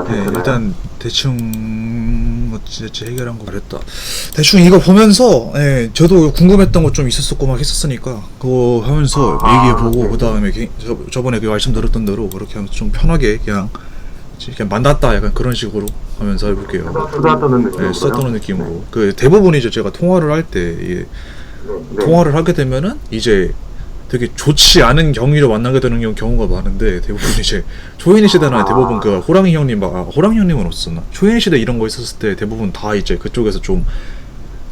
네, 됐구나. 일단 대충 어찌됐지 해결한 거 말했다. 대충 이거 보면서 저도 궁금했던 거 좀 있었었고 막 했었으니까 그거 하면서 얘기해보고 그 다음에 저번에 그 말씀드렸던 대로 그렇게 하면서 좀 편하게 그냥 만났다 약간 그런 식으로 하면서 해볼게요. 수다 떠는 느낌으로. 네, 수다 떠는 느낌으로. 그 대부분 이제 제가 통화를 할 때 통화를 하게 되면은 이제 되게 좋지 않은 경위로 만나게 되는 경우가 많은데 대부분 이제 초인의 시대나 대부분 그 호랑이 형님 호랑이 형님은 없었나? 초인의 시대 이런 거 있었을 때 대부분 다 이제 그쪽에서 좀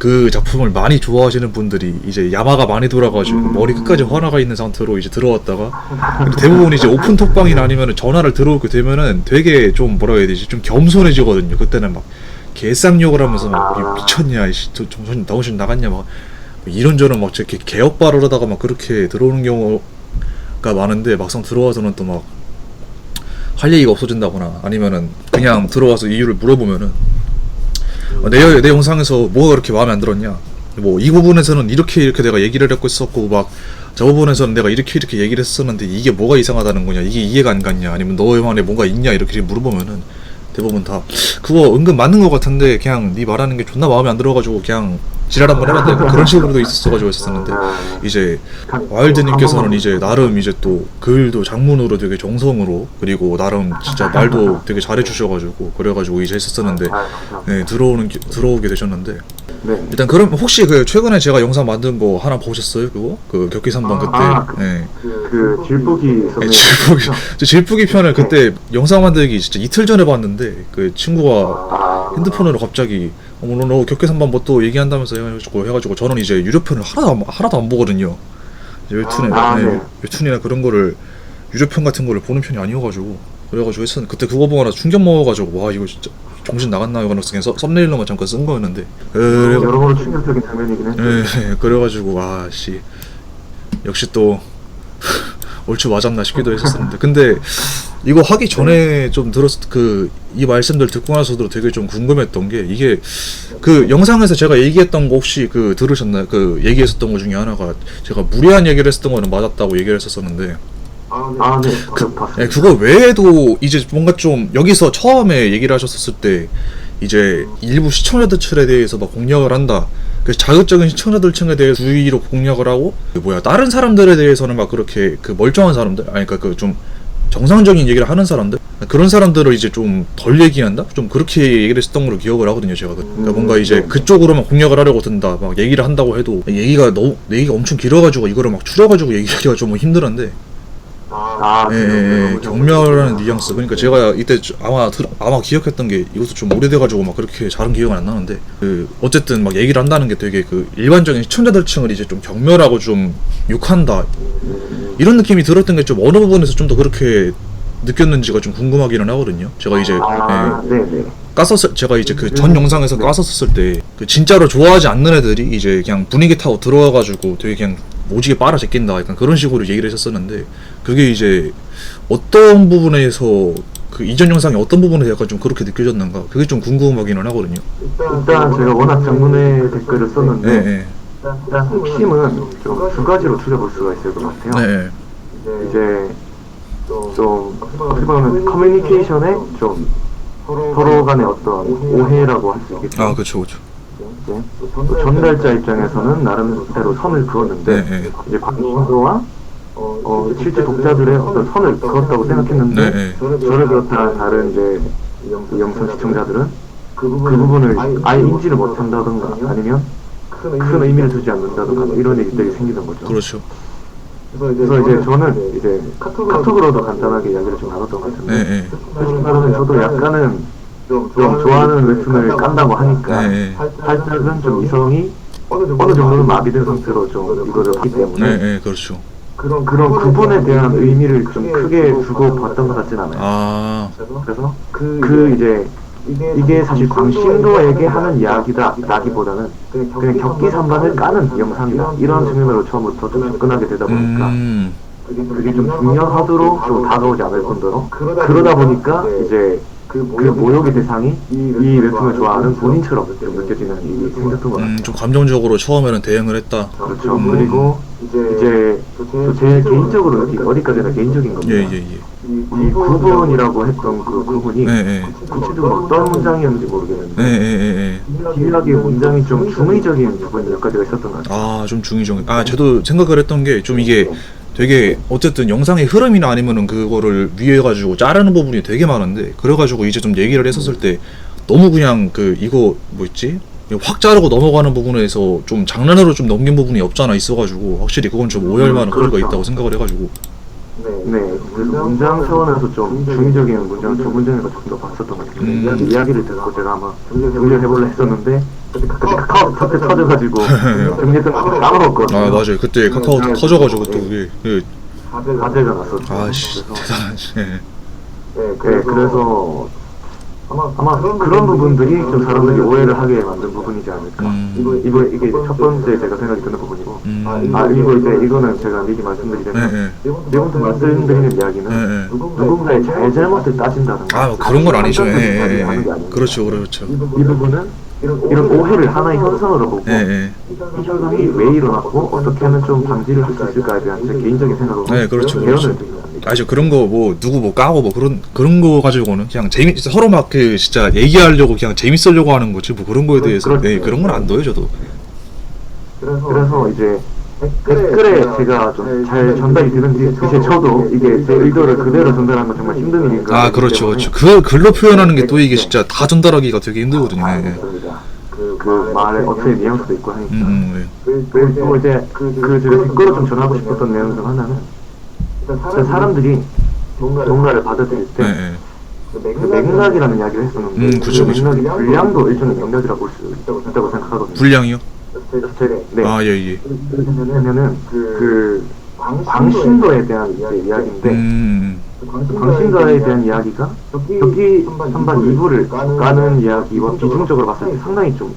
그 작품을 많이 좋아하시는 분들이 이제 야마가 많이 돌아가지고 머리 끝까지 화나가 있는 상태로 이제 들어왔다가 근데 대부분 이제 오픈 톡방이나 아니면 전화를 들어오게 되면은 되게 좀 뭐라 해야 되지? 좀 겸손해지거든요. 그때는 막 개쌍욕을 하면서 막 미쳤냐 이씨 정신 나갔냐 막 이런저런 막 이렇게 개업발을 하다가 막 그렇게 들어오는 경우가 많은데 막상 들어와서는 또 막 할 얘기가 없어진다거나 아니면은 그냥 들어와서 이유를 물어보면은 내 영상에서 뭐가 그렇게 마음에 안 들었냐 뭐 이 부분에서는 이렇게 내가 얘기를 했고 있었고 막 저 부분에서는 내가 이렇게 얘기를 했었는데 이게 뭐가 이상하다는 거냐 이게 이해가 안 갔냐 아니면 너만의 뭔가 있냐 이렇게 물어보면은 대부분 다 그거 은근 맞는 것 같은데 그냥 네 말하는 게 존나 마음에 안 들어가지고 그냥 지랄 한번 해봤는데 그런 식으로도 있었어가지고 했었는데 이제 와일드님께서는 이제 나름 이제 또 글도 장문으로 되게 정성으로 그리고 나름 진짜 말도 되게 잘해주셔가지고 그래가지고 이제 했었었는데 들어오게 되셨는데 일단 그럼 혹시 그 최근에 제가 영상 만든 거 하나 보셨어요? 그거? 그 격기 3번 그때 그 질풍기 질풍기 편을 그때 영상 만들기 진짜 이틀 전에 봤는데 그 친구가 핸드폰으로 갑자기 오늘 너 격기 3번 뭐 또 얘기한다면서 해가지고 저는 이제 유료편을 하나도 안 보거든요. 웹툰이나 그런 거를 유료편 같은 거를 보는 편이 아니어가지고 그래가지고 했었는데 그때 그거 보고 나서 충격 먹어가지고 와 이거 진짜 정신 나갔나 이거 그냥 썸네일로만 잠깐 쓴 거였는데 여러모로 충격적인 장면이긴 했죠. 그래가지고 아씨 역시 또 옳지 맞았나 싶기도 했었는데 근데 이거 하기 전에 좀 이 말씀들 듣고 나서도 되게 좀 궁금했던 게 이게 그 영상에서 제가 얘기했던 거 혹시 그 들으셨나요? 그 얘기했었던 거 중에 하나가 제가 무례한 얘기를 했었던 거는 맞았다고 얘기를 했었었는데 그거 외에도 이제 뭔가 좀 여기서 처음에 얘기를 하셨었을 때 이제 일부 시청자들에 대해서 막 공략을 한다. 그 자극적인 시청자들층에 대해 주의로 공략을 하고 다른 사람들에 대해서는 막 그렇게 그 멀쩡한 사람들 아니 그러니까 그 좀 정상적인 얘기를 하는 사람들 그런 사람들을 이제 좀 덜 얘기한다? 좀 그렇게 얘기를 했었던 걸로 기억을 하거든요 제가. 그러니까 뭔가 이제 그쪽으로만 공략을 하려고 든다 막 얘기를 한다고 해도 얘기가 엄청 길어가지고 이거를 막 줄여가지고 얘기하기가 좀 힘들었는데 경멸하는 뉘앙스. 그러니까 제가 이때 아마 기억했던 게 이것도 좀 오래돼가지고 막 그렇게 잘은 기억은 안 나는데 어쨌든 막 얘기를 한다는 게 되게 그 일반적인 시청자들층을 이제 좀 경멸하고 좀 욕한다 이런 느낌이 들었던 게 좀 어느 부분에서 좀 더 그렇게 느꼈는지가 좀 궁금하기는 하거든요. 제가 이제 제가 이제 그 전 영상에서 깠었을 때 그 진짜로 좋아하지 않는 애들이 이제 그냥 분위기 타고 들어와가지고 되게 그냥 오지게 빨아 제낀다 약간 그런 식으로 얘기를 했었었는데 그게 이제 어떤 부분에서 그 이전 영상의 어떤 부분에서 약간 좀 그렇게 느껴졌는가 그게 좀 궁금하기는 하거든요. 일단 제가 워낙 장문의 댓글을 썼는데 일단 핵심은 좀 두 가지로 추려볼 수가 있을 것 같아요. 이제 좀 어떻게 보면 커뮤니케이션에 좀 서로 간의 어떤 오해라고 할 수 있겠죠. 그렇죠. 또 전달자 입장에서는 나름대로 선을 그었는데 이제 관심도와 실제 독자들의 어떤 선을 그었다고 생각했는데 저를 비롯한 다른 이제 이 영상 시청자들은 그 부분을 아예 인지를 못한다던가 아니면 큰 의미를 두지 않는다던가 이런 일들이 생기는 거죠. 그렇죠. 그래서 이제 저는 이제 카톡으로도 간단하게 이야기를 좀 나눴던 것 같은데 솔직히 말하면 저도 약간은 좀 좋아하는 웹툰을 깐다고 하니까 살짝은 좀 이성이 어느 정도는 마비된 상태로 좀 이거를 봤기 때문에 그렇죠. 그런 부분에 대한 의미를 좀 크게 두고 봤던 것 같진 않아요. 그래서 이제 이게 사실 광신도에게 하는 이야기다 라기보다는 그냥 격기 3반을 까는 영상이다 이런 측면으로 처음부터 좀 접근하게 되다 보니까 그게 좀 중요하도록 좀 다가오지 않을 뿐더러 그러다 보니까 이제 그 모욕의 대상이 이 웹툰을 좋아하는 본인처럼 좀 느껴지는 일이 생겼던 것 같아요. 좀 감정적으로 처음에는 대응을 했다. 그렇죠. 그리고 이제 제 개인적으로 느끼고 어디까지나 개인적인 겁니다. 이 구분이라고 했던 그 구분이 구체적으로 어떤 문장이었는지 모르겠는데 기이하게 문장이 좀 중의적인 부분이 몇 가지가 있었던 것 같아요. 좀 중의적인. 저도 생각을 했던 게 좀 이게 되게 어쨌든 영상의 흐름이나 아니면은 그거를 위해 가지고 자르는 부분이 되게 많은데, 그래가지고 이제 좀 얘기를 했었을 때 너무 그냥 그 이거 뭐 있지? 확 자르고 넘어가는 부분에서 좀 장난으로 좀 넘긴 부분이 없잖아 있어가지고 확실히 그건 좀 오해할 만한 거리가 있다고 생각을 해가지고. 네, 그래서 문장 차원에서 좀 중의적인 문장, 저 문장에서 좀 더 봤었던 것 같아요. 이야기를 듣고 제가 아마 정리를 해보려 했었는데 그때 카카오톡 터져가지고 정리했던 거 까먹었거든요. 맞아요. 그때 카카오톡 터져가지고 또 그게 과제가 났었죠. 대단하지. 네, 그래서 아마 그런 부분들이 좀 사람들이 오해를 하게 만든 부분이지 않을까. 이게 첫 번째 제가 생각이 드는 부분이고, 이거는 제가 미리 말씀드리자면, 네 번째 말씀드리는 이야기는 누군가의 잘잘못을 따진다든가 그런 건 아니죠. 하는 게 아닙니다. 그렇죠. 이 부분은 이런 오해를 하나의 현상으로 보고 이 현상이 왜 일어났고 어떻게 하면 좀 방지를 할 수 있을까에 대한 제 개인적인 생각으로 개헌을 드립니다. 그런 거 뭐 누구 뭐 까고 뭐 그런 거 가지고는 그냥 서로 막 그 진짜 얘기하려고 그냥 재밌으려고 하는 거지 뭐 그런 거에 대해서 그런 건 안 둬요 저도. 그래서 이제 댓글에 제가 좀 잘 전달이 되는지 저도 이게 제 의도를 그대로 전달하는 건 정말 힘든 일인가. 그렇죠. 그 글로 표현하는 게 또 이게 진짜 다 전달하기가 되게 힘들거든요. 그 말의 어체의 뉘앙스도 있고 하니까. 그리고 이제 제가 댓글로 좀 전하고 싶었던 내용 중 하나는 사람들이 뭔가를 받아들일 때 그 맥락이라는 이야기를 했었는데 그 맥락이 분량도 일종의 맥락이라고 볼 수 있다고 생각하거든요. 분량이요? 네. 왜냐면은 그 광신도에 대한 이야기인데 광신도에 대한 이야기가 격기 선반 2부를 까는 이야기와 비중적으로 봤을 때 상당히 좀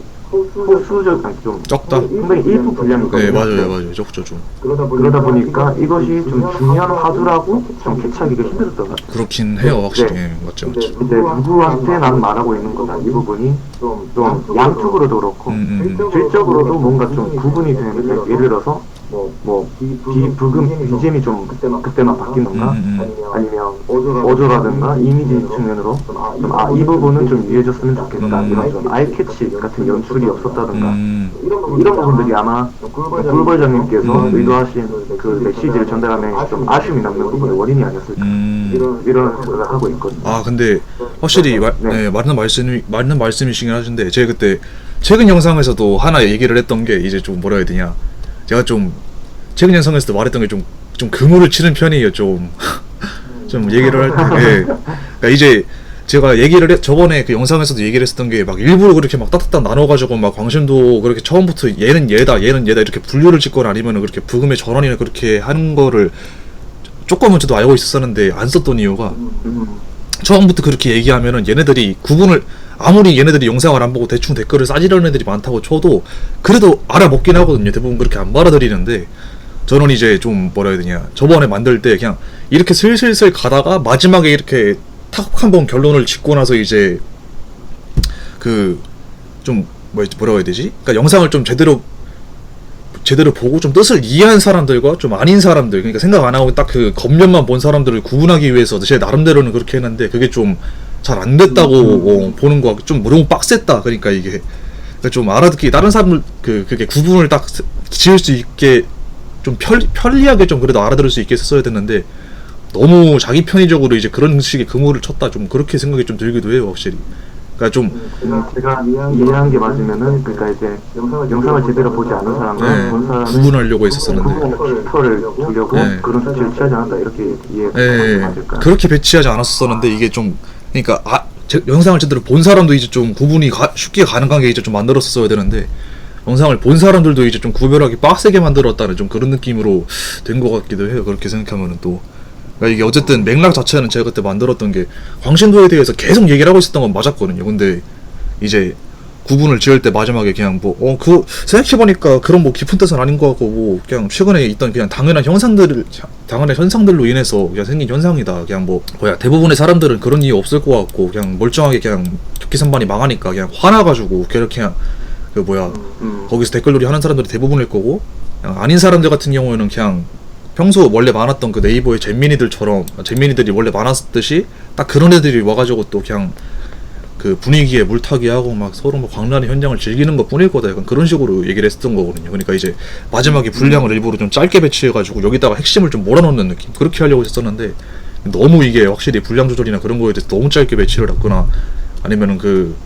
소수적, 좀 적다. 상당히 일부 분량이거든요. 맞아요. 적죠 좀. 그러다 보니까 이것이 좀 중요한 화두라고 좀 캐치하기가 힘들었던 것 같아요. 그렇긴 해요, 확실히. 맞죠. 이제 누구한테 나는 말하고 있는 거다. 이 부분이 좀 양쪽으로도 그렇고 질적으로도 뭔가 좀 구분이 되는. 예를 들어서 BGM이 좀 그때만 바뀐던가 아니면 오조라든가 이미지 측면으로 이 부분은 좀 유해졌으면 좋겠다. 이런 좀 아이캐치 같은 연출이 없었다든가 이런 부분들이 아마 꿀벌장님께서 의도하신 그 메시지를 전달하면 좀 아쉬움이 남는 부분의 원인이 아니었을까 이런 생각을 하고 있거든요. 근데 확실히 맞는 말씀이시긴 하신데, 제가 그때 최근 영상에서도 하나 얘기를 했던 게 이제 좀 뭐라 해야 되냐, 제가 좀 최근 영상에서도 말했던 게 좀 그물을 치는 편이에요. 좀 얘기를 할 때. 그러니까 이제 제가 저번에 그 영상에서도 얘기를 했었던 게 막 일부러 그렇게 막 따뜻딱 나눠가지고 막 광신도 그렇게 처음부터 얘는 얘다 이렇게 분류를 짓거나 아니면은 그렇게 부금의 전환이나 그렇게 하는 거를 조금은 저도 알고 있었었는데 안 썼던 이유가, 처음부터 그렇게 얘기하면은 얘네들이 구분을, 아무리 얘네들이 영상을 안 보고 대충 댓글을 싸지르는 애들이 많다고 쳐도 그래도 알아먹긴 하거든요. 대부분 그렇게 안 받아들이는데, 저는 이제 좀 뭐라 해야 되냐, 저번에 만들 때 그냥 이렇게 슬슬슬 가다가 마지막에 이렇게 탁 한번 결론을 짓고 나서 이제 그 좀 뭐라고 해야 되지? 그러니까 영상을 좀 제대로 보고 좀 뜻을 이해한 사람들과 좀 아닌 사람들, 그러니까 생각 안 하고 딱 그 겉면만 본 사람들을 구분하기 위해서 제 나름대로는 그렇게 했는데 그게 좀 잘 안 됐다고 보는 거, 좀 너무 빡셌다. 그러니까 이게 좀 알아듣기, 다른 사람들 그게 구분을 딱 지을 수 있게 좀 편리하게 좀 그래도 알아들을 수 있게 했어야 됐는데 너무 자기 편의적으로 이제 그런 식의 그물을 쳤다, 좀 그렇게 생각이 좀 들기도 해요, 확실히. 그러니까 좀 제가 이해한 게 맞으면은, 그러니까 이제 영상을 제대로 보지 않은 사람은 본 사람은 구분하려고 했었었는데 필터를 주려고 그런 조치를 취하지 않았다, 이렇게 이해하면 맞을까요? 그렇게 배치하지 않았었는데 이게 좀, 그러니까 영상을 제대로 본 사람도 이제 좀 구분이 쉽게 가능하게 이제 좀 만들었어야 되는데, 영상을 본 사람들도 이제 좀 구별하기 빡세게 만들었다는 좀 그런 느낌으로 된 것 같기도 해요. 그렇게 생각하면은 또. 그러니까 이게 어쨌든 맥락 자체는 제가 그때 만들었던 게 광신도에 대해서 계속 얘기를 하고 있었던 건 맞았거든요. 근데 이제 구분을 지을 때 마지막에 그냥 뭐 그 생각해보니까 그런 뭐 깊은 뜻은 아닌 것 같고 뭐 그냥 최근에 있던 그냥 당연한 현상들로 인해서 그냥 생긴 현상이다. 그냥 뭐야 대부분의 사람들은 그런 이유 없을 것 같고 그냥 멀쩡하게 그냥 격기 선반이 망하니까 그냥 화나가지고 그냥 그 뭐야 거기서 댓글놀이 하는 사람들이 대부분일 거고 그냥 아닌 사람들 같은 경우에는 그냥 평소 원래 많았던 그 네이버의 잼민이들이 원래 많았듯이 딱 그런 애들이 와가지고 또 그냥 그 분위기에 물타기 하고 막 서로 뭐 광란의 현장을 즐기는 것 뿐일 거다. 약간 그런 식으로 얘기를 했었던 거거든요. 그러니까 이제 마지막에 분량을 일부러 좀 짧게 배치해가지고 여기다가 핵심을 좀 몰아넣는 느낌 그렇게 하려고 했었는데 너무 이게 확실히 분량 조절이나 그런 거에 대해서 너무 짧게 배치를 했거나 아니면은 그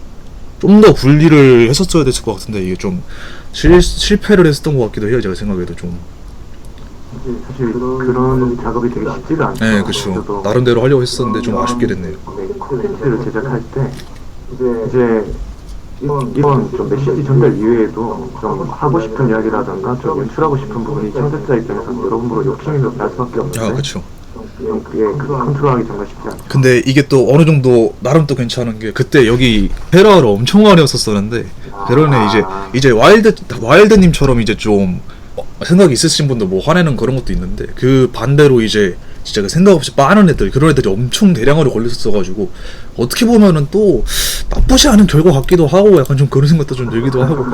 좀 더 분리를 했었어야 됐을 것 같은데 이게 좀 실패를 했었던 것 같기도 해요. 제가 생각해도 좀. 사실 그런 작업이 되게 쉽지가 않죠. 네, 그렇죠. 나름대로 하려고 했었는데 좀 아쉽게 됐네요. 콘텐츠를 제작할 때 이제 이번 좀 메시지 전달 이외에도 좀 하고 싶은 이야기라든가 좀 연출하고 싶은 부분이 창작자 입장에서 여러분으로 욕심이 날 수밖에 없는데 아, 그렇죠. 그게 컨트롤하기 정말 쉽지 않죠. 근데 이게 또 어느 정도 나름 또 괜찮은 게 그때 여기 헤라를 엄청 많이 했었었는데 헤라는 이제 와일드님처럼 이제 좀 생각이 있으신 분도 뭐 화내는 그런 것도 있는데 그 반대로 이제 진짜 그 생각 없이 빠는 애들 그런 애들이 엄청 대량으로 걸렸었어가지고 어떻게 보면은 또 나쁘지 않은 결과 같기도 하고 약간 좀 그런 생각도 좀 들기도 하고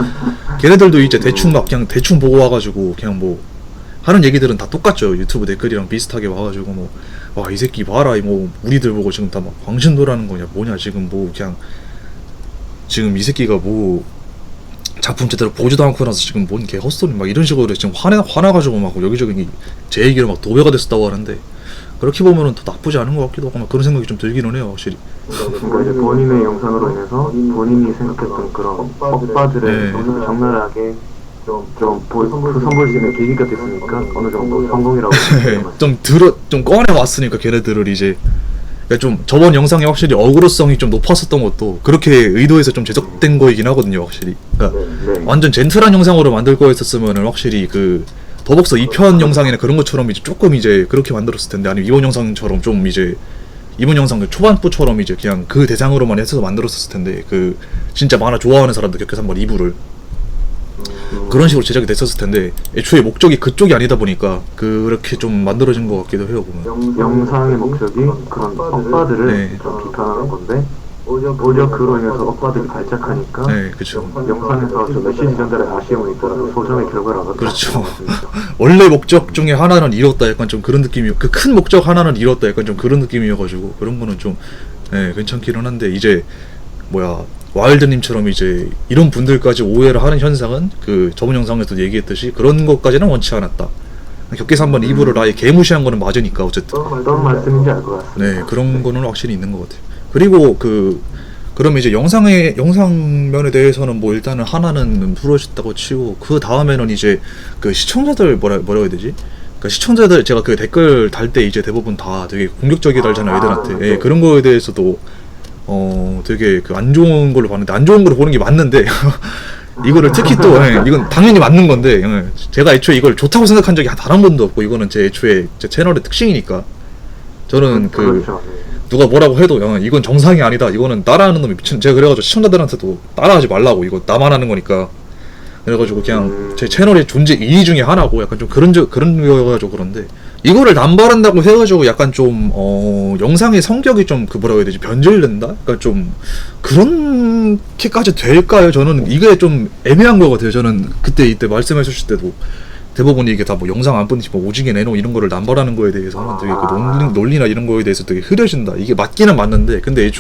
걔네들도 이제 대충 막 그냥 대충 보고 와가지고 그냥 뭐 하는 얘기들은 다 똑같죠. 유튜브 댓글이랑 비슷하게 와가지고 뭐 와 이 새끼 봐라 뭐 우리들 보고 지금 다 막 광신도라는 거냐 뭐냐 지금 뭐 그냥 지금 이 새끼가 뭐 작품 제대로 보지도 않고 나서 지금 뭔 개 헛소리 막 이런 식으로 지금 화나가지고 막 여기저기 제 얘기로 막 도배가 됐었다고 하는데 그렇게 보면은 더 나쁘지 않은 것 같기도 하고 막 그런 생각이 좀 들기는 해요 확실히. 그러니까 이제 본인의 영상으로 인해서 본인이 생각했던 그런 엇바들의 적나라하게 그 선볼 수 있는 계기가 됐으니까 어느 정도 성공이라고 좀 꺼내 왔으니까 걔네들을 이제 그러니까 좀 저번 영상에 확실히 어그로성이 좀 높았었던 것도 그렇게 의도해서 좀 제작된 거이긴 하거든요 확실히. 그러니까 완전 젠틀한 영상으로 만들 거였었으면은 확실히 그 더벅서 2편 영상이나 그런 것처럼 이제 조금 이제 그렇게 만들었을 텐데 아니면 이번 영상처럼 좀 이제 이번 영상 초반부처럼 이제 그냥 그 대상으로만 해서 만들었을 텐데 그 진짜 만화 좋아하는 사람들 격해산발 2부를 그런 식으로 제작이 됐었을 텐데 애초에 목적이 그쪽이 아니다 보니까 그렇게 좀 만들어진 것 같기도 해요 보면. 영상의 목적이 그런 엇바들을 좀 비판하는 건데 오히려 그로 인해서 엇바들이 발작하니까 네, 그렇죠. 영상에서 좀 메시지 전달에 아쉬움이 있더라도 소정의 결과를 얻었다. 그렇죠. 원래 목적 중에 하나는 이뤘다 약간 좀 그런 느낌이 그 큰 목적 하나는 이뤘다 약간 좀 그런 느낌이어가지고 그런 거는 좀 괜찮기는 한데 이제 뭐야 와일드님처럼 이제 이런 분들까지 오해를 하는 현상은 그 저번 영상에서도 얘기했듯이 그런 것까지는 원치 않았다. 격계사 한번 2부를 아예 개무시한 거는 맞으니까 어쨌든 어떤 말씀인지 알 것 같습니다. 네 그런 거는 확실히 있는 것 같아요. 그리고 그러면 이제 영상면에 대해서는 뭐 일단은 하나는 풀어졌다고 치고 그 다음에는 이제 그 시청자들 뭐라 해야 되지? 그러니까 시청자들 제가 그 댓글 달 때 이제 대부분 다 되게 공격적이 달잖아요 애들한테. 예, 그런 거에 대해서도 되게 그 안 좋은 걸로 봤는데 안 좋은 걸로 보는 게 맞는데 이거를 특히 또 이건 당연히 맞는 건데 제가 애초에 이걸 좋다고 생각한 적이 단 한 번도 없고 이거는 제 애초에 제 채널의 특징이니까 저는 그렇죠. 누가 뭐라고 해도 이건 정상이 아니다 이거는 따라하는 놈이 미친 제가 그래가지고 시청자들한테도 따라하지 말라고 이거 나만 하는 거니까 그래가지고 그냥 제 채널의 존재 이의 중에 하나고 약간 좀 그런 거여가지고 그런데 이거를 남발한다고 해가지고 약간 좀 영상의 성격이 좀 그 뭐라고 해야 되지 변질된다? 그러니까 좀 그렇게까지 될까요? 저는 이게 좀 애매한 거 같아요. 저는 이때 말씀하셨을 때도 대부분 이게 다 뭐 영상 안 보는지 뭐 오지게 내놓은 이런 거를 남발하는 거에 대해서는 되게 그 논리나 이런 거에 대해서 되게 흐려진다. 이게 맞기는 맞는데 근데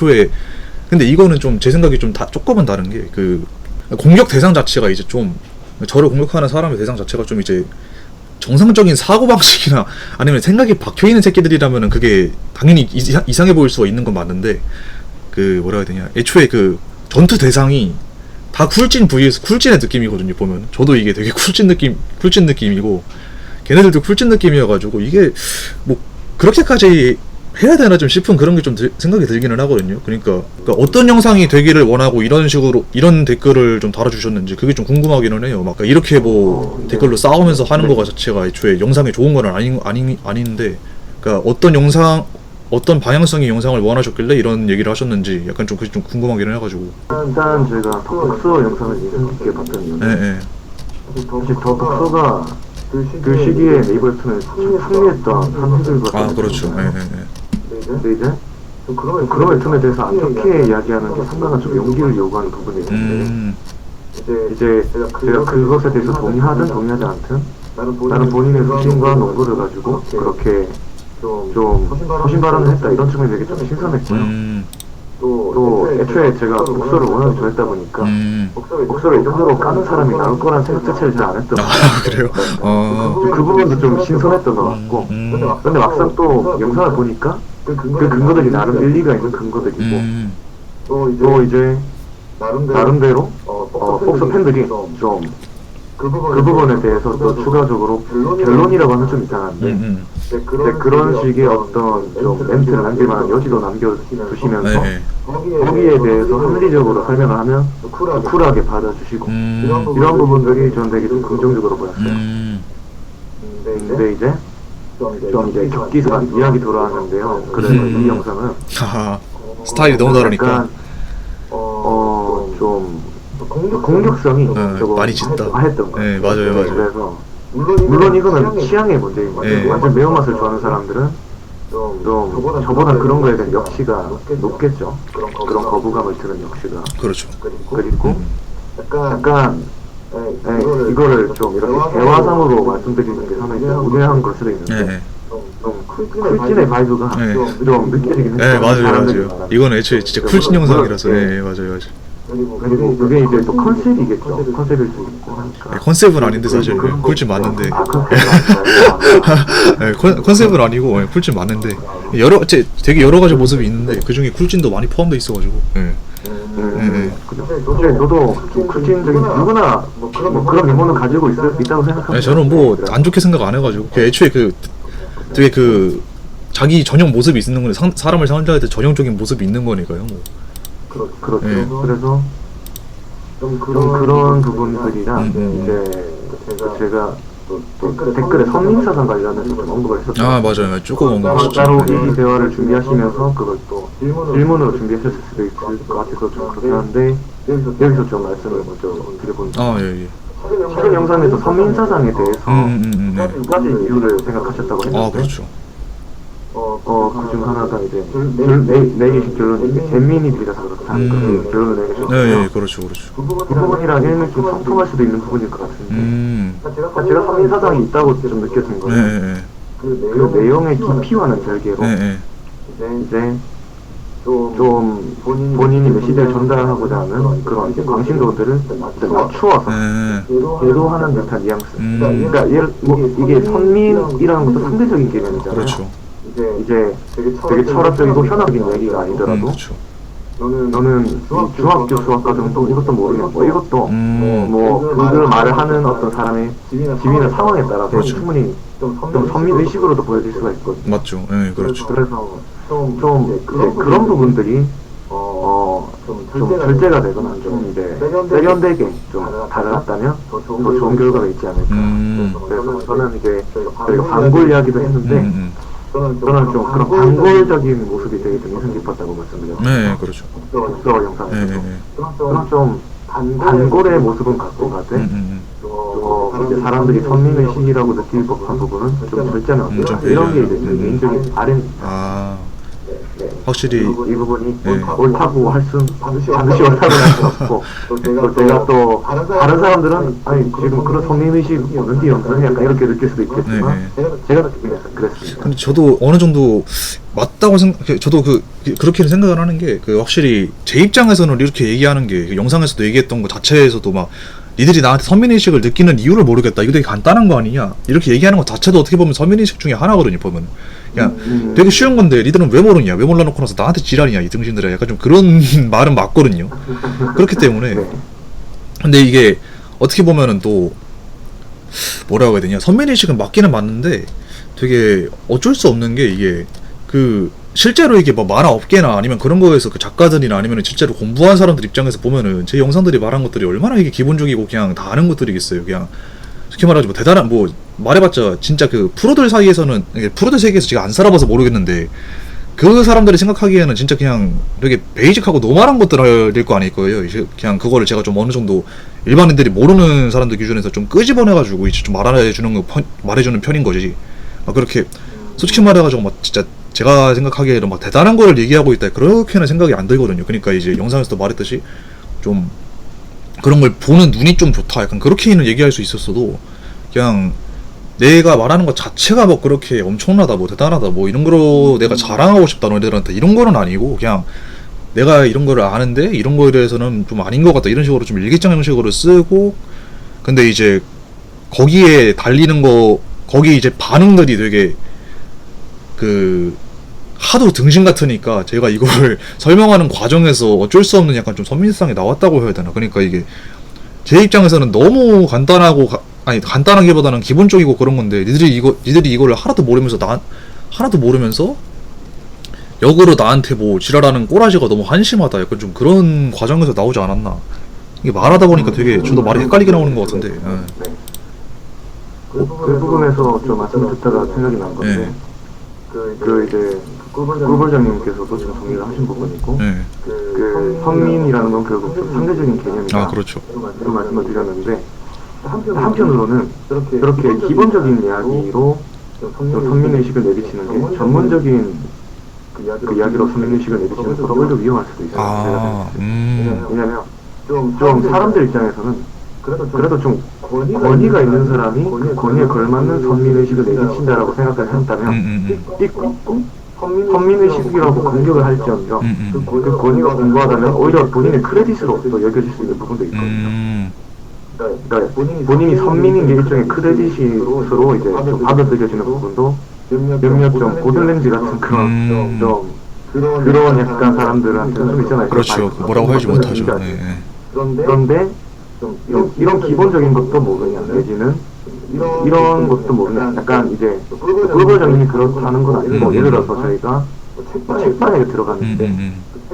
이거는 좀 제 생각이 좀 조금은 다른 게 그 공격 대상 자체가 이제 좀 저를 공격하는 사람의 대상 자체가 좀 이제 정상적인 사고방식이나 아니면 생각이 박혀있는 새끼들이라면은 그게 당연히 이상해 보일 수가 있는 건 맞는데 그 뭐라 해야 되냐 애초에 그 전투 대상이 다 쿨진 vs 쿨진의 느낌이거든요 보면 저도 이게 되게 쿨진 느낌이고 걔네들도 쿨진 느낌이어가지고 이게 뭐 그렇게까지 해야 되나 좀 싶은 그런 게 좀 생각이 들기는 하거든요. 그러니까 어떤 영상이 되기를 원하고 이런 식으로 이런 댓글을 좀 달아주셨는지 그게 좀 궁금하기는 해요. 막 이렇게 뭐 댓글로 싸우면서 하는 거 자체가 애초에 영상에 좋은 건 아닌데, 그러니까 어떤 어떤 방향성의 영상을 원하셨길래 이런 얘기를 하셨는지 약간 좀 그게 좀 궁금하기는 해가지고. 일단 제가 덕소 영상을 인상 깊게 봤던 이유는 네. 사실 덕소가 그 시기에 네이버 웹툰을 참 풍미했던 한국들과 아 그렇죠. 네. 근데 이제 그런 웹툰에 대해서 안 좋게 이야기하는 게 상당한 좀 용기를 요구하는 부분이 있는데 이제 제가 그것에 대해서 동의하든 동의하지 않든 나는 본인의 소신과 농구를 가지고 그렇게 좀 소신 발언을 했다 이런 측면이 되게 좀 신선했고요. 또 애초에 제가 복서를 워낙 좋아했다 보니까 복서를 이 정도로 까는 사람이 나올 거란 생각 자체를 잘 안 했던 것 같아요. 그래요? 그 부분도 좀 신선했던 것 같고 근데 막상 또 영상을 보니까 그 근거들이 나름 일리가 있는 근거들이고 또 이제 나름대로 복서 팬들이 좀 그 부분에 대해서 또 추가적으로 결론이라고 하면 좀 이상한데 그런 식의 어떤 좀 멘트를 남길 만한 여지도 남겨두시면서 거기에 대해서 합리적으로 설명을 하면 쿨하게 받아주시고 이런 부분들이 저는 되게 좀 긍정적으로 보였어요. 근데 이제 좀 이제 격기스한 이야기 돌아왔는데요. 그래서 이 영상은 스타일이 너무 다르니까 좀 공격성이 조금 많이 짙다. 했던 거. 네, 맞아요. 그래서 물론 이거는 취향의 문제인 거죠. 네. 완전 매운맛을 좋아하는 사람들은 좀 저보다 그런 거에 대한 역시가 높겠죠. 그런 거부감을 드는 역시가. 그렇죠. 그리고 약간 이거를 좀 이렇게 대화상으로 말씀드리는 게 상당히 좀 무례한 걸 수도 있는데 좀 쿨진의 바이브가 좀 느껴지긴 네, 했어요. 맞아요. 이건 애초에 진짜 쿨진 영상이라서. 네, 맞아요. 그리고 그게 이제 또 컨셉이겠죠. 컨셉일 수 있고 하니까. 네, 컨셉은 아닌데 사실 쿨진 맞는데. 컨셉 네, 컨셉은 아니고 쿨진 맞는데 되게 여러 가지 모습이 있는데 그 중에 쿨진도 많이 포함돼 있어가지고. 저도 좀 쿨진적인 누구나 뭐 그런 면모는 가지고 있다고 생각합니다. 네, 저는 뭐 안 좋게 생각 안 해가지고 애초에 되게 자기 전형 모습이 있는 거니 사람을 상대할 때 전형적인 모습이 있는 거니까요. 뭐. 그렇죠. 그래서 좀 그런 부분들이랑 이제 제가 또 댓글에 선민사상 관련해서 좀 언급을 했었어요. 아 맞아요. 조금 언급하셨죠. 따로 이 대화를 준비하시면서 그걸 또 질문으로 준비하셨을 수도 있을 것 같아서 좀 그렇긴 한데 여기서 좀 말씀을 먼저 드려보니까 아 예. 최근 영상에서 선민사상에 대해서 두 가지 이유를 생각하셨다고 했는데 아 그렇죠. 그중 하나가 이제 내계신 결론이 이제 잼민이들이라서 그렇다는 그런 결론을 내계셨어요. 네, 그렇죠. 그 부분이랑 일맥 좀 상통할 수도 있는 부분일 것 같은데 제가 선민사상이 있다고 좀 느껴진 거는 그 내용의 깊이와는 별개로 이제 좀 본인이 메시지를 전달하고자 하는 그런 이제 광신도들을 낮추어서 계도하는 듯한 뉘앙스. 그러니까 이게 선민이라는 것도 상대적인 개념이잖아요. 그렇죠. 이제 되게 철학적이고 현학적인 얘기가 아니더라도 그렇죠. 너는 중학교 수학과 정도 이것도 모르면 뭐 이것도 그 말을 하는 어떤 사람의 지위나 상황에 따라서 그렇죠. 충분히 좀 선민의식으로도 보여질 수가 있거든요. 맞죠. 네, 그렇죠. 그래서 좀 이제 그런 부분들이 좀 절제가 되거나 좀 이제 세련되게 좀 다뤄왔다면 더 좋은 결과가 있지 않을까. 그래서 저는 이제 저희가 반골 이야기도 했는데 저는 좀 그런 반골적인 모습이 되게 좀 인상 깊었다고 말씀드렸어요. 네, 그렇죠. 복서 영상에서 그런 좀 반골의 모습은 갖고 가되 이제 사람들이 선민의식이라고 느낄 법한 부분은 좀 절제는 어때요? 이런 게 이제 제 개인적인 바램입니다. 확실히 이 부분이 옳다고 반드시 옳다고 할 수 없고 또 제가 또 다른 사람들은 아니 지금 그런 선민의식 없는데 영상이 약간 이렇게 느낄 수도 있겠지만 제가 느끼기엔 그랬습니다. 근데 저도 어느 정도 맞다고 저도 그렇게 생각을 하는 게 확실히 제 입장에서는 이렇게 얘기하는 게 영상에서도 얘기했던 거 자체에서도 막 니들이 나한테 선민의식을 느끼는 이유를 모르겠다. 이거 되게 간단한 거 아니냐. 이렇게 얘기하는 것 자체도 어떻게 보면 선민의식 중에 하나거든요. 보면 그냥 되게 쉬운 건데 니들은 왜 모르냐. 왜 몰라놓고 나서 나한테 지랄이냐. 이 등신들의 약간 좀 그런 말은 맞거든요. 그렇기 때문에 근데 이게 어떻게 보면은 또 뭐라고 해야 되냐. 선민의식은 맞기는 맞는데 되게 어쩔 수 없는 게 이게 실제로 이게 뭐 만화 업계나 아니면 그런 거에서 그 작가들이나 아니면 실제로 공부한 사람들 입장에서 보면은 제 영상들이 말한 것들이 얼마나 이게 기본적이고 그냥 다 아는 것들이겠어요. 그냥 쉽게 말하지 뭐 대단한 말해봤자 진짜 프로들 사이에서는 프로들 세계에서 제가 안 살아봐서 모르겠는데 그 사람들이 생각하기에는 진짜 그냥 되게 베이직하고 노멀한 것들일 거 아닐 거예요. 이제 그냥 그거를 제가 좀 어느 정도 일반인들이 모르는 사람들 기준에서 좀 끄집어내가지고 이제 좀 말해주는 편인 거지. 그렇게 솔직히 말해가지고 막 진짜 제가 생각하기에는 막 대단한 거를 얘기하고 있다 그렇게는 생각이 안 들거든요. 그러니까 이제 영상에서도 말했듯이 좀 그런 걸 보는 눈이 좀 좋다 약간 그렇게는 얘기할 수 있었어도 그냥 내가 말하는 것 자체가 뭐 그렇게 엄청나다 뭐 대단하다 뭐 이런 거로 내가 자랑하고 싶다 너희들한테 이런 거는 아니고 그냥 내가 이런 거를 아는데 이런 거에 대해서는 좀 아닌 것 같다 이런 식으로 좀 일기장 형식으로 쓰고 근데 이제 거기에 달리는 거 거기 이제 반응들이 되게 그 하도 등신 같으니까 제가 이걸 설명하는 과정에서 어쩔 수 없는 약간 좀 선민성이 나왔다고 해야 되나. 그러니까 이게 제 입장에서는 너무 간단하고 아니 간단하기보다는 기본적이고 그런 건데 니들이 이거를 하나도 모르면서 역으로 나한테 뭐 지랄하는 꼬라지가 너무 한심하다 약간 좀 그런 과정에서 나오지 않았나. 이게 말하다 보니까 되게 저도 말이 헷갈리게 나오는 것 같은데. 그 부분에서 좀 말씀을 듣다가 생각이 난 건데 그 이제 꿀벌장님께서도 지금 정리를 하신 부분이고 그 선민이라는 건 결국 좀 상대적인 개념이다. 아 그렇죠. 이런 말씀을 드렸는데 한편으로는 그렇게 기본적인 이야기로 선민의식을 내비치는 게 전문적인 그 이야기로 선민의식을 내비치는 것보다 오히려 위험할 수도 있어요. 왜냐면 좀 사람들 입장에서는 그래도 좀 권위가 있는 사람이 그 권위에 걸맞는 선민의식을 내비친다라고 생각을 한다면 선민의식이라고 공격을 할지언정 그 권위가 공고하다면 오히려 본인의 크레딧으로 또 여겨질 수 있는 부분도 있거든요. 그러니까 본인이 선민인 게 일종의 크레딧으로 이제 좀 받아들여지는 부분도 몇몇 좀 고들렌지 같은 그런 약간 사람들한테 좀 있잖아요. 그렇죠. 뭐라고 하지 못하죠. 그런데 좀 이런 기본적인 것도 모르냐 내지는 이런 것도 모르냐 약간 이제 꿀벌장님이 그렇다는 건 아니고 예를 들어서 저희가 책방에 들어갔는데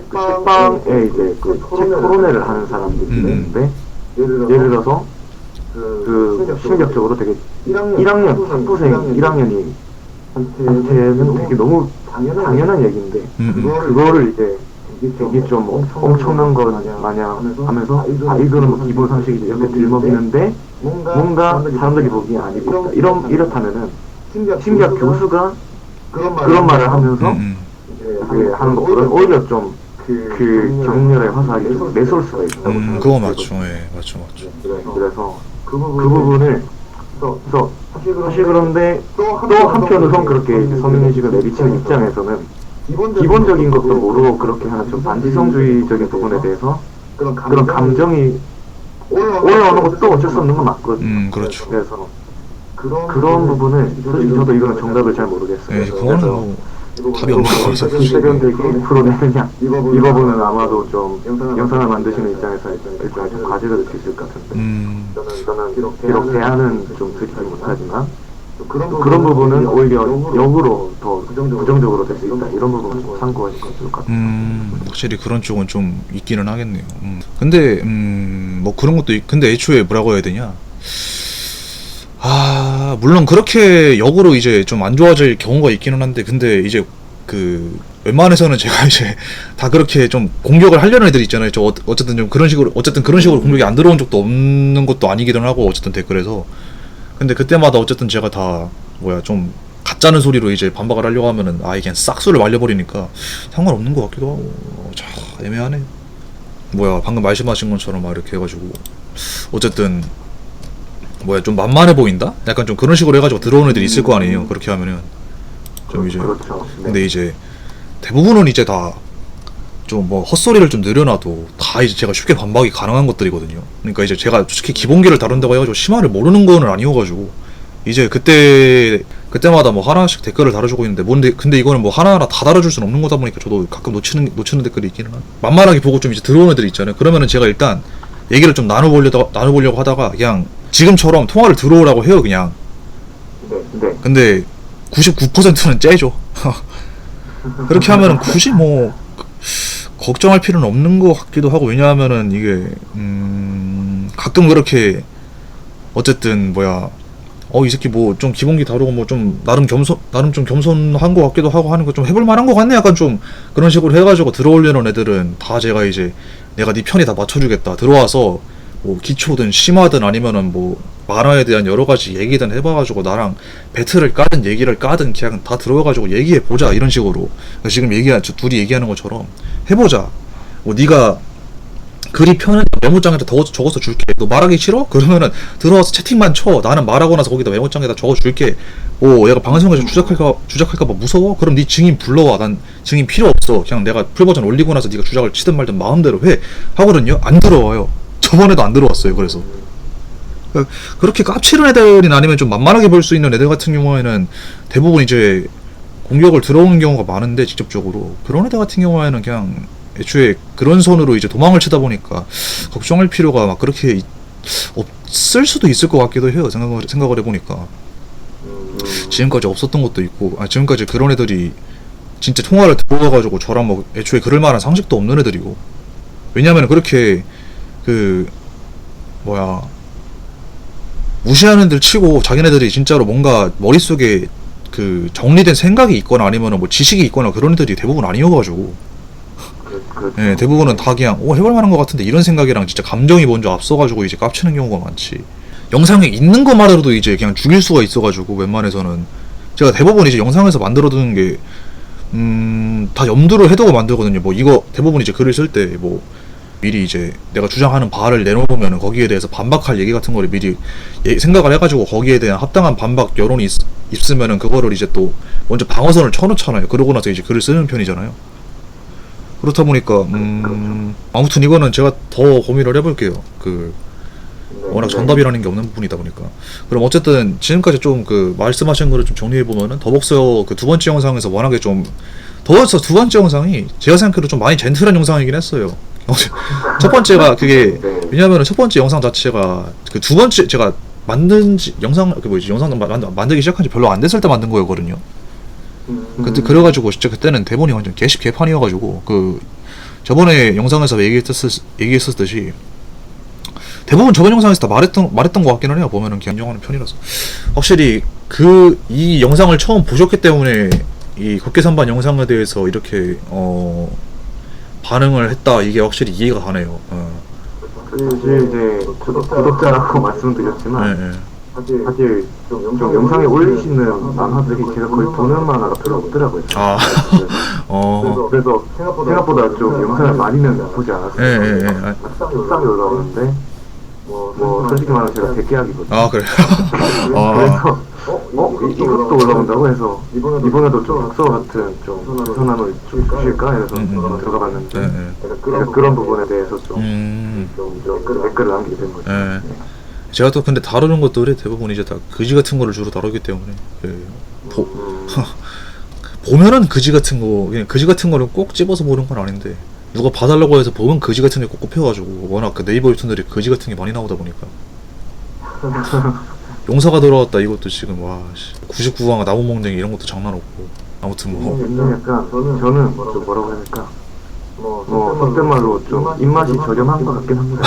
그 책방에 이제 그 책 토론회를 하는 사람들이 있는데 예를 들어서 그 심리학적으로 되게 1학년 학부생 1학년이 한테는 되게 너무 당연한 얘기인데 그거를 이제 이게 좀 엄청난 것 마냥 하면서 이거는 뭐 기본 상식이지 이렇게 들먹이는데 뭔가 사람들이 보기에 아니고 이렇다면은 심리학 교수가 그런 말을 하면서 이제 하는 것보다 오히려 좀 그 격렬하게 화사하게 좀 매서울 수가 있다고 그거 맞죠. 예, 맞죠. 그래서 그 부분을 그래서 사실 그런데 또 한편으론 그렇게 선민의식을 내비치는 입장에서는 기본적인 것도 모르고 그렇게 하는 좀 반지성주의적인 부분에 대해서 그런 감정이 올라오는 것도 어쩔 수 없는 건 맞거든요. 그렇죠. 그래서 그런 부분을 솔직히 저도 이거는 정답을 잘 모르겠어요. 그거는 뭐 답이 없는 거라서 세련되게 풀어내느냐 이 부분은 아마도 좀 영상을 만드시는 입장에서 일종의 좀 과제가 될 수 있을 것 같은데 저는 비록 대안은 좀 드리지 못하지만 그런 부분은 오히려 역으로 더 부정적으로 될 수 있다 이런 부분은 좀 참고하실 것 같아요. 확실히 그런 쪽은 좀 있기는 하겠네요. 근데 뭐 그런 것도 근데 애초에 뭐라고 해야 되냐. 물론 그렇게 역으로 이제 좀 안 좋아질 경우가 있기는 한데 근데 이제 그 웬만해서는 제가 이제 다 그렇게 좀 공격을 하려는 애들 있잖아요. 저 어쨌든 좀 그런 식으로 공격이 안 들어온 적도 없는 것도 아니기는 하고 어쨌든 댓글에서 근데 그때마다 어쨌든 제가 다 좀 가짜는 소리로 이제 반박을 하려고 하면은 이게 싹수를 말려버리니까 상관없는 것 같기도 하고 자 애매하네. 방금 말씀하신 것처럼 이렇게 해가지고 어쨌든 좀 만만해 보인다? 약간 좀 그런 식으로 해가지고 들어오는 애들이 있을 거 아니에요. 그렇게 하면은 좀 이제 그렇죠. 근데 이제 대부분은 이제 다 좀 헛소리를 좀 늘여놔도 다 이제 제가 쉽게 반박이 가능한 것들이거든요. 그러니까 이제 제가 솔직히 기본기를 다룬다고 해가지고 심화를 모르는 거는 아니어가지고 이제 그때마다 하나씩 댓글을 달아주고 있는데 근데 이거는 하나하나 다 달아줄 수는 없는 거다 보니까 저도 가끔 놓치는 댓글이 있기는 한 만만하게 보고 좀 이제 들어오는 애들이 있잖아요. 그러면은 제가 일단 얘기를 좀 나눠보려고 하다가 그냥 지금처럼 통화를 들어오라고 해요 그냥. 근데 99%는 째죠. 그렇게 하면은 굳이 걱정할 필요는 없는 것 같기도 하고 왜냐하면은 이게 가끔 그렇게 어쨌든 이 새끼 뭐 좀 기본기 다루고 뭐 좀 나름 좀 겸손한 것 같기도 하고 하는 거 좀 해볼 만한 것 같네, 약간 좀 그런 식으로 해가지고 들어오려는 애들은 다 제가 이제 내가 네 편이 다 맞춰주겠다, 들어와서 뭐 기초든 심화든 아니면은 뭐 만화에 대한 여러 가지 얘기든 해봐가지고 나랑 배틀을 까든 얘기를 까든 그냥 다 들어가가지고 얘기해 보자, 이런 식으로. 그러니까 지금 둘이 얘기하는 것처럼 해보자. 뭐 네가 글이 편은 메모장에다 적어서 줄게. 너 말하기 싫어? 그러면은 들어와서 채팅만 쳐. 나는 말하고 나서 거기다 메모장에다 적어줄게. 뭐 얘가 방송에서 주작할까 봐 무서워? 그럼 네 증인 불러와. 난 증인 필요 없어. 그냥 내가 풀버전 올리고 나서 네가 주작을 치든 말든 마음대로 해. 하거든요. 안 들어와요. 저번에도 안 들어왔어요. 그래서 그렇게 깝치는 애들이나 아니면 좀 만만하게 볼 수 있는 애들 같은 경우에는 대부분 이제 공격을 들어오는 경우가 많은데, 직접적으로 그런 애들 같은 경우에는 그냥 애초에 그런 선으로 이제 도망을 치다 보니까 걱정할 필요가 막 그렇게 없을 수도 있을 것 같기도 해요. 생각을 해보니까 지금까지 없었던 것도 있고, 지금까지 그런 애들이 진짜 통화를 들어와가지고 저랑 뭐 애초에 그럴 만한 상식도 없는 애들이고. 왜냐면 그렇게 무시하는 애들 치고 자기네들이 진짜로 뭔가 머릿속에 정리된 생각이 있거나 아니면 뭐 지식이 있거나 그런 애들이 대부분 아니어가지고, 예, 대부분은 다 그냥 해볼 만한 것 같은데 이런 생각이랑 진짜 감정이 먼저 앞서가지고 이제 깝치는 경우가 많지. 영상에 있는 것만으로도 이제 그냥 죽일 수가 있어가지고, 웬만해서는 제가 대부분 이제 영상에서 만들어두는 게 다 염두를 해두고 만들거든요. 뭐 이거 대부분 이제 글을 쓸 때 뭐 미리 이제 내가 주장하는 바를 내놓으면 거기에 대해서 반박할 얘기 같은 거를 미리 생각을 해가지고 거기에 대한 합당한 반박 여론이 있으면은 그거를 이제 또 먼저 방어선을 쳐놓잖아요. 그러고 나서 이제 글을 쓰는 편이잖아요. 그렇다 보니까 아무튼 이거는 제가 더 고민을 해볼게요. 워낙 정답이라는 게 없는 부분이다 보니까. 그럼 어쨌든 지금까지 좀 말씀하신 거를 좀 정리해보면은 더벅서 두 번째 영상에서 워낙에 좀 더벅서 두 번째 영상이 제가 생각해도 좀 많이 젠틀한 영상이긴 했어요. 첫 번째가 왜냐면은 첫 번째 영상 자체가 두 번째 제가 영상 만들기 시작한 지 별로 안 됐을 때 만든 거였거든요. 그때 그래가지고 진짜 그때는 대본이 완전 개판이어가지고 저번에 영상에서 얘기했었듯이 대부분 저번 영상에서 다 말했던 것 같기는 해요. 보면은 그냥 인정하는 편이라서. 확실히 이 영상을 처음 보셨기 때문에 이 걷기선반 영상에 대해서 이렇게 반응을 했다, 이게 확실히 이해가 가네요. 사실 이제 저도 구독자라고 말씀드렸지만, 네. 사실 좀 영상에 올리시는 만화들이 제가 거의 보는 만화가 별로 없더라고요. 그래서 생각보다 좀 영상을 많이는 보지 않았어요. 속상이 올라오는데 뭐 솔직히 말하면 제가 대깨약이거든요. 그래요? 그래서 이것도 올라온다고 해서 이번에도 좀 독서 같은 좀 선언을 좀 주실까 해서 들어가 봤는데, 그런 부분에 대해서 좀 댓글을 남기게 된 거죠. 제가 또 근데 다루는 것들이 대부분 이제 다 그지 같은 거를 주로 다루기 때문에 보면은 그지 같은 거, 그냥 그지 같은 거를 꼭 집어서 보는 건 아닌데, 누가 봐달라고 해서 보면 그지 같은 게 꼭 꼽혀가지고, 워낙 네이버 유튜브들이 그지 같은 게 많이 나오다 보니까. 용사가 돌아왔다 이것도 지금 99화가 나무몽댕이 이런 것도 장난 없고. 아무튼 약간 저는 좀 뭐라고 해야 될까, 속된 말로 좀 입맛이 저렴한 것 같긴 합니다.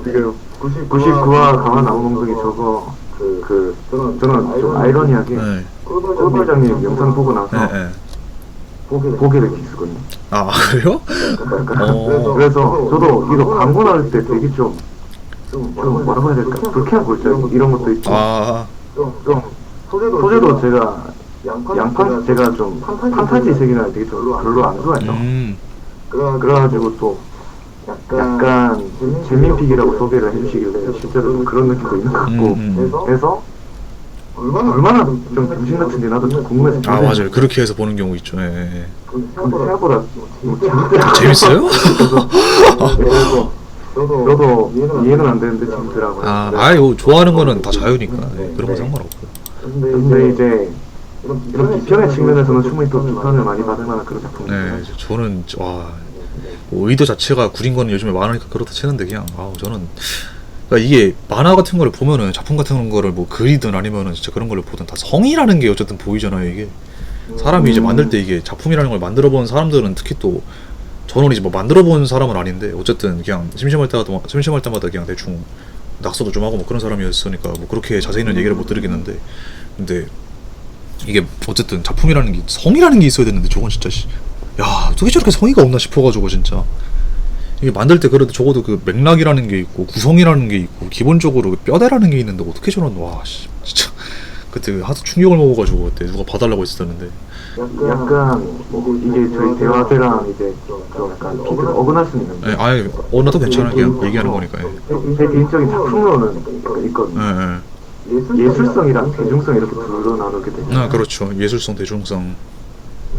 지금 99화 강화 나무몽댕이 저거 저는 좀 아이러니하게 꿀벌장님 영상 보고 나서 고개를 기수거든요. 그래요? 그래서 저도 이거 광고 나올 때 되게 좀 뭐라고 해야 될까, 불쾌한 골절 이런 것도 있고, 좀 소재도 제가 제가 좀 판타지 세계나 되게 별로 안 좋아해요. 그래가지고 또 약간 재민픽이라고 소개를 해주시길래 실제로 좀 그런 느낌도 있는 것 같고 해서 얼마나 좀 병신 같은데 나도 좀 궁금해서. 맞아요. 그렇게 해서 보는 경우 있죠. 근데 생각보다 재밌더라고요. 재밌어요? 그래서 저도 이해는 안 되는데 재밌더라고요. 좋아하는 거는 다 자유니까 그런 거 상관없고. 근데 이제 이런 비평의 측면에서는 충분히 또 비판을 많이 받을 만한 그런 작품이죠. 저는 뭐 의도 자체가 구린 거는 요즘에 많으니까 그렇다 치는데, 그냥 저는 그러니까 이게 만화 같은 거를 보면은, 작품 같은 거를 뭐 그리든 아니면은 진짜 그런 거를 보든 다 성이라는 게 어쨌든 보이잖아요. 이게 사람이 이제 만들 때 이게 작품이라는 걸 만들어 본 사람들은 특히 또, 저는 이제 뭐 만들어 본 사람은 아닌데 어쨌든 그냥 심심할 때마다 그냥 대충 낙서도 좀 하고 뭐 그런 사람이었으니까 뭐 그렇게 자세히는 얘기를 못 드리겠는데, 근데 이게 어쨌든 작품이라는 게 성이라는 게 있어야 되는데 저건 진짜 야 어떻게 저렇게 성의가 없나 싶어가지고 진짜 이게 만들 때 그래도 적어도 그 맥락이라는 게 있고 구성이라는 게 있고 기본적으로 그 뼈대라는 게 있는데 어떻게 저런 와 진짜 그때 하도 충격을 먹어가지고 그때 누가 봐달라고 했었는데. 약간 이게 저희 대화대랑 이제 좀 약간 핑크가 어긋날 수는 있는데 예, 아예 어나도 괜찮아 그냥 얘기하는 거니까. 예. 제 개인적인 작품으로는 있거든요. 예, 예술성이랑 대중성 이렇게 둘로 나누게 되죠. 예. 아 그렇죠. 예술성 대중성.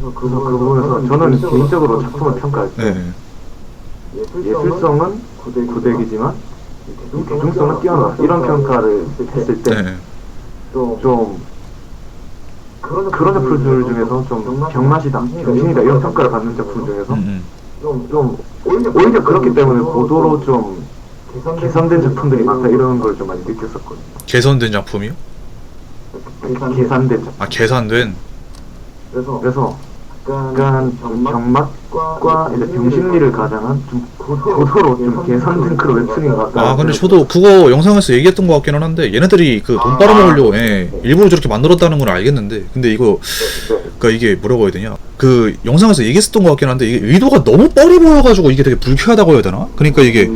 그래서 그 부분에서 저는 개인적으로 작품을 평가할 때 예. 예술성은 고백이지만 이 대중성은 뛰어나다 이런 평가를 했을 때 예. 좀 그런 작품들 중에서 좀 병맛이다, 병신이다 이런 평가를 받는 작품 중에서 좀 오히려 그렇기 때문에 고도로 좀 개선된 작품들이 많다 이런 걸 좀 많이 느꼈었거든요. 개선된 작품이요? 계산된 작품. 아 계산된. 그래서 약간 병맛과 이제 병신리를 가장한 좀 고도로 좀 계산된 그런 웹툰인 것 같다. 아 근데 저도 그거 영상에서 얘기했던 것 같기는 한데 얘네들이 그 돈 빨아먹으려고 일부러 저렇게 만들었다는 건 알겠는데, 근데 이거 그니까 이게 뭐라고 해야 되냐, 그 영상에서 얘기했었던 것 같긴 한데 이게 의도가 너무 뻔히 보여가지고 이게 되게 불쾌하다고 해야 되나? 그러니까 이게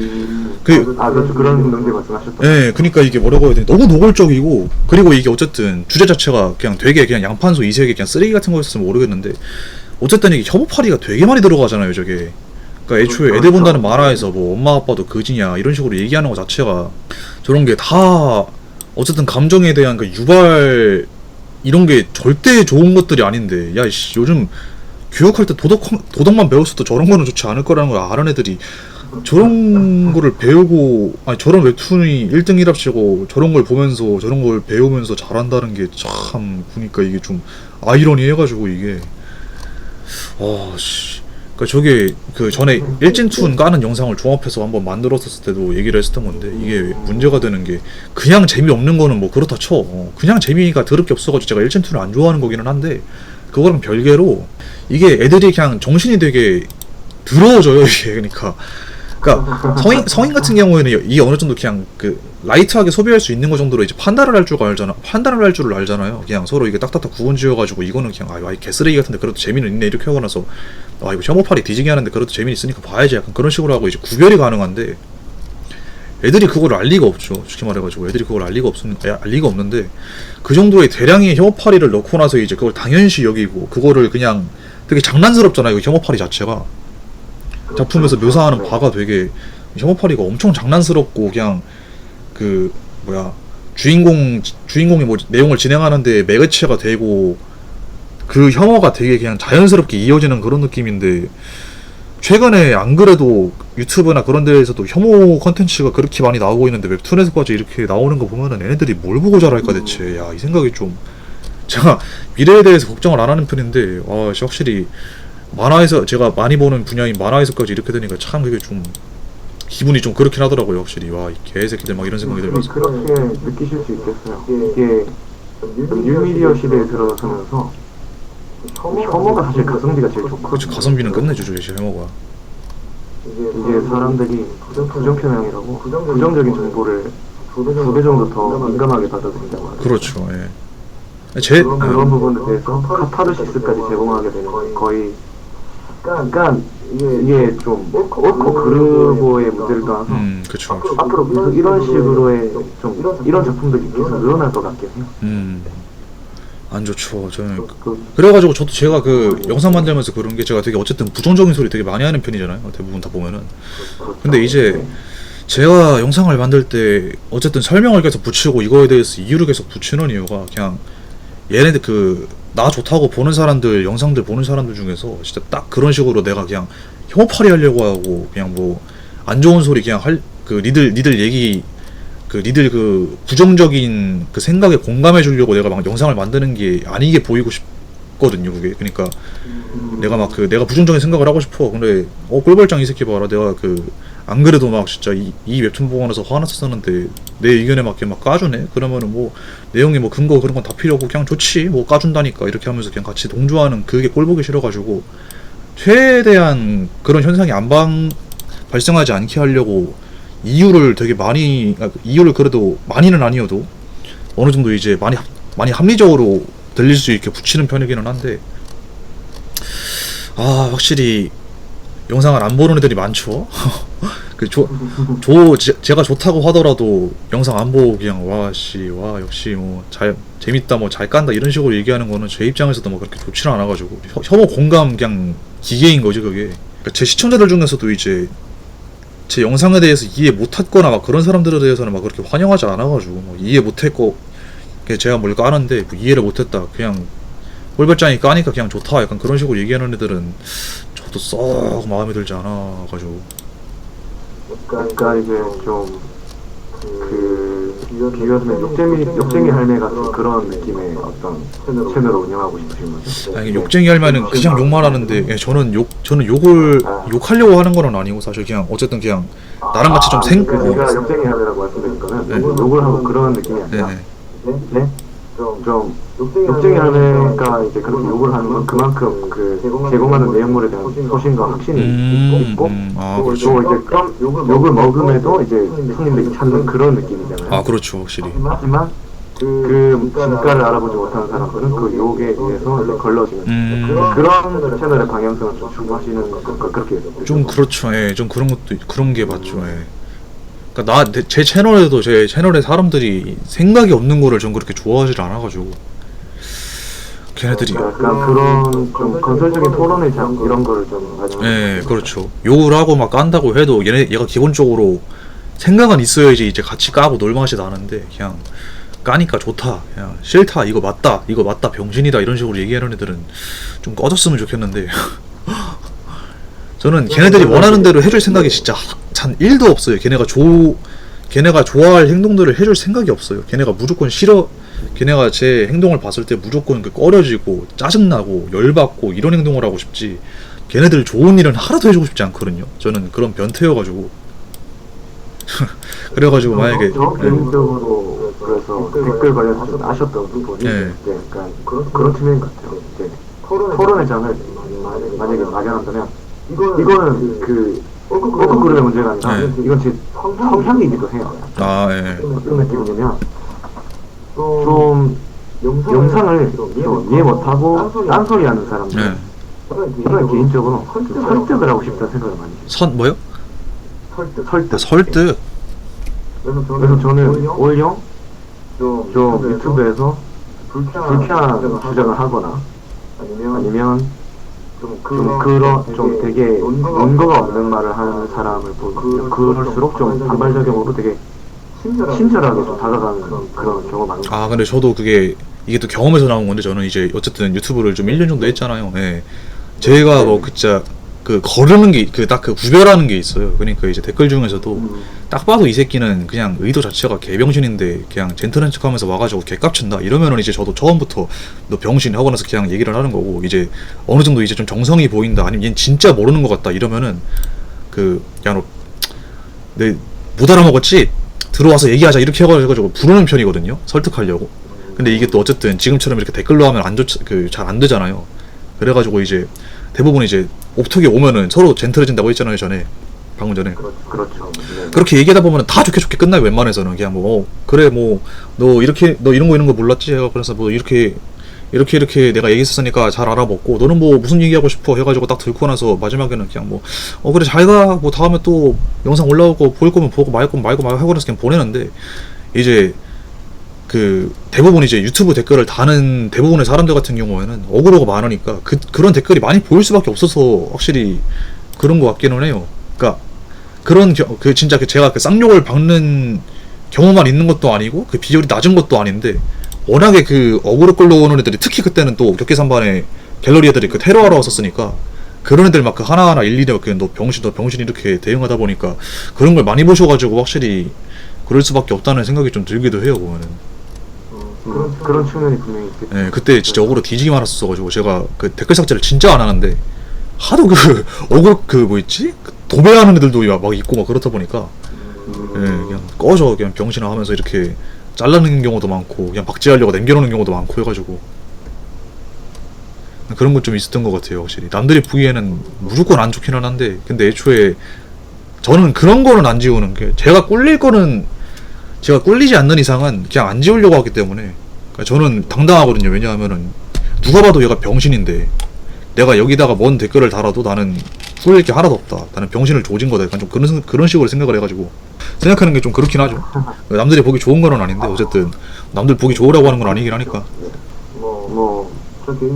그렇죠. 그런 논제 말씀하셨죠. 예, 그러니까 이게 뭐라고 해야 되냐, 너무 노골적이고, 그리고 이게 어쨌든 주제 자체가 그냥 되게 그냥 양판소 이세계 그냥 쓰레기 같은 거였으면 모르겠는데, 어쨌든 이게 혐오파리가 되게 많이 들어가잖아요 저게. 그러니까 애초에 애들 본다는 만화에서 뭐 엄마 아빠도 거지냐 이런 식으로 얘기하는 것 자체가 저런 게 다 어쨌든 감정에 대한 그 유발 이런 게 절대 좋은 것들이 아닌데, 야 씨, 요즘 교육할 때 도덕만 배웠어도 저런 거는 좋지 않을 거라는 걸 아는 애들이 저런 거를 배우고, 아니 저런 웹툰이 1등이랍시고 저런 걸 보면서 저런 걸 배우면서 잘한다는 게 참, 그러니까 이게 좀 아이러니해가지고 이게 그러니까 저게 그 전에 일진툰 까는 영상을 종합해서 한번 만들었을 때도 얘기를 했었던 건데, 이게 문제가 되는 게 그냥 재미없는 거는 뭐 그렇다 쳐. 그냥 재미가 더럽게 없어가지고 제가 일진툰을 안 좋아하는 거기는 한데, 그거랑 별개로 이게 애들이 그냥 정신이 되게 더러워져요 이게. 그러니까 성인 같은 경우에는 이게 어느 정도 그냥 그 라이트하게 소비할 수 있는 거 정도로 이제 판단을 할 줄을 알잖아요. 그냥 서로 이게 딱딱딱 구분 지어가지고 이거는 그냥 아 개쓰레기 같은데 그래도 재미는 있네 이렇게 하고 나서 아 이거 혐오파리 뒤지게 하는데 그래도 재미는 있으니까 봐야지 약간 그런 식으로 하고 이제 구별이 가능한데, 애들이 그걸 알 리가 없죠. 솔직히 말해가지고 애들이 그걸 알 리가 없는데, 그 정도의 대량의 혐오파리를 넣고 나서 이제 그걸 당연시 여기고 그거를 그냥 되게 장난스럽잖아요. 이 혐오파리 자체가 작품에서 묘사하는 바가 되게, 혐오파리가 엄청 장난스럽고 그냥 그 뭐야 주인공이 뭐 내용을 진행하는데 매개체가 되고 그 혐오가 되게 그냥 자연스럽게 이어지는 그런 느낌인데, 최근에 안 그래도 유튜브나 그런 데에서도 혐오 컨텐츠가 그렇게 많이 나오고 있는데 웹툰에서까지 이렇게 나오는 거 보면은 얘네들이 뭘 보고 자랄까 대체. 야 이 생각이 좀, 제가 미래에 대해서 걱정을 안 하는 편인데 확실히 만화에서 제가 많이 보는 분야인 만화에서까지 이렇게 되니까 참 그게 좀 기분이 좀 그렇긴 하더라고요 확실히. 와 이 개새끼들 막 이런 생각이 들면서. 그렇게 느끼실 수 있겠어요. 이게 뉴미디어 시대에 들어서면서 혐오가 사실 가성비가 제일 좋거든요. 그치, 가성비는 끝내주죠 이제 혐오가. 이게 사람들이 부정편향이라고 부정적인 정보를 2배 정도 더 민감하게 받아들인다고 하죠. 그렇죠. 예. 그런 부분에 대해서 카타르시스까지 제공하게 되는 거의 약간 이게 좀 옳고 그르고의 문제를 떠나서 그쵸. 앞으로 계속 이런 식으로의 좀 이런 작품들이 계속 늘어날 것 같긴 해요. 안 좋죠. 저는 그래가지고 저도 제가 그 영상 만들면서 그런 게, 제가 되게 어쨌든 부정적인 소리 되게 많이 하는 편이잖아요 대부분 다 보면은. 근데 이제 제가 영상을 만들 때 어쨌든 설명을 계속 붙이고 이거에 대해서 이유를 계속 붙이는 이유가, 그냥 얘네들 그 나 좋다고 보는 사람들, 영상들 보는 사람들 중에서 진짜 딱 그런 식으로 내가 그냥 혐오파리 하려고 하고 그냥 뭐 안 좋은 소리 그냥 그 니들 얘기 니들 그 부정적인 그 생각에 공감해 주려고 내가 막 영상을 만드는 게 아니게 보이고 싶거든요 그게. 그러니까 내가 막 내가 부정적인 생각을 하고 싶어. 근데 꼴벌짱 이 새끼 봐라, 내가 안 그래도 막 진짜 이 웹툰 보고 나서 화났었는데 내 의견에 맞게 막 까주네? 그러면은 뭐 내용이 뭐 근거 그런 건 다 필요 없고 그냥 좋지 뭐 까준다니까 이렇게 하면서 그냥 같이 동조하는, 그게 꼴보기 싫어가지고 최대한 그런 현상이 발생하지 않게 하려고 이유를 되게 많이 이유를 그래도 많이는 아니어도 어느 정도 이제 많이 합리적으로 들릴 수 있게 붙이는 편이기는 한데 확실히 영상을 안 보는 애들이 많죠. 제가 좋다고 하더라도 영상 안 보고 그냥 역시 뭐 재밌다 뭐 잘 깐다 이런 식으로 얘기하는 거는 제 입장에서도 뭐 그렇게 좋지는 않아가지고 혐오 공감 그냥 기계인 거지 그게. 그러니까 제 시청자들 중에서도 이제 제 영상에 대해서 이해 못했거나 막 그런 사람들에 대해서는 막 그렇게 환영하지 않아가지고 뭐 이해 못했고 제가 뭘 까는데 뭐 이해를 못했다 그냥 꼴발장이 까니까 그냥 좋다 약간 그런 식으로 얘기하는 애들은 저도 썩 마음에 들지 않아가지고. 그러니까 이제 좀 비교하면 욕쟁이 할매 같은 그런 느낌의 어떤 채널을 운영하고 싶으신 거죠? 아니 욕쟁이 할매는 그냥 욕만 하는데 저는 욕을 욕하려고 하는 건 아니고 사실 그냥 어쨌든 그냥 나랑 같이 좀 제가 욕쟁이 할매라고 말씀드린 거는 욕을 하고 그런 느낌이 아니라 네? 좀 욕쟁이 할매가 이제 그렇게 욕을 하는 건 그만큼 그 제공하는 내용물에 대한 소신과 확신이 있고 그렇죠. 또 이제 그런 욕을 먹음에도 이제 손님들이 찾는 그런 느낌이잖아요. 그렇죠 확실히. 하지만 그 진가를 알아보지 못하는 사람들은 그 욕에 의해서 이제 걸러지는 그런 채널의 방향성을 좀 추구하시는 것과 그렇게 좀 그렇죠. 좀 그런 게 맞죠. 그러니까 제 채널에도 제 채널에 사람들이 생각이 없는 거를 전 그렇게 좋아하지 않아가지고 걔네들이 약간 그런 좀 건설적인 토론을 이런 거를 좀 그렇죠. 욕을 하고 막 깐다고 해도 얘가 기본적으로 생각은 있어야지 이제 같이 까고 놀맛이 나는데 그냥 까니까 좋다 그냥 싫다 이거 맞다 병신이다 이런 식으로 얘기하는 애들은 좀 꺼졌으면 좋겠는데 저는 걔네들이 원하는 대로 해줄 생각이 진짜 한 1도 없어요. 걔네가 좋아할 행동들을 해줄 생각이 없어요. 걔네가 무조건 걔네가 제 행동을 봤을 때 무조건 꺼려지고 짜증나고 열받고 이런 행동을 하고 싶지 걔네들 좋은 일은 하나도 해주고 싶지 않거든요. 저는 그런 변태여가지고 그래가지고 만약에 저 개인적으로 그래서 댓글 관련해서 아셨던 부분이 약간 그런 측면인 것 같아요. 이제 토론의 장을 만약에 마련한다면 이거는 그 그룹의 문제가 아니라 이건 제 성향이기도 해요. 어떤 느낌이냐면 좀 영상을 좀 이해 못하고 딴소리하는 사람들 저는 개인적으로 설득을 하고 싶다는 생각을 많이 해요. 뭐요? 설득? 그래서 저는 오히려 좀 유튜브에서 불쾌한 주장을 하거나 아니면 좀 되게 논거가 없는 말을 하는 사람을 보면 그럴수록 좀 반발적으로 되게 친절하게 좀 다가가는 그런 경우가 많은 것 같아요. 근데 저도 이게 또 경험에서 나온 건데 저는 이제 어쨌든 유튜브를 좀 1년 정도 했잖아요. 제가 뭐 진짜 거르는 게 딱 구별하는 게 있어요. 그러니까 이제 댓글 중에서도 딱 봐도 이 새끼는 그냥 의도 자체가 개병신인데 그냥 젠틀한 척하면서 와가지고 개깝친다 이러면은 이제 저도 처음부터 너 병신 하고 나서 그냥 얘기를 하는 거고 이제 어느 정도 이제 좀 정성이 보인다 아니면 얘는 진짜 모르는 것 같다 이러면은 야 너 내 못 알아먹었지? 들어와서 얘기하자 이렇게 해가지고 부르는 편이거든요. 설득하려고. 근데 이게 또 어쨌든 지금처럼 이렇게 댓글로 하면 잘 안 되잖아요. 그래가지고 이제 대부분 이제 옵톡에 오면은 서로 젠틀해진다고 했잖아요 방금 전에. 그렇죠. 그렇게 얘기하다 보면 다 좋게 끝나요. 웬만해서는 그냥 뭐 그래 뭐 너 이런 거 몰랐지? 그래서 뭐 이렇게 내가 얘기했었으니까 잘 알아먹고 너는 뭐 무슨 얘기하고 싶어 해가지고 딱 들고 나서 마지막에는 그냥 뭐 그래 잘가 뭐 다음에 또 영상 올라오고 볼 거면 보고 말 거면 말고 하고 그래서 그냥 보내는데 이제 대부분 이제 유튜브 댓글을 다는 대부분의 사람들 같은 경우에는 어그로가 많으니까 그런 댓글이 많이 보일 수밖에 없어서 확실히 그런 것 같기는 해요. 그러니까 진짜 제가 쌍욕을 박는 경우만 있는 것도 아니고 비율이 낮은 것도 아닌데 워낙에 어그로 끌러오는 애들이 특히 그때는 또 격계산반에 갤러리 애들이 테러하러 왔었으니까 그런 애들 막 하나하나 일일이 너 병신 이렇게 대응하다 보니까 그런 걸 많이 보셔가지고 확실히 그럴 수밖에 없다는 생각이 좀 들기도 해요 보면은. 그런 측면이 분명히 있겠죠. 그때 진짜 어그로 뒤지게 많았었어가지고 제가 댓글 삭제를 진짜 안 하는데 하도 어그로 뭐 있지? 도배하는 애들도 막 있고 막 그렇다 보니까 그냥 꺼져 그냥 병신아 하면서 이렇게 잘라내는 경우도 많고 그냥 박제하려고 남겨놓는 경우도 많고 해가지고 그런 건 좀 있었던 것 같아요. 확실히 남들이 보기에는 무조건 안 좋기는 한데 근데 애초에 저는 그런 거는 안 지우는 게, 제가 꿀릴 거는 제가 꿀리지 않는 이상은 그냥 안 지우려고 하기 때문에, 그러니까 저는 당당하거든요. 왜냐하면은 누가 봐도 얘가 병신인데 내가 여기다가 뭔 댓글을 달아도 나는 꿀릴 게 하나도 없다, 나는 병신을 조진 거다, 약간 좀 그런 식으로 생각을 해가지고 생각하는 게 좀 그렇긴 하죠. 남들이 보기 좋은 건 아닌데 어쨌든 남들 보기 좋으라고 하는 건 아니긴 하니까.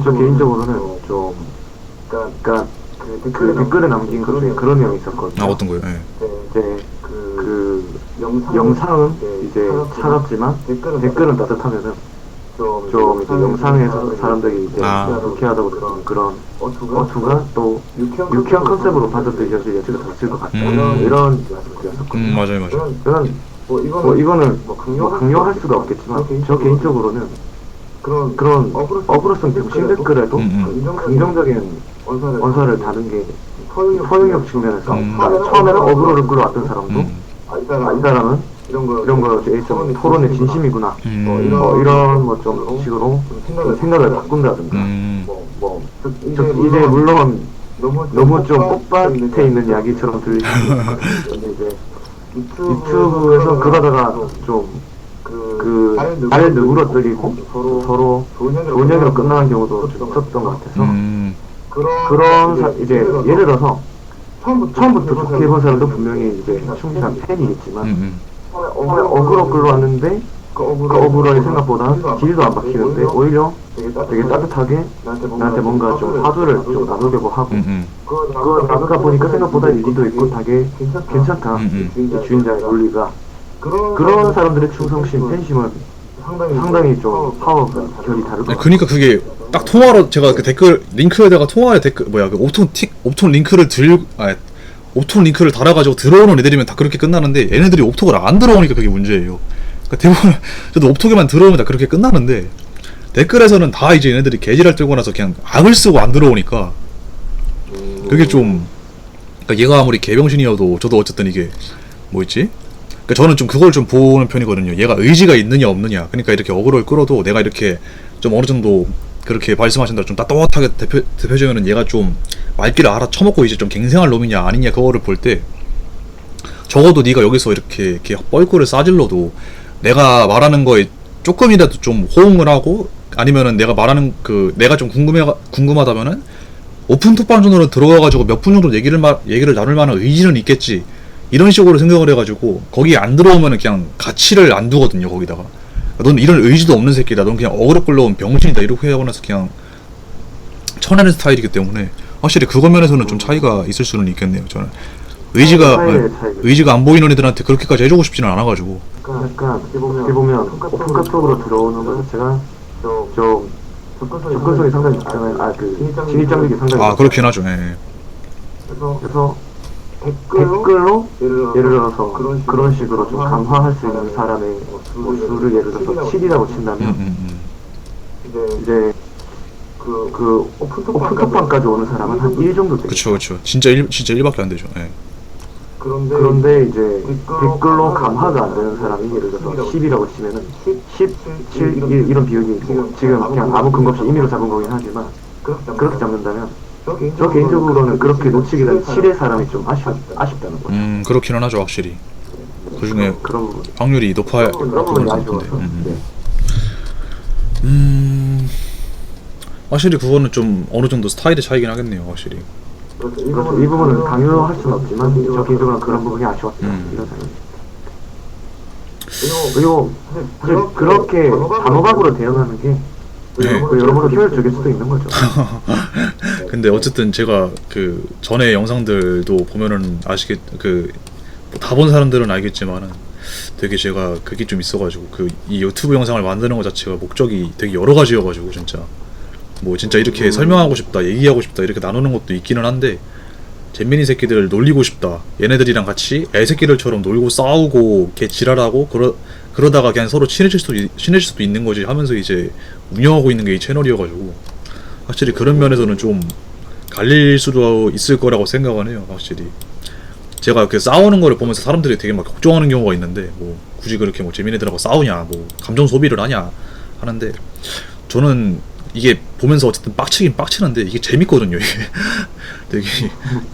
저 개인적으로는 좀, 그러니까 그 댓글에 남긴 것 중에 그런 내용이 있었거든요. 아, 어떤 거요? 예. 이제 그 영상은 이제 차갑지만 댓글은 따뜻하면은 좀 이제 영상에서 사람들이 이제 불쾌하다고 느끼는 그런 어투가 또 유쾌한 컨셉으로 받아들여질 여지가 더 있을 것 같다. 이런 말씀이었었거든요. 맞아요. 저는 이거는 강요할 수가 없겠지만 저 개인적으로는 그런 어그로성 병신 댓글에도 긍정적인 언사를 다는 게 포용력 측면에서, 그러니까 처음에는 어그로를 끌어왔던 사람도 이 사람은 이런 거 좀 토론의 진심이구나, 이런 뭐 좀 식으로 좀 생각을 바꾼다든가, 이제 물론 너무 좀 꽃밭에 있는 이야기처럼 들리는 근데 이제 유튜브에서 그러다가 좀 날 누그러뜨리고 서로 좋은 얘기로 끝나는 경우도 좀 있었던 것 같아서, 이제 예를 들어서 처음부터 좋게 본 사람도 분명히 이제 충실한 팬이겠지만 어그로 끌어왔는데 그 어그로의 생각보다 딜도 안 박히는데 오히려 되게 따뜻하게 나한테 뭔가 좀 화두를 좀 나누려고 하고, 그거 나누다 보니까 생각보다 일리도 있고 되게 괜찮다, 주인장의 논리가. 그런 사람들의 충성심, 팬심은 상당히 좀 파워가 결이 다를 것 같아요. 그러니까 그게 딱 통화로, 제가 그 댓글 링크에다가 통화에 댓글 그 옵톤 링크를 옵톤 링크를 달아가지고 들어오는 애들이면 다 그렇게 끝나는데, 얘네들이 옵톡을 안 들어오니까 그게 문제예요. 그러니까 대부분 저도 옵톡에만 들어오면 다 그렇게 끝나는데, 댓글에서는 다 이제 얘네들이 개지랄 들고 나서 그냥 악을 쓰고 안 들어오니까 그게 좀, 그러니까 얘가 아무리 개병신이어도 저도 어쨌든 이게 뭐였지? 그러니까 저는 좀 그걸 좀 보는 편이거든요. 얘가 의지가 있느냐 없느냐. 그러니까 이렇게 어그로를 끌어도 내가 이렇게 좀 어느 정도 그렇게 말씀하신 대로 좀 따뜻하게 대표주면은 얘가 좀 말귀를 알아쳐먹고 이제 좀 갱생할 놈이냐 아니냐, 그거를 볼 때 적어도 네가 여기서 이렇게 뻘꿀을 싸질러도 내가 말하는 거에 조금이라도 좀 호응을 하고, 아니면은 내가 말하는 내가 좀 궁금하다면은 오픈 톡방송으로 들어가가지고 몇 분 정도 얘기를 나눌 만한 의지는 있겠지, 이런 식으로 생각을 해가지고 거기에 안 들어오면은 그냥 가치를 안 두거든요. 거기다가 넌 이런 의지도 없는 새끼다, 넌 그냥 어그로 끌러온 병신이다, 이렇게 하고 나서 그냥 쳐내는 스타일이기 때문에 확실히 그거 면에서는 좀 차이가 있을 수는 있겠네요. 저는 의지가 안 보이는 애들한테 그렇게까지 해주고 싶지는 않아가지고. 그러니까 어떻게 보면 오픈 카톡으로 들어오는 것 자체가 좀 접근성이 상당히 좋잖아요. 진입장벽이 상당히 그렇긴 하죠. 예. 그래서 댓글로 예를 들어서 그런 식으로 좀 강화할 수 있는 사람의 수를 예를 들어서 7이라고 친다면 이제 그 오픈톡방까지 오는 사람은 한 1 정도 되죠. 그쵸. 진짜 1밖에 안 되죠. 예. 그런데 이제 댓글로 강화가 안 되는 사람이 예를 들어서 10이라고 치면은 10, 7, 1 이런 비율이 있고, 지금 그냥 아무 근거 없이 임의로 잡은 거긴 하지만 그렇게 잡는다면 저 개인적으로는 그렇게 놓치게 된 7의 사람이 좀 아쉽다는 거죠. 그렇기는 하죠, 확실히. 그 중에 그런 부분, 확률이 높아야 그런 부분이 아쉬워서. 확실히 그거는 좀 어느 정도 스타일의 차이긴 하겠네요, 확실히. 그렇죠. 이 부분은 강요할 수는 없지만 저 개인적으로는 그런 부분이 아쉬웠다, 이런 생각입니다. 그리고 사실 그렇게 단호박으로 대응하는 게 여러모로 효율적일 수도 있는 거죠. 근데 어쨌든 제가 전에 영상들도 보면은 다 본 사람들은 알겠지만은 되게 제가 그게 좀 있어가지고 이 유튜브 영상을 만드는 것 자체가 목적이 되게 여러 가지여가지고 진짜 이렇게 설명하고 싶다, 얘기하고 싶다, 이렇게 나누는 것도 있기는 한데, 잼민이 새끼들 놀리고 싶다, 얘네들이랑 같이 애새끼들처럼 놀고 싸우고 개 지랄하고 그러다가 그냥 서로 친해질 수도 있는 거지 하면서 이제 운영하고 있는 게 이 채널이어가지고 확실히 그런 면에서는 좀 갈릴 수도 있을 거라고 생각은 해요. 확실히 제가 싸우는 거를 보면서 사람들이 되게 막 걱정하는 경우가 있는데, 굳이 그렇게 재민이들하고 싸우냐, 감정 소비를 하냐 하는데, 저는 이게 보면서 어쨌든 빡치긴 빡치는데 이게 재밌거든요. 이게 되게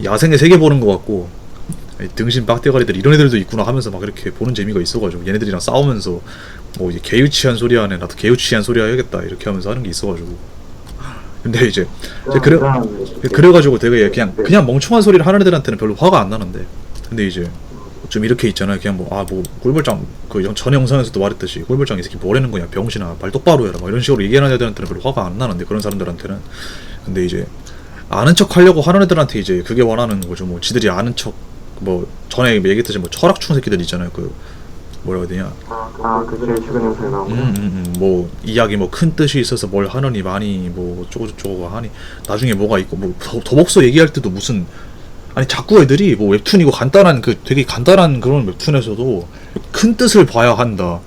야생의 세계 보는 것 같고, 등신 빡대가리들 이런 애들도 있구나 하면서 막 이렇게 보는 재미가 있어가지고 얘네들이랑 싸우면서 뭐 이제 개유치한 소리 하네 나도 개유치한 소리 해야겠다 이렇게 하면서 하는 게 있어가지고 근데 이제 그래가지고 되게 그냥 멍청한 소리를 하는 애들한테는 별로 화가 안 나는데 근데 이제 좀 이렇게 있잖아요. 그냥 뭐 꿀벌장 전 영상에서도 말했듯이 꿀벌장 이 새끼 뭐라는 거냐 병신아 말 똑바로 해라 막 이런 식으로 얘기하는 애들한테는 별로 화가 안 나는데 그런 사람들한테는 근데 이제 아는 척 하려고 하는 애들한테 이제 그게 원하는 거죠. 뭐 지들이 아는 척 뭐 전에 얘기했듯이 뭐 철학충 새끼들 있잖아요. 그 뭐라고 해야 되냐 그 제일 최근 영상에 나온 거 뭐 이야기 뭐 큰 뜻이 있어서 뭘 하느니 많이 뭐 어쩌고저쩌고 하니 나중에 뭐가 있고 뭐 도복서 얘기할 때도 무슨 아니 자꾸 애들이 뭐 웹툰이고 간단한 되게 간단한 그런 웹툰에서도 큰 뜻을 봐야 한다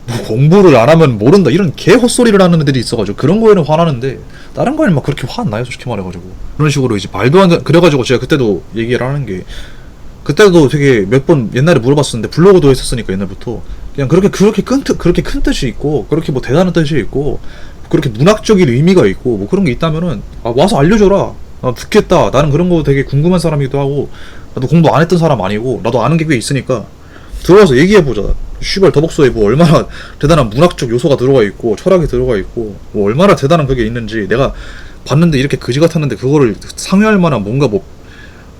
뭐 공부를 안 하면 모른다 이런 개 헛소리를 하는 애들이 있어가지고 그런 거에는 화나는데 다른 거에는 막 그렇게 화 안 나요 솔직히 말해가지고 그런 식으로 이제 말도 안 돼 그래가지고 제가 그때도 얘기를 하는 게 그때도 되게 몇 번 옛날에 물어봤었는데 블로그도 했었으니까 옛날부터 그냥 그렇게 큰 뜻이 있고 그렇게 뭐 대단한 뜻이 있고 그렇게 문학적인 의미가 있고 뭐 그런 게 있다면은 와서 알려줘라 듣겠다 나는 그런 거 되게 궁금한 사람이기도 하고 나도 공부 안 했던 사람 아니고 나도 아는 게 꽤 있으니까 들어와서 얘기해보자 씨발 더벅소에 뭐 얼마나 대단한 문학적 요소가 들어가 있고 철학이 들어가 있고 뭐 얼마나 대단한 그게 있는지 내가 봤는데 이렇게 그지 같았는데 그거를 상회할 만한 뭔가 뭐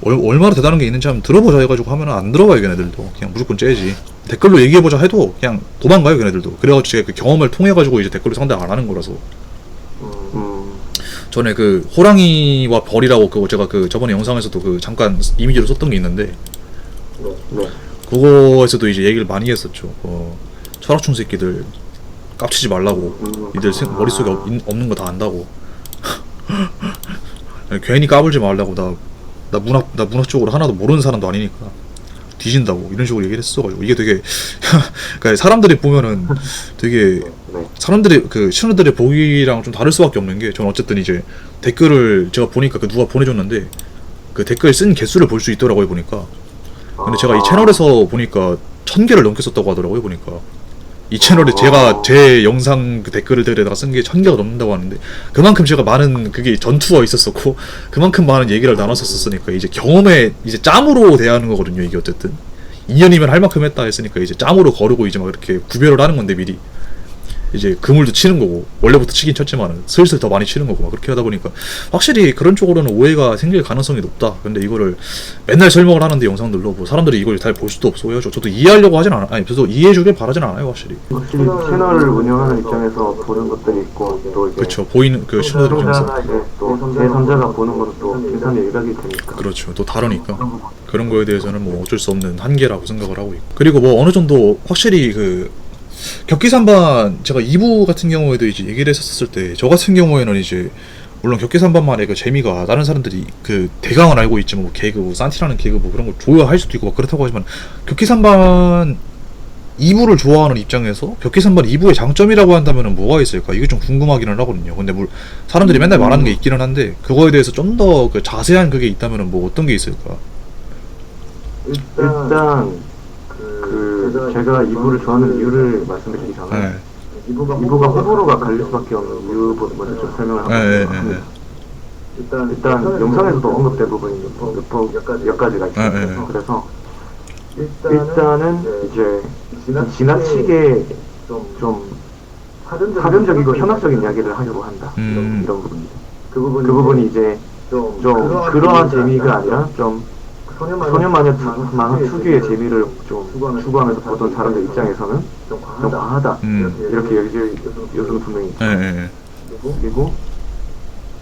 얼마나 대단한 게 있는지 한번 들어보자 해가지고 하면은 안 들어가요 걔네들도 그냥 무조건 째지 댓글로 얘기해보자 해도 그냥 도망가요 걔네들도 그래가지고 제가 그 경험을 통해가지고 이제 댓글로 상대 안 하는 거라서 전에 그 호랑이와 벌이라고 그거 제가 그 저번에 영상에서도 그 잠깐 이미지로 썼던 게 있는데 그거에서도 이제 얘기를 많이 했었죠. 철학충 새끼들 깝치지 말라고. 이들 머릿속에 없는 거 다 안다고. 괜히 까불지 말라고. 나 문학 쪽으로 하나도 모르는 사람도 아니니까 뒤진다고 이런 식으로 얘기를 했어가지고 이게 되게 그러니까 사람들이 보면은 되게 사람들이 그 신우들의 보기랑 좀 다를 수밖에 없는 게 저는 어쨌든 이제 댓글을 제가 보니까 그 누가 보내줬는데 그 댓글 쓴 개수를 볼 수 있더라고요 보니까 근데 제가 이 채널에서 보니까 1000개를 넘게 썼다고 하더라고요 보니까 이 채널에 제가 제 영상 그 댓글들에다가 쓴 게 1000개가 넘는다고 하는데 그만큼 제가 많은 그게 전투가 있었었고 그만큼 많은 얘기를 나눴었으니까 이제 경험에 이제 짬으로 대하는 거거든요 이게 어쨌든 2년이면 할 만큼 했다 했으니까 이제 짬으로 거르고 이제 막 이렇게 구별을 하는 건데 미리 이제 그물도 치는 거고 원래부터 치긴 쳤지만 슬슬 더 많이 치는 거고 막 그렇게 하다 보니까 확실히 그런 쪽으로는 오해가 생길 가능성이 높다. 근데 이거를 맨날 설명을 하는데 영상들로 뭐 사람들이 이걸 잘 볼 수도 없고 해서 저도 이해하려고 하진 않아요. 아니 저도 이해해주길 바라진 않아요 확실히. 채널을 운영하는 입장에서 보는 것들이 있고 또 이제 그렇죠 보이는 그 신호들 입장에서 또 제3자가 보는 것도 또 계산의 일각이 되니까 그렇죠 또 다르니까 그런 거에 대해서는 뭐 어쩔 수 없는 한계라고 생각을 하고 있고 그리고 뭐 어느 정도 확실히 그 격기산반 제가 2부 같은 경우에도 이제 얘기를 했었을 때 저 같은 경우에는 이제 물론 격기산반만의 그 재미가 다른 사람들이 그 대강은 알고 있지만 뭐 개그 뭐 산티라는 개그 뭐 그런 걸 좋아할 수도 있고 막 그렇다고 하지만 격기산반 2부를 좋아하는 입장에서 격기산반 2부의 장점이라고 한다면은 뭐가 있을까 이게 좀 궁금하기는 하거든요. 근데 사람들이 맨날 말하는 게 있기는 한데 그거에 대해서 좀 더 그 자세한 그게 있다면은 뭐 어떤 게 있을까? 일단 제가 2부를 좋아하는 이유를 말씀드리자면 2부가 호불호가 갈릴 수밖에 없는 이유부터 먼저 좀 설명을 합니다. 일단 영상에서도 언급된 부분이 몇 가지가 있어요. 그래서 일단은 이제 지나치게 좀 사전적이고 현학적인 이야기를 하려고 한다. 이런 부분입니다. 그 부분이 이제 좀 그러한 재미가 아니라 좀 소년마녀 특유의 재미를 좀 추구하면서 보던 사람들 입장에서는 좀 과하다 이렇게 여길 요소는 분명히 있죠. 그리고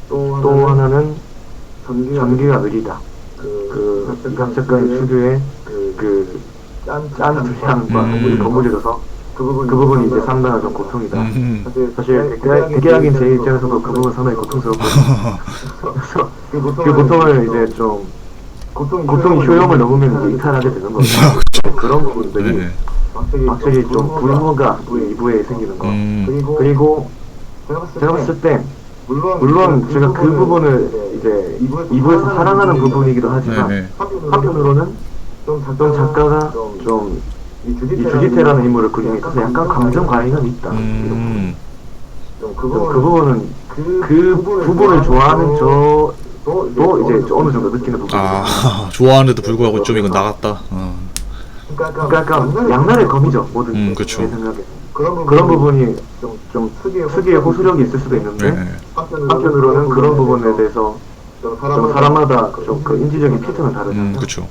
또 하나는 전개가 느리다. 그 각작가의 특유의 짠 분량과 버무려져서 그 부분이 이제 상당한 좀 고통이다. 사실 대개학인 제 입장에서도 그 부분 상당히 고통스럽거든요. 그래서 그 고통을 이제 좀 고통이 효용을 넘으면 이제 이탈하게 되는 거죠. 그런 부분들이 확실히 좀 불호가 2부에 생기는 거. 그리고 제가 봤을 때 물론 제가 그 부분을 이제 2부에서 사랑하는 부분이기도 하지만 한편으로는 좀 작가가 좀 이 주지태라는 인물을 그리는 데 있어서 약간 감정 과잉은 있다. 그 부분은 그 부분을 좋아하는 이제 어느 정도 느끼는 부분이 아 좋아하는데도 불구하고 좀 이건 나갔다. 그러니까 양날의 검이죠 모든 게. 그쵸. 제 생각에 그런 부분이 좀 특유의 호소력이 있을 수도 있는데 네. 한편으로는 그런 부분에 대해서 좀 사람마다 좀 그 인지적인 피트는 다르잖아요. 그쵸.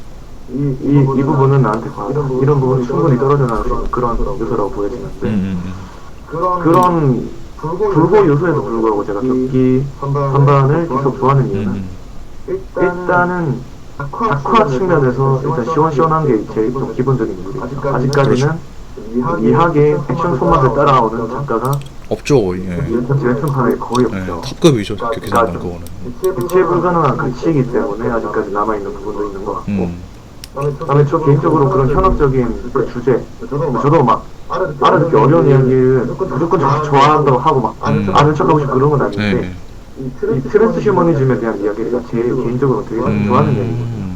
이 부분은 나한테 과하다. 이런 부분이 충분히 떨어져 나올 수 있는 그런 요소라고 보여지는데 그런 불고 요소에도 불구하고 제가 격기 선반을 계속 좋아하는 이유는 일단은 작화 측면에서 일단 시원시원한 게 제일 좀 기본적인 이유죠. 아직까지는 미학의 액션 손맛을 따라오는 작가가 없죠. 예. 웹툰판에 거의 네, 없죠. 탑급이죠. 그렇게 생각하는 그러니까 거는. 대체 불가능한 가치이기 때문에 아직까지 남아있는 부분도 있는 것 같고 그다음에 저 개인적으로 그런 현학적인 그 주제 저도 막 알아듣기 어려운 이야기를 무조건 좋아한다고 하고 막 아는 척하고 싶고 그런 건 아닌데 네. 이 트랜스휴머니즘에 대한 이야기를 제 개인적으로 되게 좋아하는 이야기거든요.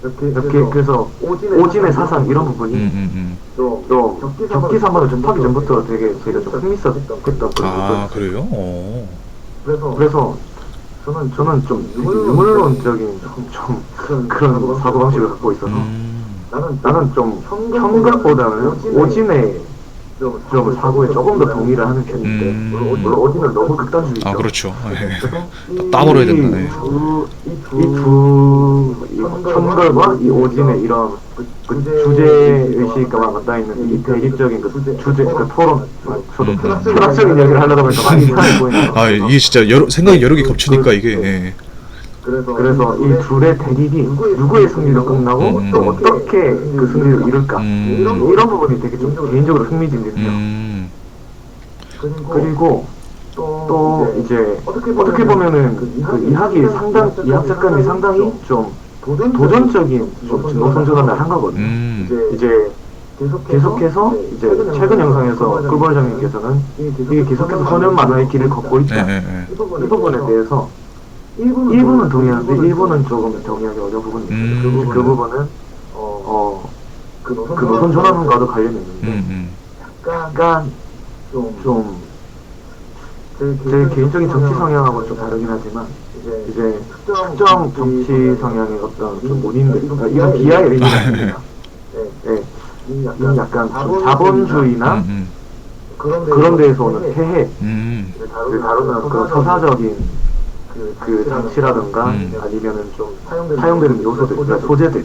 이렇게 그래서 오진의 사상 이런 부분이 또 격기 산반을 접하기 전부터 되게 제가 좀 흥미있었던 그런 아 부분. 그래요? 어. 그래서 저는 좀 유물론적인 좀 그런 사고방식을 갖고 있어서 나는 좀 현각보다는 오진의 좀 사고에 조금 더 동의를 하는 편인데 물론 오진은 너무 극단주의죠. 아 그렇죠. 네. 따버려야 된다. 네. 이두 현걸과 이 오진의 이런 그 주제 의식과 맞닿아 있는 이 대립적인 그 주제 그 토론 저도 철학적인 이야기를 하려다 보니까 많이 이상해 보이는 거. 아 이게 진짜 생각이 여러 개 겹치니까 이게. 예. 그래서 이 둘의 대립이 누구의 승리로 끝나고 또 어떻게 그 승리를 이룰까 이런 부분이 되게 좀 개인적으로 흥미진진해요. 그리고 또 이제 어떻게 보면은 그 이학 작가님이 상당히 좀 도전적인 좀 노선 전환을 한 거거든요. 이제 계속해서 이제 최근 영상에서 꿀벌장님께서는 이게 계속해서 소년 만화의 길을 걷고 있다. 이 부분에 대해서 일부는 동의하는데 일부는 조금 동의하기 어려운 부분이 있어요. 그 부분은 그 노선 전환과도 관련이 있는데 약간 좀 제 개인적인 정치 성향하고 좀 다르긴 하지만 이제 특정 정치 성향의 어떤 좀 문인들 이런 비하의 의미가 아닙니다. 네, 이 약간 좀 자본주의나 그런 데에서 오는 폐해를 다루는 그 서사적인 그 장치라든가 아니면은 좀 사용되는 요소들, 그러니까 소재들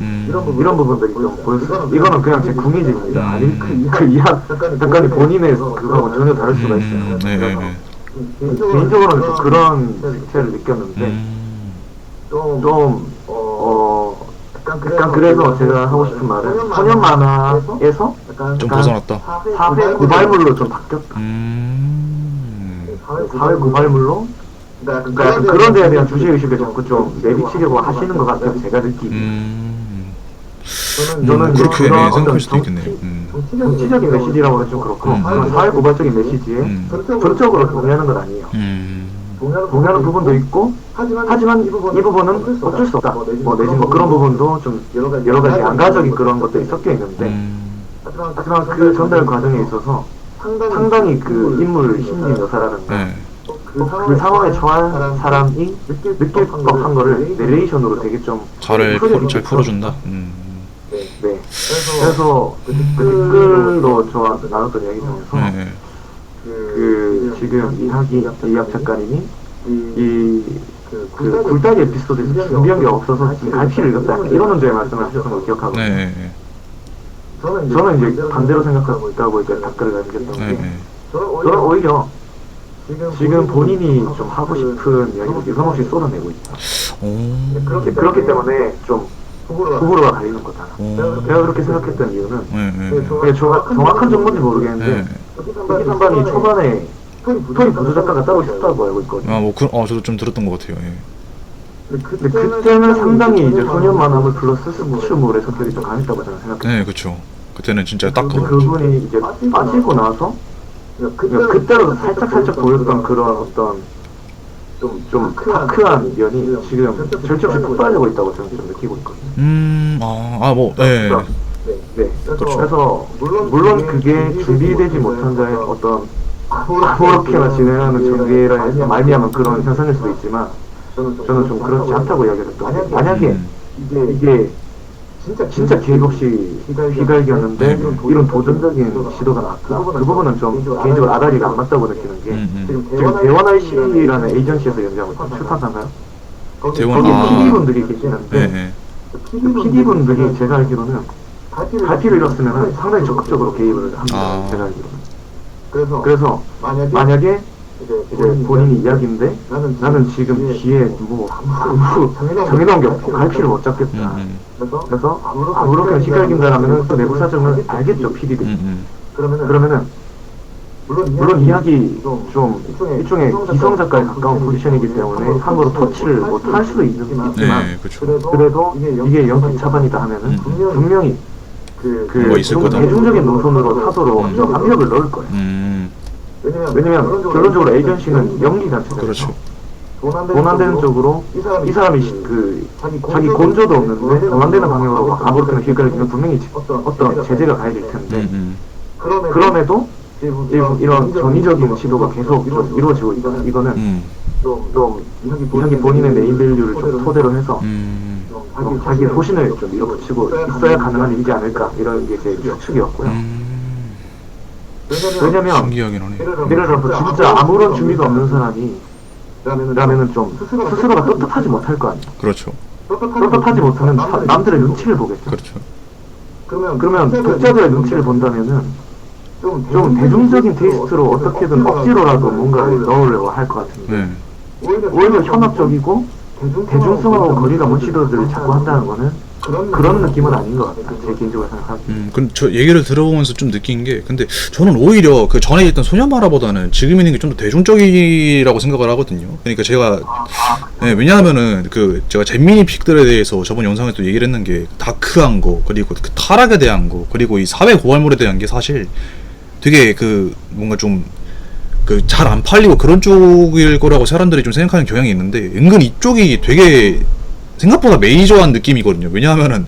이런 부분들이 좀 보였어요. 이거는 그냥 제 궁리집입니다. 아니 그 이학 작가님 본인의 그거하고 전혀 다를 수가 있어요. 그래서 개인적으로는 좀 그런 색채를 느꼈는데 좀 약간 그래서 제가 하고 싶은 말은 소년 만화에서 좀 벗어났다. 사회 고발물로 좀 바뀌었다. 사회 고발물로 그러니까 약간 그런 데에 대한 주제의식을 자꾸 좀 내비치려고 하시는 것 같아요. 제가 느끼기. 저는 그렇게 그런 생각할 수도 있겠네요. 정치적인 메시지라고 하면 좀 그렇고 그런 사회 고발적인 메시지에 전적으로 동의하는 건 아니에요. 동의하는 부분도 있고 하지만 이 부분은 어쩔 수 없다. 뭐 내지 뭐 그런 부분도 좀 여러 가지 양가적인 그런 것들이 섞여 있는데 하지만 그 전달 과정에 있어서 상당히 그 인물 심리 묘사라든가 그 상황에 처한 사람이 느낄 법한 거를 내레이션으로 되게 좀 잘 풀어준다. 네. 그래서 그 댓글로 저와 나눴던 이야기 중에서 그 지금 이학 작가님이 그 굴다리 에피소드에서 준비한 게 없어서 지금 갈피를 읽었다 이런 문제에 말씀을 하셨던 걸 기억하거든요. 저는 이제 반대로 생각하고 있다고 이제 댓글을 남겼던 게 저는 오히려 지금 본인이 좀 하고 싶은 이야기를 유감없이 쏟아내고 있다. 그렇기 때문에 좀 호불호가 갈리는 거다. 내가 그렇게 생각했던 이유는 그게 정확한 정보인지 모르겠는데 격기 산반이 초반에 스토리 보조 작가가 따로 있었다고 알고 있거든요. 저도 좀 들었던 것 같아요. 근데 그때는 상당히 이제 소년 만화물 플러스 스포츠물의 성격이 좀 강했다고 저는 생각해요. 네, 그렇죠. 그때는 진짜 딱 그분이 이제 빠지고 나서 그때로 살짝 보였던 그런 어떤 좀 다크한 면이 지금 절대 없이 폭발하고 있다고 저는 좀 느끼고 있거든요. 네. 그래서 물론 그게 준비되지 못한 자의 어떤 아무렇게나 진행하는 전개라 해서 말미암은 그런 현상일 수도 있지만 저는 좀 그렇지 않다고 이야기를 했던 게, 만약에 이게 진짜 계획 없이 휘갈겼는데 이런 도전적인 시도가 나왔다. 그 부분은 좀 개인적으로 아다리가 안 맞다고 느끼는 게, 지금 대원 IC라는 에이전시에서 연재하고 있는 출판사인가요? 거기 PD분들이 계시는데 그 PD분들이 제가 알기로는 갈피를 잃었으면 상당히 적극적으로 개입을 합니다. 제가 알기로는. 그래서 만약에 이제 본인이 이야기인데 나는 지금 뒤에 뭐 정해놓은 게 없고 갈피를 못 잡겠다. 그래서 아무렇게나 휘갈긴다라면은 그 내부 사정을 알겠죠, PD들이. 그러면은 물론 이야기 좀 일종의 기성 작가에 가까운 포지션이기 때문에 함부로 터치를 못 할 수도 있지만, 그래도 이게 연기 차반이다 하면은 분명히 좀 대중적인 노선으로 타도록 좀 압력을 넣을 거예요. 왜냐면 결론적으로 에이전시는 연기 자체잖아요. 그렇죠. 돈 안 되는 쪽으로 이 사람이 자기 건조도 없는데 돈 안 되는 방향으로 아무렇게나 휘갈기면 분명히 어떤 제재가 가해질 텐데, 그럼에도 이런 전위적인 시도가 계속 좀 이루어지고 있다. 이거는 좀 자기 본인의 네임밸류를 좀 토대로 해서 자기의 소신을 좀 밀어붙이고 있어야 가능한 일이지 않을까, 이런 게 제 추측이었고요. 왜냐면 예를 들어서 진짜 아무런 준비가 없는 사람이 라면은 좀 스스로가 떳떳하지 못할 거 아니에요. 그렇죠. 떳떳하지 못하면 남들의 눈치를 보겠죠. 그렇죠. 그러면 독자들의 눈치를 본다면은 좀 대중적인 테이스트로 어떻게든 억지로라도 뭔가를 넣으려고 할 것 같은데, 오히려 현학적이고 대중성하고 거리가 먼 시도들을 자꾸 한다는 거는 그런 느낌은 아닌 것 같다, 제 개인적으로 생각합니다. 근데 저 얘기를 들어보면서 좀 느낀 게, 근데 저는 오히려 그 전에 있던 소녀마라보다는 지금 있는 게 좀 더 대중적이라고 생각을 하거든요. 그러니까 제가 왜냐하면은 그 제가 잼미니 픽들에 대해서 저번 영상에 또 얘기를 했는 게, 다크한 거, 그리고 그 타락에 대한 거, 그리고 이 사회 고발물에 대한 게 사실 되게 그 뭔가 좀 그 잘 안 팔리고 그런 쪽일 거라고 사람들이 좀 생각하는 경향이 있는데, 은근 이쪽이 되게 생각보다 메이저한 느낌이거든요. 왜냐하면은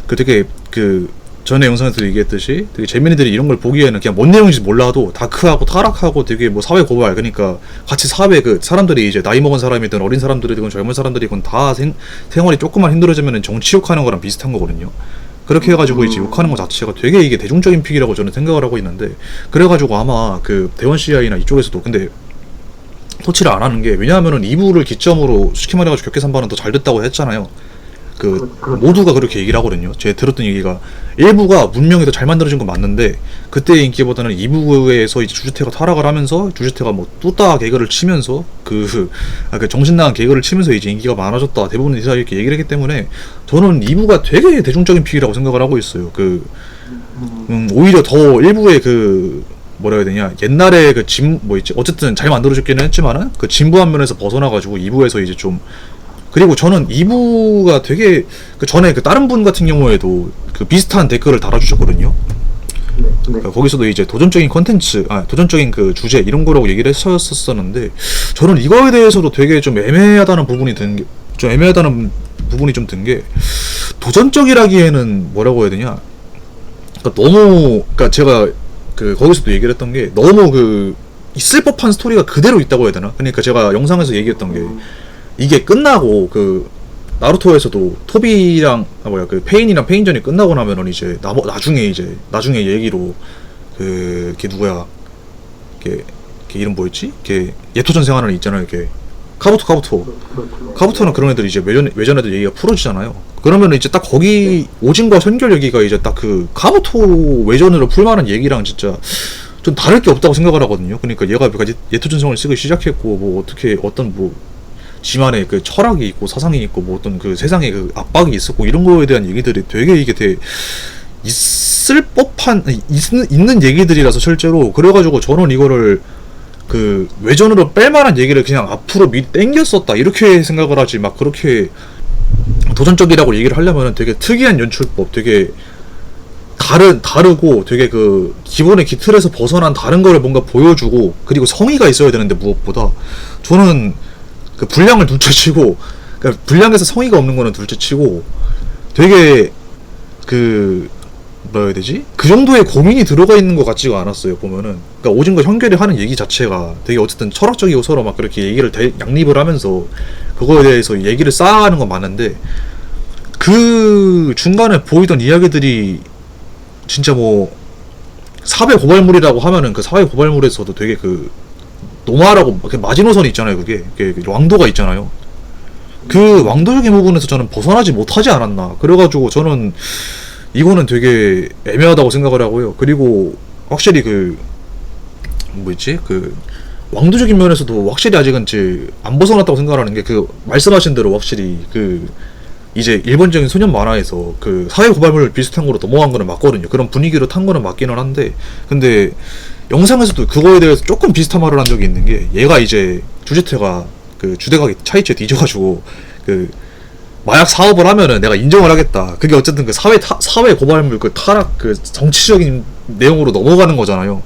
그 되게 그 전에 영상에서 얘기했듯이 되게 재민이들이 이런 걸 보기에는 그냥 뭔 내용인지 몰라도 다크하고 타락하고 되게 뭐 사회 고발, 그러니까 같이 사회 그 사람들이 이제 나이 먹은 사람이든 어린 사람들이든 젊은 사람들이든 다 생활이 조금만 힘들어지면은 정치 욕하는 거랑 비슷한 거거든요. 그렇게 해가지고 이제 욕하는 것 자체가 되게 이게 대중적인 픽이라고 저는 생각을 하고 있는데, 그래가지고 아마 그 대원 CI나 이쪽에서도 근데 터치를 안 하는 게, 왜냐하면은 2부를 기점으로 쉽게 말해가지고 격계 3반은 더 잘 됐다고 했잖아요. 모두가 그렇게 얘기를 하거든요. 제가 들었던 얘기가 1부가 문명이 더 잘 만들어진 건 맞는데, 그때의 인기보다는 2부에서 이제 주주태가 타락을 하면서 주주태가 뭐 뚜따 개그를 치면서 그 정신 나간 개그를 치면서 이제 인기가 많아졌다, 대부분 이사 이렇게 얘기를 했기 때문에 저는 2부가 되게 대중적인 픽이라고 생각을 하고 있어요. 오히려 더 1부의 그 뭐라 해야 되냐, 옛날에 그 뭐 있지, 어쨌든 잘 만들어졌기는 했지만은 그 진부한 면에서 벗어나가지고 2부에서 이제 좀, 그리고 저는 2부가 되게 그 전에 그 다른 분 같은 경우에도 그 비슷한 댓글을 달아주셨거든요. 그러니까 거기서도 이제 도전적인 컨텐츠, 도전적인 그 주제 이런 거라고 얘기를 했었었는데, 저는 이거에 대해서도 되게 좀 애매하다는 부분이 좀 든 게, 도전적이라기에는 뭐라고 해야 되냐, 그러니까 너무, 그러니까 제가 그 거기서도 얘기를 했던 게, 너무 그 있을 법한 스토리가 그대로 있다고 해야 되나? 그러니까 제가 영상에서 얘기했던 게, 이게 끝나고 그 나루토에서도 토비랑 그 페인이랑 페인전이 끝나고 나면은 이제 나중에 얘기로 걔 누구야, 걔 이름 뭐였지? 걔 예토전생 하는 애 있잖아요. 걔 카부토는 그런 애들 이제 외전 애들 얘기가 풀어지잖아요. 그러면 이제 딱 거기 오진과 선결 얘기가 이제 딱 그 카부토 외전으로 풀만한 얘기랑 진짜 좀 다를 게 없다고 생각을 하거든요. 그러니까 얘가 예토전생을 쓰기 시작했고, 뭐 어떻게 어떤 뭐 지만의 그 철학이 있고 사상이 있고 뭐 어떤 그 세상의 그 압박이 있었고, 이런 거에 대한 얘기들이 되게 이게 되게 있을 법한 있는 얘기들이라서 실제로, 그래가지고 저는 이거를 그 외전으로 뺄만한 얘기를 그냥 앞으로 미리 땡겼었다 이렇게 생각을 하지, 막 그렇게 도전적이라고 얘기를 하려면은 되게 특이한 연출법, 되게 다르고 되게 그 기본의 기틀에서 벗어난 다른 거를 뭔가 보여주고, 그리고 성의가 있어야 되는데, 무엇보다 저는 그 분량을 둘째치고, 그러니까 분량에서 성의가 없는 거는 둘째치고, 되게 그 뭐라 해야 되지? 그 정도의 고민이 들어가 있는 것 같지가 않았어요, 보면은. 그러니까 오진과 현결이 하는 얘기 자체가 되게 어쨌든 철학적이고 서로 막 그렇게 얘기를 양립을 하면서 그거에 대해서 얘기를 쌓아가는 건 맞는데 그 중간에 보이던 이야기들이 진짜 뭐 사회 고발물이라고 하면은 그 사회 고발물에서도 되게 그 노말하고 마지노선이 있잖아요. 그게 왕도가 있잖아요. 그 왕도적인 부분에서 저는 벗어나지 못하지 않았나. 그래가지고 저는 이거는 되게 애매하다고 생각을 하고요. 그리고 확실히 그 뭐였지? 그 왕도적인 면에서도 확실히 아직은 안 벗어났다고 생각하는 게 그 말씀하신 대로 확실히 그 이제 일본적인 소년 만화에서 그 사회 고발물 비슷한 거로 넘어간 거는 맞거든요. 그런 분위기로 탄 거는 맞기는 한데 근데 영상에서도 그거에 대해서 조금 비슷한 말을 한 적이 있는 게 얘가 이제 주제태가 그 주대각이 차이치에 뒤져가지고 그 마약 사업을 하면은 내가 인정을 하겠다. 그게 어쨌든 그 사회 고발물 그 타락 그 정치적인 내용으로 넘어가는 거잖아요.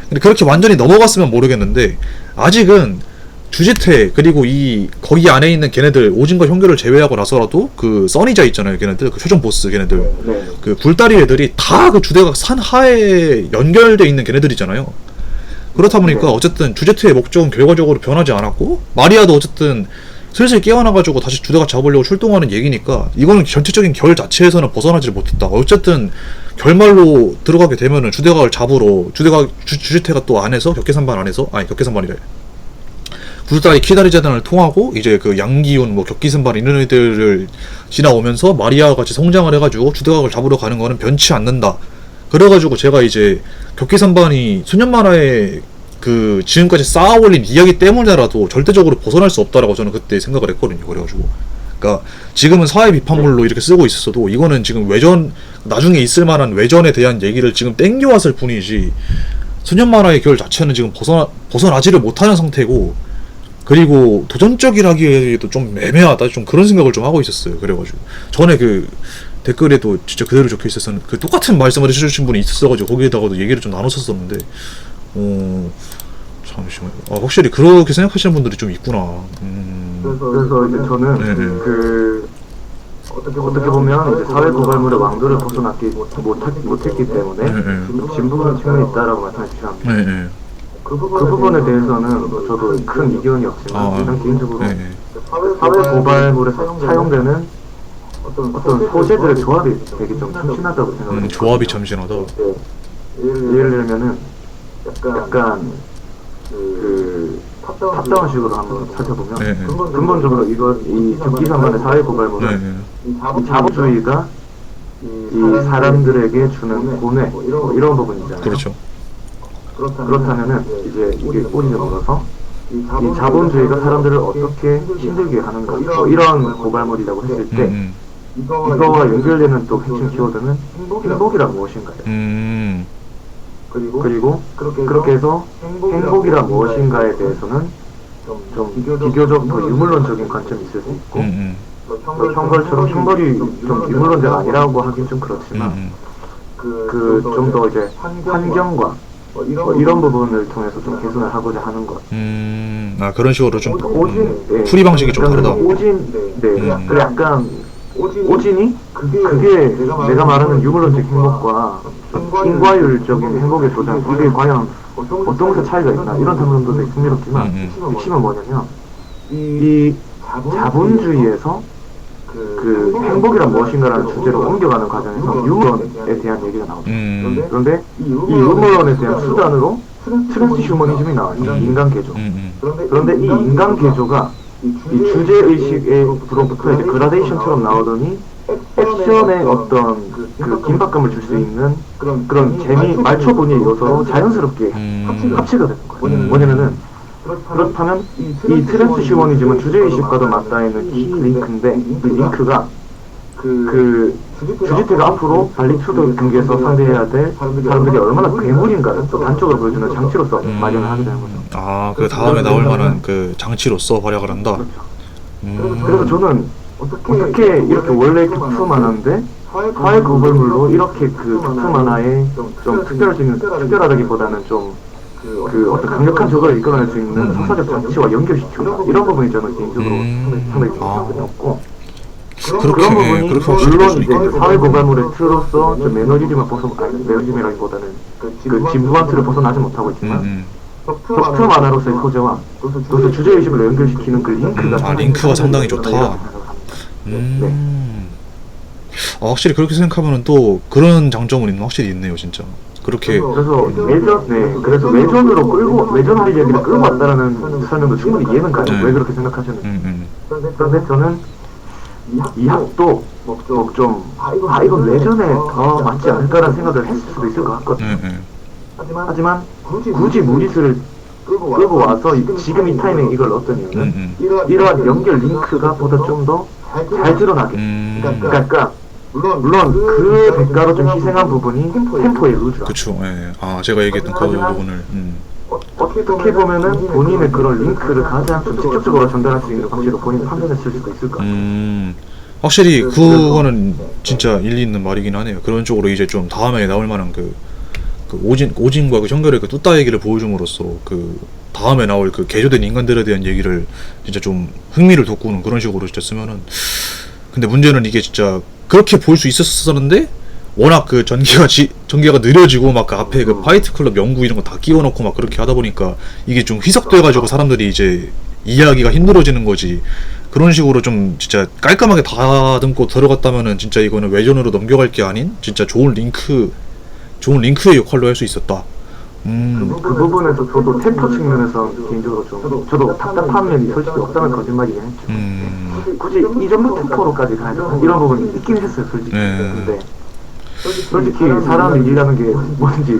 근데 그렇게 완전히 넘어갔으면 모르겠는데 아직은 주지태 그리고 이 거기 안에 있는 걔네들 오진과 형교를 제외하고 나서라도 그 써니자 있잖아요. 걔네들 그 최종 보스 걔네들 그 굴다리 애들이 다 그 주대각 산 하에 연결돼 있는 걔네들이잖아요. 그렇다 보니까 어쨌든 주제트의 목적은 결과적으로 변하지 않았고 마리아도 어쨌든 슬슬 깨어나가지고 다시 주대각 잡으려고 출동하는 얘기니까 이거는 전체적인 결 자체에서는 벗어나지를 못했다. 어쨌든 결말로 들어가게 되면은 주대각을 잡으러 주제태가 또 안에서 격계산반 안에서 격계산반이래. 굴다리 키다리 재단을 통하고 이제 그 양기훈 뭐 격기선발 이런 애들을 지나오면서 마리아와 같이 성장을 해가지고 주대각을 잡으러 가는 거는 변치 않는다. 그래가지고 제가 이제 격기선반이 소년 만화의 그 지금까지 쌓아 올린 이야기 때문에라도 절대적으로 벗어날 수 없다라고 저는 그때 생각을 했거든요. 그래가지고 그러니까 지금은 사회 비판물로 이렇게 쓰고 있었어도 이거는 지금 외전 나중에 있을 만한 외전에 대한 얘기를 지금 땡겨왔을 뿐이지 소년 만화의 결 자체는 지금 벗어나지를 못하는 상태고 그리고 도전적이라기에도 좀 애매하다 좀 그런 생각을 좀 하고 있었어요. 그래가지고 전에 그 댓글에도 진짜 그대로 적혀 있었었는데 그 똑같은 말씀을 해주신 분이 있었어가지고 거기에다가도 얘기를 좀 나눴었었는데 잠시만요. 확실히 그렇게 생각하시는 분들이 좀 있구나. 그래서 이제 저는 그 어떻게 보면 이제 사회 고발물의 왕도를 벗어나지 못했기 때문에 진부한 측면이 있다라고 말씀해 주셨는데 그 부분에 대해서는 저도 큰 이견이 없지만 일단 개인적으로 사회 고발물에서 사용되는 어떤 소재들의 조합이 되게 좀 참신하다고 생각해요. 조합이 참신하다. 예를 들면은 약간 그 탑다운식으로 한번 찾아보면 근본적으로 이 격기산반의 사회 고발물은 이 자본주의가 이 사람들에게 주는 고뇌 뭐 이런 부분이잖아요. 그렇죠. 그렇다면은 이제 이게 꼬리를 물어서 이 자본주의가 사람들을 어떻게 힘들게 하는가 뭐 이런 고발물이라고 했을 때 이거와 연결되는 또 핵심 키워드는 행복이란 무엇인가요? 그리고 그렇게 해서 행복이란 무엇인가에 대해서는 좀 비교적 더 유물론적인 관점이 있을 수 있고 또 형벌처럼 형벌이 좀 유물론자가 아니라고 하긴 좀 그렇지만 그 좀 더 이제 환경과 뭐 이런 부분을 통해서 좀 개선을 하고자 하는 것. 그런 식으로 좀 오진, 풀이 방식이 좀 다르다. 오진, 그 약간 오진이 그게 내가 말하는 유물론적 행복과 인과율적인 행복의 도전 이게 과연 어떤 것에 차이가 있나 이런 담론도 되게 흥미롭지만 핵심은 뭐냐면 이 자본주의에서 그 행복이란 무엇인가라는 주제로 옮겨가는 과정에서 유물론에 대한 얘기가 나오죠. 그런데 이 유물론에 대한 수단으로 트랜스 휴머니즘이 나와요. 인간 개조. 그런데 이 인간 개조가 이 주제 의식으로부터 이제 그라데이션처럼 나오더니 액션의 어떤 그 긴박감을 줄 수 있는 그런 재미 말초분의 요소로 자연스럽게 합치가 되는 거예요. 뭐냐면은 그렇다면 이 트랜스 휴머니즘은 주제의식과도 맞닿아 있는 키 링크인데 이 링크가 그 주지태가 앞으로 발리투드 경기에서 상대해야 될 사람들이 얼마나 괴물인가를 또 단적으로 보여주는 장치로서 마련을 하게 되는 거죠. 그 다음에 나올 만한 그 장치로서 활약을 한다. 그래서 저는 어떻게 이렇게 원래 격투 만화인데 사회 고발물로 이렇게 그 격투 만화에 좀 특별하다기보다는 좀 그 어떤 강력한 저거를 이끌어낼 수 있는 석사적 장치와 연결시키고 이런 부분이 저는 개인적으로 상당히 좋았고 그런 부분이 물론 이제 사회 고발물의 틀로서 좀 매너리즘을 매너리즘이라기보다는 그 진부한 틀을 벗어나지 못하고 있지만 덕후 만화로서의 소재와 또 주제의식을 연결시키는 그 링크가 링크가 상당히 좋다. 네. 확실히 그렇게 생각하면은 또 그런 장점은 확실히 있네요, 진짜. 그렇게. 그래서 외전할 얘기를 끌고 왔다라는 설명도 충분히 이해는 가요. 네. 왜 그렇게 생각하셨는지. 그런데 저는 이 학도 이건 외전에 더 맞지 않을까라는 생각을 했을 수도 있을 것 같거든요. 하지만 굳이 무리수를 끌고 와서 지금 이 타이밍에 이걸 넣었던 이유는 이러한 연결 링크가 보다 좀 더 잘 드러나게. 그러니까 물론 그 대가로 좀 희생한 부분이 템포의 루즈라. 그쵸. 제가 얘기했던 그 부분을. 어떻게 보면은 본인의 그런 링크를 가장 좀 직접적으로 전달할 수 있는 방식으로 본인 판단했을 수도 있을 거예요. 확실히 그거는 진짜 일리 있는 말이긴 하네요. 그런 쪽으로 이제 좀 다음에 나올 만한 그 오진과 그 형결의 그 뚜따 얘기를 보여줌으로써 그 다음에 나올 그 개조된 인간들에 대한 얘기를 진짜 좀 흥미를 돋구는 그런 식으로 진짜 쓰면은. 근데 문제는 이게 진짜 그렇게 볼 수 있었었는데 워낙 그 전개가 느려지고 막 그 앞에 그 파이트 클럽 연구 이런 거 다 끼워놓고 막 그렇게 하다 보니까 이게 좀 희석돼가지고 사람들이 이제 이해하기가 힘들어지는 거지. 그런 식으로 좀 진짜 깔끔하게 다듬고 들어갔다면은 진짜 이거는 외전으로 넘겨갈 게 아닌 진짜 좋은 링크의 역할로 할 수 있었다. 그 부분에서 저도 템포 측면에서 개인적으로 저도 답답한 면이 솔직히 없다면 거짓말이긴 했죠. 굳이 이 정도 템포로까지 가야 되나 이런 부분이 있긴 했어요, 솔직히. 근데 솔직히 사람의 일이라는 게 뭔지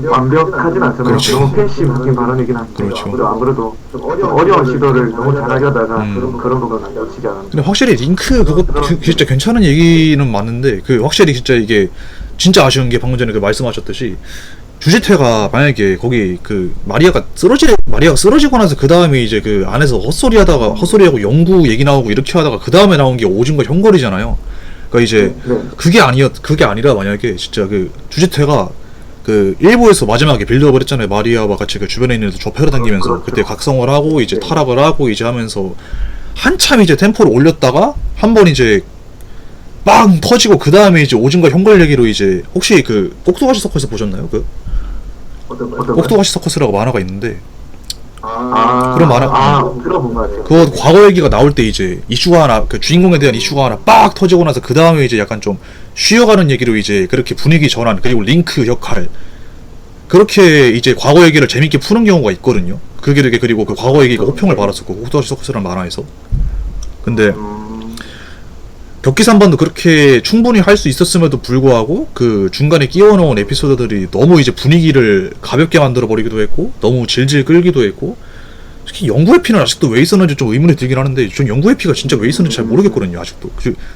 완벽하진 않잖아요. 그렇죠. 너무 팬심 바뀐 발언이긴 한데 그렇죠. 아무래도 좀 어려운 시도를 너무 잘하려다가 그런 부분은 안 놓치지 않았나. 근데 확실히 링크 그거 진짜 괜찮은 얘기는 맞는데 그 확실히 진짜 이게 진짜 아쉬운 게 방금 전에 그 말씀하셨듯이 주지태가 만약에 거기 그 마리아가 쓰러지고 나서 그 다음에 이제 그 안에서 헛소리하고 연구 얘기 나오고 이렇게 하다가 그 다음에 나온 게 오진과 형걸이잖아요. 그러니까 이제 그게 아니라 만약에 진짜 그 주지태가 그 일부에서 마지막에 빌드업을 했잖아요. 마리아와 같이 그 주변에 있는 애들 좁혀러 다니면서 그때 각성을 하고 이제 타락을 하고 이제 하면서 한참 이제 템포를 올렸다가 한 번 이제 빵 터지고 그 다음에 이제 오진과 형걸 얘기로 이제 혹시 그 꼭두가시 서커스 보셨나요? 그 꼭두가시 서커스라고 만화가 있는데 그런 만화 들어본 것 같아요. 그거 과거 얘기가 나올 때 이제 이슈가 하나 그 주인공에 대한 이슈가 하나 빡 터지고 나서 그 다음에 이제 약간 좀 쉬어가는 얘기로 이제 그렇게 분위기 전환 그리고 링크 역할 그렇게 이제 과거 얘기를 재밌게 푸는 경우가 있거든요. 그리고 그 과거 얘기가 호평을 받았었고 꼭두가시 서커스라는 만화에서 근데 벽기 3번도 그렇게 충분히 할 수 있었음에도 불구하고 그 중간에 끼워놓은 에피소드들이 너무 이제 분위기를 가볍게 만들어 버리기도 했고 너무 질질 끌기도 했고 특히 연구 회피는 아직도 왜 있었는지 좀 의문이 들긴 하는데 전 연구 회피가 진짜 왜 있었는지 잘 모르겠거든요. 아직도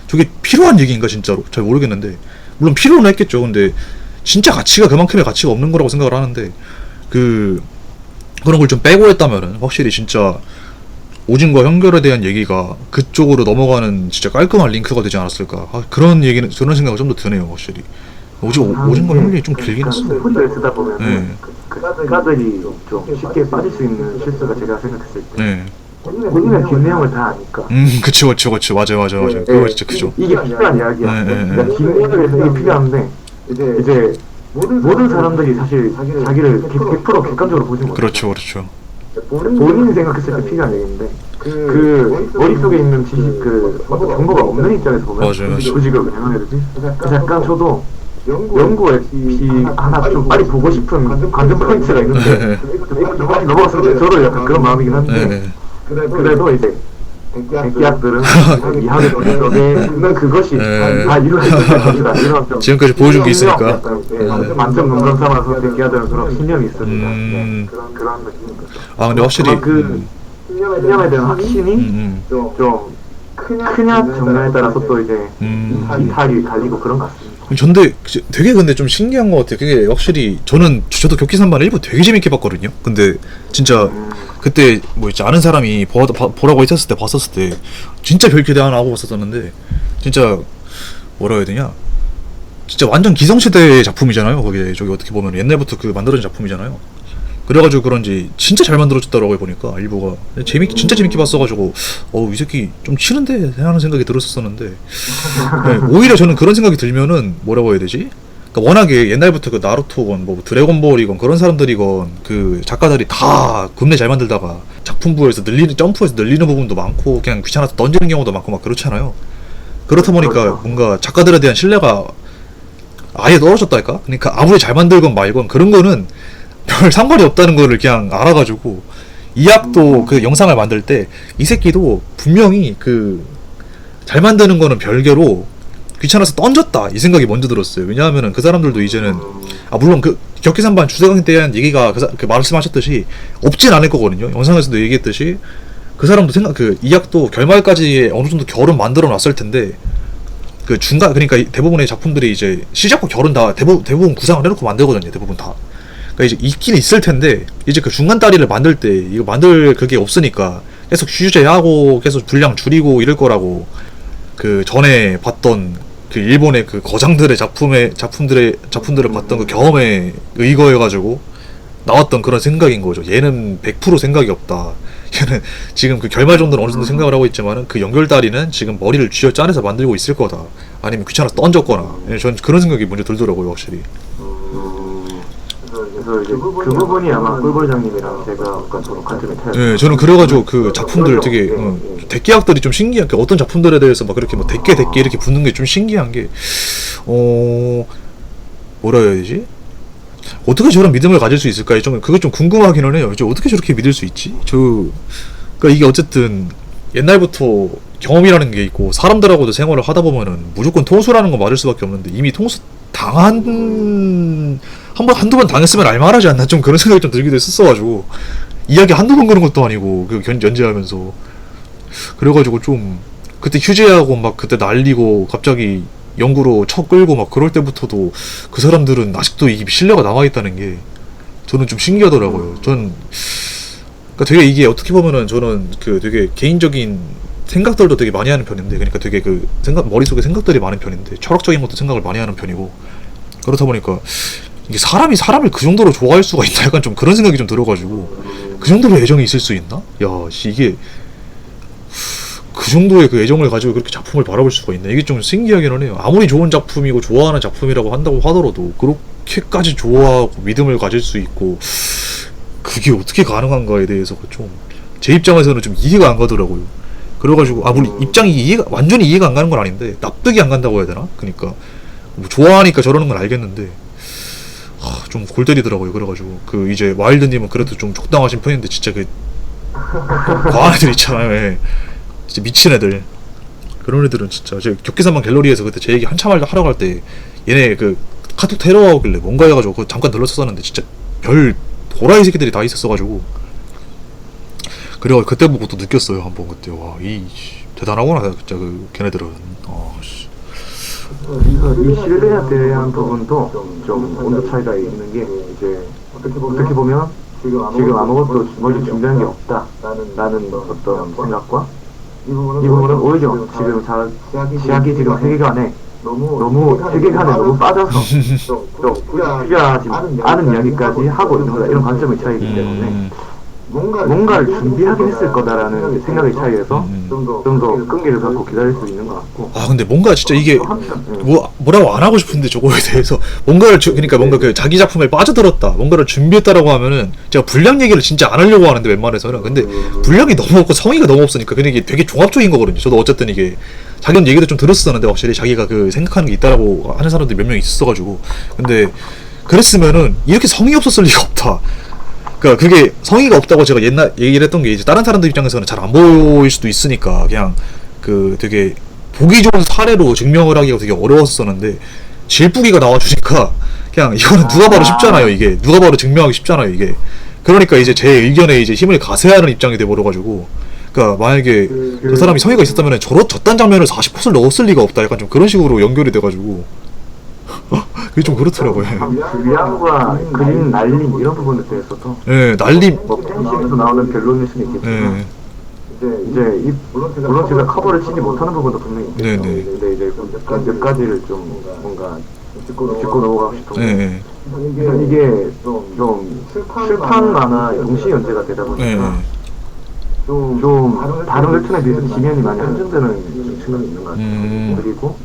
저게 필요한 얘기인가 진짜로 잘 모르겠는데 물론 필요는 했겠죠. 근데 진짜 그만큼의 가치가 없는 거라고 생각을 하는데 그런 걸 좀 빼고 했다면은 확실히 진짜 오진과 형결에 대한 얘기가 그쪽으로 넘어가는 진짜 깔끔한 링크가 되지 않았을까. 그런 생각이 좀 더 드네요, 확실히. 오진과 형결이 좀 길긴 했어. 소리를 쓰다 보면 그가들이 좀 쉽게 빠질 수 있는 실수가 제가 생각했을 때 본인은 긴 내용을 다 아니까. 그쵸. 맞아요. 그거 진짜 그죠. 이게 필요한 이야기야. 그러니까 긴 내용에서 이게 필요한데 이제 모든 사람들이 사실 자기를 100% 객관적으로 보지 못해. 그렇죠. 본인이 생각했을 때 필요한 얘기인데 그 머릿속에 있는 지식 어떤 정보가 없는 입장에서 보면 맞아요. 굳이 그걸 왜 해야 되지? 그래서 약간 저도 연구에 하나 좀 빨리 보고 싶은 관전 포인트가 있는데 빨리 넘어갔을 때 저도 약간 그런 마음이긴 한데 그래도 이제 대기학들은 이학의 머릿속에 있는 그것이 다 이루어질 것이다 이런 좀 지금까지 보여준 게 있으니까 만점 농담 삼아서 대기하다는 그런 신념이 있습니다. 그런 느낌인 거죠. 근데 확실히 그 신념에 대한 확신이 좀 크냐 적냐에 따라서 또 이제 이탈이 갈리고 그런 것 같습니다. 근데 되게 좀 신기한 것 같아요. 그게 확실히 저도 격기 3반 일부 되게 재밌게 봤거든요. 근데 진짜 그때 뭐 있지 아는 사람이 보라고 봤었을 때 진짜 별 기대 안 하고 봤었는데 진짜 뭐라 해야 되냐 진짜 완전 기성세대의 작품이잖아요. 그게 저기 어떻게 보면 옛날부터 그 만들어진 작품이잖아요. 그래가지고 그런지 진짜 잘 만들어졌더라고요. 보니까 일부가 진짜 재밌게 봤어가지고 이 새끼 좀 치는데 하는 생각이 들었었는데 오히려 저는 그런 생각이 들면은 뭐라고 해야 되지? 그러니까 워낙에 옛날부터 그 나루토건 뭐 드래곤볼이건 그런 사람들이건 그 작가들이 다 겁내 잘 만들다가 작품부에서 늘리는 점프에서 늘리는 부분도 많고 그냥 귀찮아서 던지는 경우도 많고 막 그렇잖아요. 그렇다 보니까 그렇죠. 뭔가 작가들에 대한 신뢰가 아예 떨어졌달까? 그러니까 아무리 잘 만들건 말건 그런 거는 별 상관이 없다는 거를 그냥 알아가지고 이학도 그 영상을 만들 때 이 새끼도 분명히 그 잘 만드는 거는 별개로 귀찮아서 던졌다 이 생각이 먼저 들었어요. 왜냐하면은 그 사람들도 이제는 물론 그 격기산반 주제강에 대한 얘기가 그 말씀하셨듯이 없진 않을 거거든요. 영상에서도 얘기했듯이 그 사람도 그 이학도 결말까지 어느 정도 결은 만들어 놨을 텐데 그 중간 그러니까 대부분의 작품들이 이제 시작과 결은 다 대부분 구상을 해놓고 만들거든요. 대부분 다. 그러니까 이제 있긴 있을 텐데 이제 그 중간 다리를 만들 때 이거 만들 그게 없으니까 계속 휴재하고 계속 분량 줄이고 이럴 거라고 그 전에 봤던 그 일본의 그 거장들의 작품들을 봤던 그 경험에 의거해가지고 나왔던 그런 생각인 거죠. 얘는 100% 생각이 없다. 얘는 지금 그 결말 정도는 어느 정도 생각을 하고 있지만은 그 연결다리는 지금 머리를 쥐어 짜내서 만들고 있을 거다. 아니면 귀찮아서 던졌거나. 전 그런 생각이 먼저 들더라고요, 확실히. 그래서 이제 그 부분이 아마 꿀벌장님이랑 제가 약간 서로 관점이 타요. 네, 저는 그래가지고 그 작품들 되게 대끼학들이 좀 신기한 게 어떤 작품들에 대해서 막 그렇게 뭐 대끼 이렇게 붙는 게 좀 신기한 게 뭐라 해야 되지? 어떻게 저런 믿음을 가질 수 있을까? 좀 그게 좀 궁금하기는 해요. 어떻게 저렇게 믿을 수 있지? 그러니까 이게 어쨌든 옛날부터 경험이라는 게 있고 사람들하고도 생활을 하다 보면은 무조건 통수라는 거 맞을 수밖에 없는데 이미 통수 한두 번 당했으면 알만하지 않나 좀 그런 생각이 좀 들기도 했었어가지고 이야기 한두 번 그런 것도 아니고 그 연재하면서 그래가지고 좀 그때 휴재하고 막 그때 날리고 갑자기 연구로 쳐 끌고 막 그럴 때부터도 그 사람들은 아직도 이 신뢰가 남아있다는 게 저는 좀 신기하더라고요. 그러니까 되게 이게 어떻게 보면은 저는 그 되게 개인적인 생각들도 되게 많이 하는 편인데 그러니까 되게 그 머릿속에 생각들이 많은 편인데 철학적인 것도 생각을 많이 하는 편이고 그렇다 보니까 이게 사람이 사람을 그 정도로 좋아할 수가 있나 약간 좀 그런 생각이 좀 들어가지고 그 정도로 애정이 있을 수 있나? 이게 그 정도의 그 애정을 가지고 그렇게 작품을 바라볼 수가 있나? 이게 좀 신기하기는 해요. 아무리 좋은 작품이고 좋아하는 작품이라고 한다고 하더라도 그렇게까지 좋아하고 믿음을 가질 수 있고 그게 어떻게 가능한가에 대해서 좀 제 입장에서는 좀 이해가 안 가더라고요. 그래가지고 물론 입장이 완전히 이해가 안 가는 건 아닌데 납득이 안 간다고 해야 되나? 그러니까 뭐 좋아하니까 저러는 건 알겠는데 좀 골 때리더라고요. 그래가지고 그 이제 와일드님은 그래도 좀 적당하신 편인데 진짜 그 과한 애들 있잖아요. 예. 진짜 미친 애들 그런 애들은 진짜 제 격기산만 갤러리에서 그때 제 얘기 한참 하러 갈 때 얘네 그 카톡 테러 하길래 뭔가 해가지고 그 잠깐 들렀었는데 진짜 별 도라이 새끼들이 다 있었어가지고 그래가지고 그때 보고 또 느꼈어요. 한번 그때 대단하구나 진짜 그 걔네들은 이 신뢰에 대한 부분도 좀 온도 차이가 있는 게 이제 어떻게 보면 지금 아무것도 멀리 준비한 게 없다 라는 어떤 생각과 이 부분은 오히려 지금 시작이 지금 세계관에 너무 세계관에 너무 빠져서 좀 투자하지 않은 이야기까지 하고 있는 거다 이런 관점의 차이이기 때문에 뭔가를 준비하긴 했을 거다라는 생각의 차이에서 좀 더 끈기를 갖고 기다릴 수 있는 것 같고 근데 뭔가 진짜 이게 뭐라고 안 하고 싶은데 저거에 대해서 그러니까 뭔가 그 자기 작품에 빠져들었다 뭔가를 준비했다라고 하면은 제가 분량 얘기를 진짜 안 하려고 하는데 웬만해서는 근데 분량이 너무 없고 성의가 너무 없으니까 근데 이게 되게 종합적인 거거든요. 저도 어쨌든 이게 자기는 얘기도 좀 들었었는데 확실히 자기가 그 생각하는 게 있다라고 하는 사람들이 몇 명 있었어가지고 근데 그랬으면은 이렇게 성의 없었을 리가 없다. 그러니까 그게 성의가 없다고 제가 옛날 얘기를 했던 게 이제 다른 사람들 입장에서는 잘 안 보일 수도 있으니까 그냥 그 되게 보기 좋은 사례로 증명을 하기가 되게 어려웠었는데 질풍이가 나와주니까 그냥 이거는 누가 봐도 쉽잖아요. 이게 누가 봐도 증명하기 쉽잖아요. 이게 그러니까 이제 제 의견에 이제 힘을 가세야 하는 입장이 돼버려가지고 그러니까 만약에 저 사람이 성의가 있었다면 저딴 장면을 40컷을 넣었을 리가 없다. 약간 좀 그런 식으로 연결이 돼가지고 그게 좀 그렇더라고요. 분량과 그림 날림 이런 부분에 대해서도 날림 뭐 팬심에서 나오는 변론일 수는 있겠지만 이제 물론 제가 커버를 치지 못하는 부분도 분명히 있겠죠. 근데 이제 몇 가지를 좀 뭔가 짚고 넘어가고 싶은데 이게 좀 출판 만화 동시 연재가 되다 보니까 좀 다른 웹툰에 비해서 지면이 많이 한정되는 측면이 있는 것 같아요. 그리고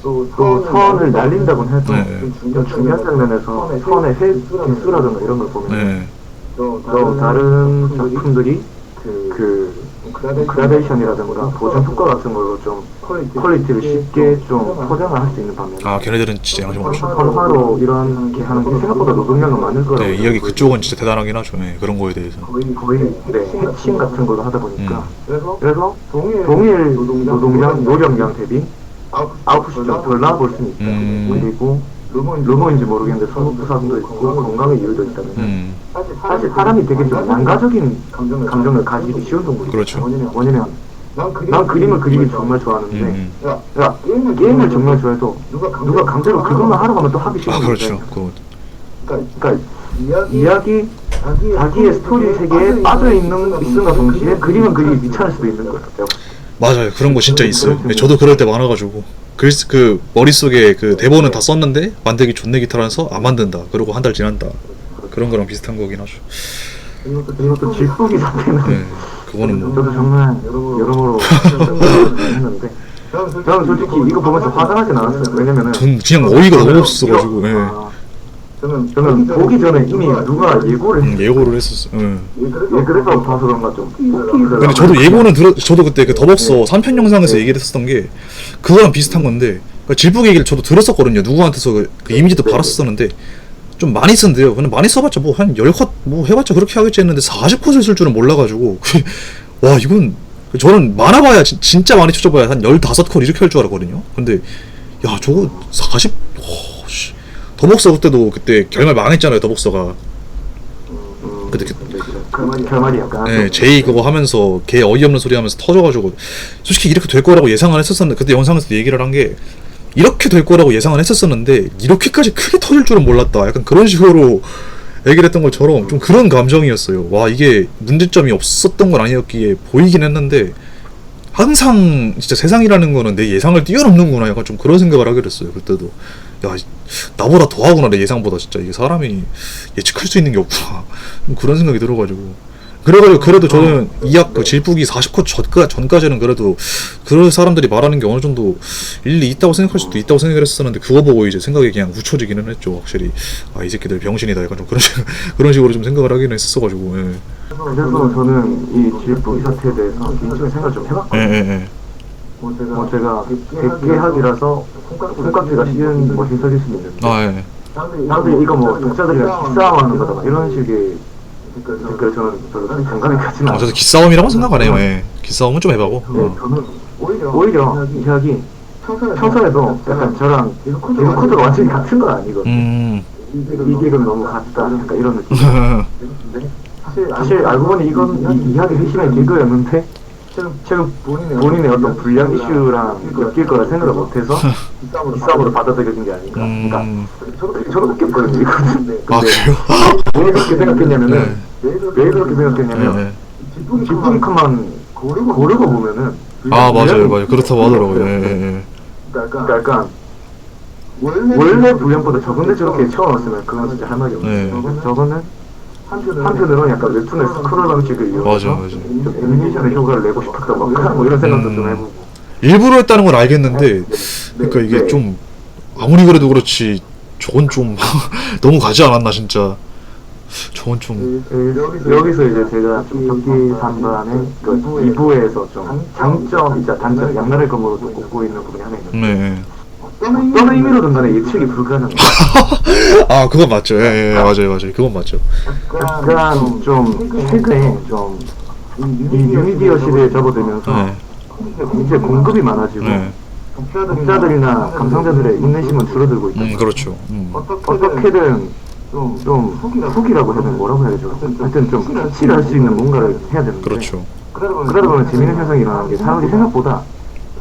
또 선을 날린다고 해도 네. 좀 중요한 장면에서 선의 개수라든가 이런 걸 보면 네. 또 다른 작품들이 그 그라데이션이라든가 보정 효과 같은 걸로 좀 퀄리티를 쉽게 좀 포장을 할 수 있는 반면에 아 걔네들은 진짜 양심 없죠. 선화로 이런 게 하는 게 생각보다 노동량은 많을 거라고 네, 이야기 그쪽은 진짜 대단하긴 하죠. 네, 그런 거에 대해서. 거의 해칭 같은 걸로 하다 보니까 그래서 동일 노력량 대비 아웃풋이 좀 덜 나와 볼 수는 있다. 그리고 루머인지 모르겠는데 선호부상도 있고 건강의 이유도 있다면 사실 사람이 되게 좀 난가적인 감정을 가지기 쉬운 동물이에요. 그렇죠. 뭐냐면 난 그림을 그리기 정말 좋아하는데 야 게임을 정말 좋아해도 누가 강제로 그것만 하러 가면 또 하기 싫은 아 거예요. 그렇죠. 그러니까 이야기 자기의 스토리 세계에 빠져있음과 동시에 그림은 그리기 귀찮을 수도 있는 거예요. 맞아요. 그런 거 진짜 있어요. 네, 저도 그럴 때 많아가지고 그 머릿속에 그 대본은 다 썼는데 만들기 존내 기타라서 안 만든다. 그러고 한 달 지난다. 그런 거랑 비슷한 거긴 하죠. 그리고 또 질풍이 사태는 네, 그거는 뭐 저도 정말 여러모로 했는데 저는 솔직히 이거 보면서 화장하진 않았어요. 왜냐면은 전 그냥 어이가 너무 없어가지고. 네. 저는 보기 전에 이미 누가 예고를 예고를 했었어. 네. 그래서 봐서 그런가 좀 근데 저도 예고는 저도 그때 그 더벅서 3편 영상에서 얘기를 했었던 게 그거랑 비슷한 건데 그러니까 질풍 얘기를 저도 들었었거든요. 누구한테서 그 이미지도 받았었는데 좀 많이 쓴대요. 근데 많이 써봤자 뭐 한 10컷 뭐 해봤자 그렇게 하겠지 했는데 40컷을 쓸 줄은 몰라가지고 와 이건 저는 많아봐야 진짜 많이 쳐줘봐야 한 15컷 이렇게 할 줄 알았거든요. 근데 야 저거 40 더벅서 그때 결말 망했잖아요. 더벅서가 그때 결말이 약간 네, 제이 그거 하면서 걔 어이없는 소리 하면서 터져가지고 솔직히 이렇게 될 거라고 예상을 했었었는데 그때 영상에서 얘기를 한 게 이렇게 될 거라고 예상을 했었었는데 이렇게까지 크게 터질 줄은 몰랐다. 약간 그런 식으로 얘기를 했던 것처럼 좀 그런 감정이었어요. 와 이게 문제점이 없었던 건 아니었기에 보이긴 했는데 항상 진짜 세상이라는 거는 내 예상을 뛰어넘는구나. 약간 좀 그런 생각을 하게 됐어요. 그때도 야 나보다 더 하구나 내 예상보다. 진짜 이게 사람이 예측할 수 있는 게 없구나. 그런 생각이 들어가지고 그래가지고 그래도 저는 이약 그 질풍이 40컷 전까지는 그래도 그런 사람들이 말하는 게 어느 정도 일리 있다고 생각할 수도 있다고 생각을 했었는데 그거 보고 이제 생각이 그냥 굳혀지기는 했죠. 확실히 아 이 새끼들 병신이다. 약간 좀 그런 식으로 좀 생각을 하기는 했었어가지고. 예. 그래서 저는 이 질풍 이 사태에 대해서 개인적인 생각을 좀 해봤거든요. 예. 제가 백계학이라서 손깍지가 쉬운 뭐 해석일 수는 있는데 아 예. 사람들이 이거 뭐 독자들이랑 기싸움하는 거다 이런 식의 댓글 저는 별로 공감이 가지는 않아요. 저도 기싸움이라고 생각 안 해요. 예. 기싸움은 좀 해봐고. 저는 오히려 이 이야기 평소에도 약간 저랑 리코드가 완전히 같은 건 아니거든요. 이게금 너무 같다 약간 이런 느낌. 사실 알고 보니 이건 이야기 핵심의 개그였는데 최근 본인의 어떤 불량 이슈랑 엮일 거라 생각을 못해서 기싸움으로 받아들여진 게 아닌가. 그러니까 저도 느꼈거든요 이거는. 아 그래요? 왜 그렇게 생각했냐면은 왜 그렇게 생각했냐면 질풍 칸만 고르고 보면은 아 맞아요. 그렇다고 하더라고요. 예. 그러니까 약간 원래 분량보다 적은데 저렇게 채워놨으면 그건 진짜 할 말이 없어요. 저거는 한편으로는 약간 웹툰의 스크롤 방식을 이용해서 맞아. 좀 애니메이션의 효과를 내고 싶었던 뭐 이런 생각도 좀 해보고 일부러 했다는 건 알겠는데 그러니까 이게 좀 아무리 그래도 그렇지 저건 좀 너무 가지 않았나 진짜. 저건 좀 여기서 이제 제가 좀 적기 산반의 그 2부에서 좀 장점이자 단점 양날의 검으로 좀 꼽고 있는 부분이 하나 있는데 네. 어떤 의미로든 간에 예측이 불가능해요. 아 그건 맞죠. 예, 맞아요. 그건 맞죠. 약간 좀 최근에 좀 이 뉴미디어 시대에 접어들면서 이제 공급이 많아지고 독자들이나 감상자들의 인내심은 줄어들고 있다. 그렇죠. 어떻게든 좀 후기라고 해야 되나 뭐라고 해야 되죠? 하여튼 좀 캐치를 할 수 있는 뭔가를 해야 되는데 그렇죠. 그러다 보면 재밌는 현상이 일어나는 게 사람들이 생각보다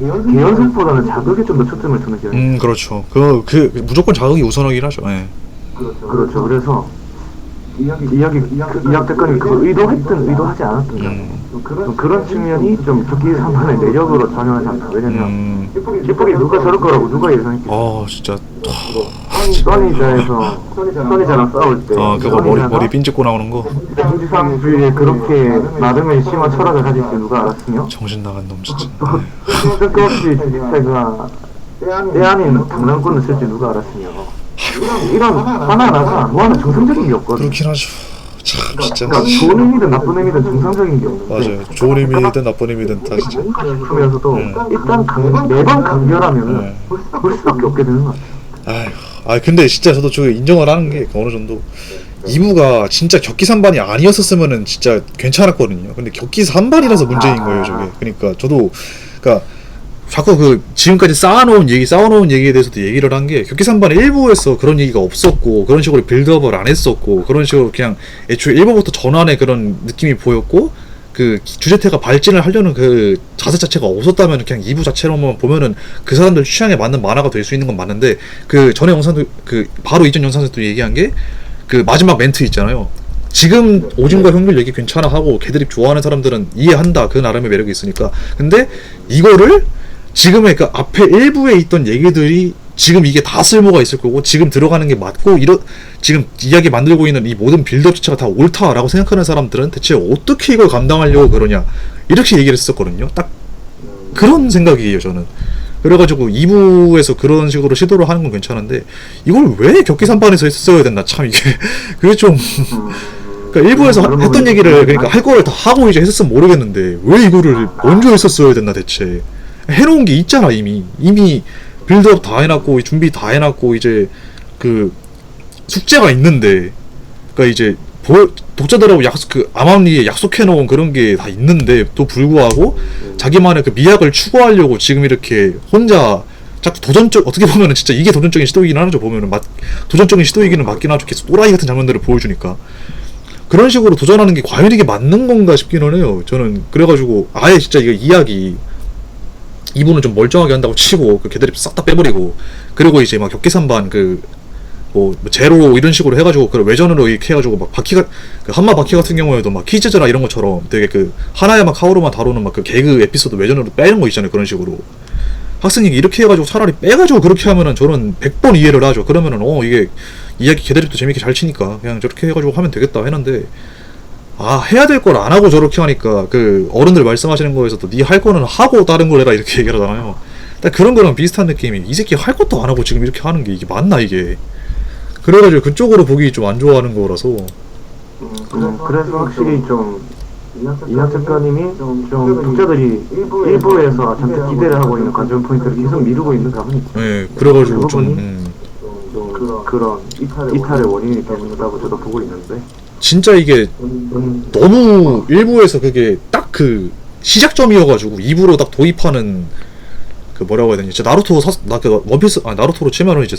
개연성보다는 자극에 좀 더 초점을 두는 경향이 그렇죠. 그 무조건 자극이 우선하긴 하죠. 예. 그렇죠. 그래서 이야기 대권이 그걸 의도했든 의도하지 않았든 좀 그런 측면이 좀 적기 산만의 매력으로 작용하지 않나. 왜냐면 찌뿌리 누가 저럴 거라고 누가 예상했겠어. 아 진짜. 써니자랑 싸울 때 그거 머리 핀 찍고 나오는 거. 민주주의에 그렇게 나름의 심한 철학을 가질 줄 누가 알았으며 정신 나간 놈 진짜. 뜬금없이 주식회가 때 아닌 장난꾼을 쓸지 누가 알았으며 이런 하나하나가 뭐하나 정상적인 게 없거든. 그렇긴 하죠. 참 진짜. 그러니까 좋은 의미든 나쁜 의미든 정상적인 게 없는데 맞아요. 좋은 의미든 나쁜 의미든 다 진짜. 싶으면서도 일단 매번 간결하면은 볼 수밖에 없게 되는 것 같아요. 아휴, 근데 진짜 저도 저게 인정을 하는 게 어느 정도 2부가 진짜 격기 3반이 아니었었으면은 진짜 괜찮았거든요. 근데 격기 3반이라서 문제인 거예요, 저게. 그러니까 저도 그러니까 자꾸 그 지금까지 쌓아놓은 얘기에 대해서도 얘기를 한 게 격기 3반의 1부에서 그런 얘기가 없었고 그런 식으로 빌드업을 안 했었고 그런 식으로 그냥 애초에 1부부터 전환의 그런 느낌이 보였고 그 주제태가 발진을 하려는 그 자세 자체가 없었다면 그냥 2부 자체로만 보면은 그 사람들 취향에 맞는 만화가 될 수 있는 건 맞는데 그 전에 영상도 그 바로 이전 영상에서도 얘기한 게 그 마지막 멘트 있잖아요. 지금 오진과 형들 얘기 괜찮아 하고 걔들이 좋아하는 사람들은 이해한다. 그 나름의 매력이 있으니까. 근데 이거를 지금의 그 앞에 1부에 있던 얘기들이 지금 이게 다 쓸모가 있을 거고 지금 들어가는 게 맞고 지금 이야기 만들고 있는 이 모든 빌드업 자체가 다 옳다라고 생각하는 사람들은 대체 어떻게 이걸 감당하려고 그러냐 이렇게 얘기를 했었거든요. 딱 그런 생각이에요 저는. 그래가지고 2부에서 그런 식으로 시도를 하는 건 괜찮은데 이걸 왜 격기 3반에서 했어야 됐나 참 이게 그게 좀 그러니까 1부에서 했던 얘기를 그러니까 할 거를 다 하고 이제 했었으면 모르겠는데 왜 이거를 먼저 했었어야 됐나 대체. 해놓은 게 있잖아 이미 빌드업 다 해놨고 준비 다 해놨고 이제 그 숙제가 있는데 그러니까 이제 독자들하고 암암리에 약속해놓은 그런 게 다 있는데 또 불구하고 자기만의 그 미학을 추구하려고 지금 이렇게 혼자 자꾸 어떻게 보면은 진짜 이게 도전적인 시도이긴 하죠. 보면은 도전적인 시도이기는 맞긴 하죠. 계속 또라이 같은 장면들을 보여주니까 그런 식으로 도전하는 게 과연 이게 맞는 건가 싶기는 해요. 저는 그래가지고 아예 진짜 이거 이야기 2부는 좀 멀쩡하게 한다고 치고 그 걔들이 싹 다 빼버리고 그리고 이제 막 격기 3반 뭐 제로 이런 식으로 해가지고 그 외전으로 이렇게 해가지고 막 바퀴가 그 한마 바퀴 같은 경우에도 막 퀴즈즈나 이런 것처럼 되게 그 하나의 막 카오루만 다루는 막 그 개그 에피소드 외전으로 빼는 거 있잖아요. 그런 식으로 학생이 이렇게 해가지고 차라리 빼가지고 그렇게 하면은 저는 100번 이해를 하죠. 그러면은 이게 이야기 걔들도 재밌게 잘 치니까 그냥 저렇게 해가지고 하면 되겠다 했는데 해야 될 걸 안 하고 저렇게 하니까 그 어른들 말씀하시는 거에서도 니 할 거는 하고 다른 걸 해라 이렇게 얘기를 하잖아요. 딱 그런 거랑 비슷한 느낌이 이 새끼 할 것도 안 하고 지금 이렇게 하는 게 이게 맞나 이게. 그래가지고 그쪽으로 보기 좀 안 좋아하는 거라서. 그래서 확실히 좀 이학 작가님이 좀 독자들이 일부에서 잔뜩 기대를 하고 있는 관전 포인트를 계속 미루고 있는 감이 있죠. 네, 그래가지고 좀 그런 이탈의 원인이 되문다고 저도 보고 있는데 진짜 이게 너무 일부에서 그게 딱 그 시작점이어가지고 2부로 딱 도입하는 그 뭐라고 해야 되냐 진짜 원피스 나루토로 치면은 이제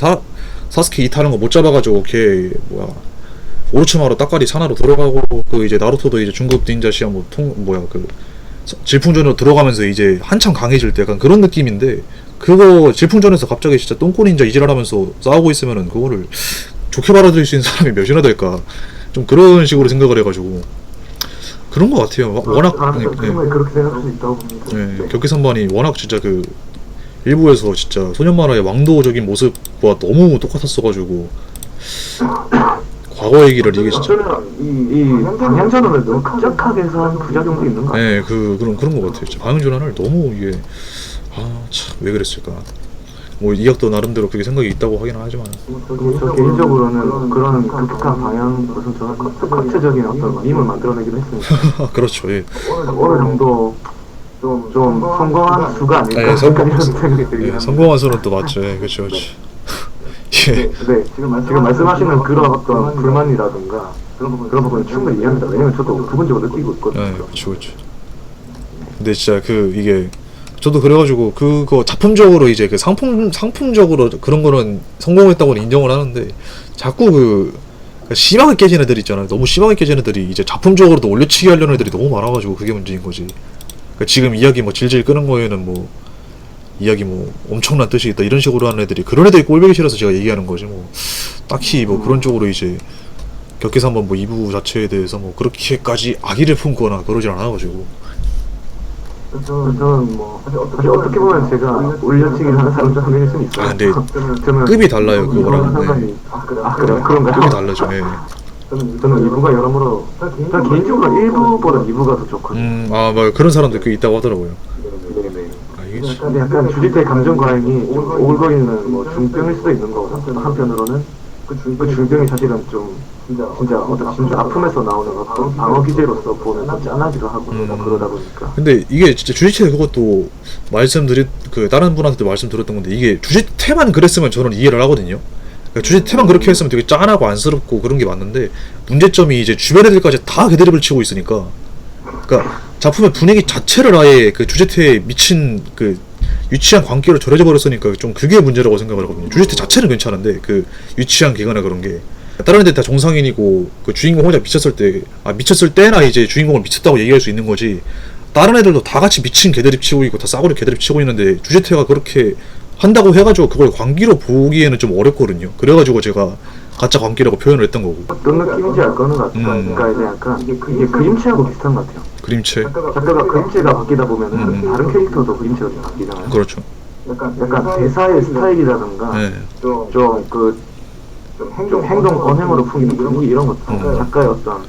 사스케 이탈하는 거 못 잡아가지고 걔 오로치마로 따까리 산하로 들어가고 그 이제 나루토도 이제 중급 닌자 시험 그 질풍전으로 들어가면서 이제 한참 강해질 때 약간 그런 느낌인데 그거 질풍전에서 갑자기 진짜 똥꼬 닌자 이질하면서 싸우고 있으면은 그거를 좋게 받아들일 수 있는 사람이 몇이나 될까 좀 그런 식으로 생각을 해가지고 그런 것 같아요. 워낙 정말 그렇게 생각할 수 있다고 봅니다. 네, 격기 3반이 워낙 진짜 그 일부에서 진짜 소년 만화의 왕도적인 모습과 너무 똑같았어가지고 과거 얘기를 이게 진짜 이 방향전환을 너무 급작하게 해서 한 부작용도 있는 거 같아요. 네, 그런 것 같아요. 진짜 방향전환을 너무 이게 참 왜 그랬을까. 뭐 이학도 나름대로 그게 생각이 있다고 하긴 하지만 저 개인적으로는 그런 급격한 방향 무슨 저는 커트적인 어떤 밈을 만들어내기도 했습니다. 그렇죠. 예. 어느 정도 좀 성공한 수가 아닐까 네, 이런 생각이 들긴 합니다. 성공한 수는 또 맞죠. 예, 그렇죠. 예. 네, 지금 말씀하시는 그런 어떤 불만이라든가 그런 부분은 충분히 이해합니다. 왜냐면 저도 부분적으로 느끼고 있거든요. 네, 그렇죠. 근데 진짜 이게 저도 그래가지고 그거 작품적으로 이제 그 상품적으로 그런 거는 성공했다고는 인정을 하는데 자꾸 심하게 깨진 애들 있잖아요. 너무 심하게 깨진 애들이 이제 작품적으로도 올려치기 하려는 애들이 너무 많아가지고 그게 문제인 거지. 그러니까 지금 이야기 뭐 질질 끄는 거에는 뭐 이야기 뭐 엄청난 뜻이 있다 이런 식으로 하는 애들이 그런 애들이 꼴보기 싫어서 제가 얘기하는 거지 뭐 딱히 뭐 그런 쪽으로 이제 격기 3반 뭐 2부 자체에 대해서 뭐 그렇게까지 악의를 품거나 그러진 않아가지고 저는 뭐 사실 어떻게 보면 제가 올려치기를 하는 사람 중 한 명일 수는 있어요. 근데 저는 급이 달라요 그거랑. 상관이 그런가요? 급이 달라져. 네. 저는 2부가 여러모로 저는 개인적으로 1부보다 2부가 더 좋거든요. 막 그런 사람들 꽤 있다고 하더라고요. 네네. 얘기지. 근데 약간 주짓수의 감정 과잉이 좀 오글거리는 뭐 중병일 수도 있는 거고, 한편으로는 그 중병이 사실은 좀 진짜 아픔에서 나오는 어떤 방어 기제로서 보면 좀 짠하기도 하고 그러다 보니까. 근데 이게 진짜 주짓수에 그것도 그 다른 분한테도 말씀드렸던 건데, 이게 주짓태만 그랬으면 저는 이해를 하거든요. 그러니까 주짓태만 그렇게 했으면 되게 짠하고 안쓰럽고 그런 게 맞는데, 문제점이 이제 주변 애들까지 다 개드립을 치고 있으니까, 그러니까 작품의 분위기 자체를 아예 그 주짓태에 미친 그 유치한 광기로 절여져 버렸으니까 좀 그게 문제라고 생각을 하거든요. 주짓태 자체는 괜찮은데 그 유치한 기거나 그런 게, 다른 애들 다 정상인이고 그 주인공 혼자 미쳤을 때나 이제 주인공을 미쳤다고 얘기할 수 있는 거지, 다른 애들도 다 같이 미친 개드립 치고 있고 다 싸구려 개드립 치고 있는데 주짓태가 그렇게 한다고 해가지고 그걸 광기로 보기에는 좀 어렵거든요. 그래가지고 제가 가짜 광기라고 표현을 했던 거고. 어떤 느낌인지 알 거는 같아요. 그러니까 이제 약간 이게 그림체하고 비슷한 것 같아요. 그림체. 작가가 그림체가 바뀌다 보면은 다른 캐릭터도 그림체가 좀 바뀌잖아요. 그렇죠. 약간 대사의 스타일이라든가 네. 좀 행동 언행으로 풍기는 분위기 이런 것도 작가의 어떤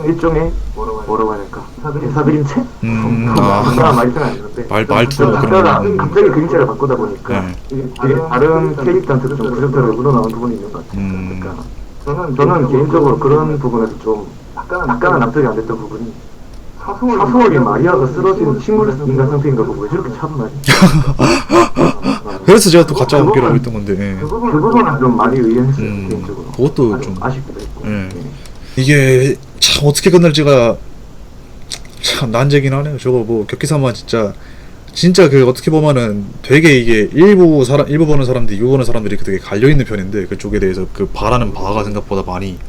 일종의 뭐라고 해야 될까, 대사 그림체? 작가가 많이 생각했는데 말투로 작가가 그런 갑자기 그림체를 바꾸다 보니까 네. 이게 다른 캐릭터한테도 좀 부적절하게 묻어나온 부분이 있는 것 같아요. 그러니까 저는 개인적으로 그런 부분에서 좀 약간은 납득이 안 됐던 부분이, 사소하게 마리아가 쓰러진 식물 인간 상태인가 보고 왜 저렇게 차분하지? 그래서 제가 또 가짜 광기라고 했던 건데, 예. 그 부분은 좀 많이 의연했어요, 개인적으로. 그것도 좀 아쉽기도 했고. 예. 이게 참 어떻게 끝날지가 참 난제긴 하네요. 저거 뭐 격기사만 진짜 그 어떻게 보면은 되게 이게 일부 보는 사람들이, 일부 보는 사람들이 되게 갈려 있는 편인데, 그쪽에 대해서 그 바라는 바가 생각보다 많이,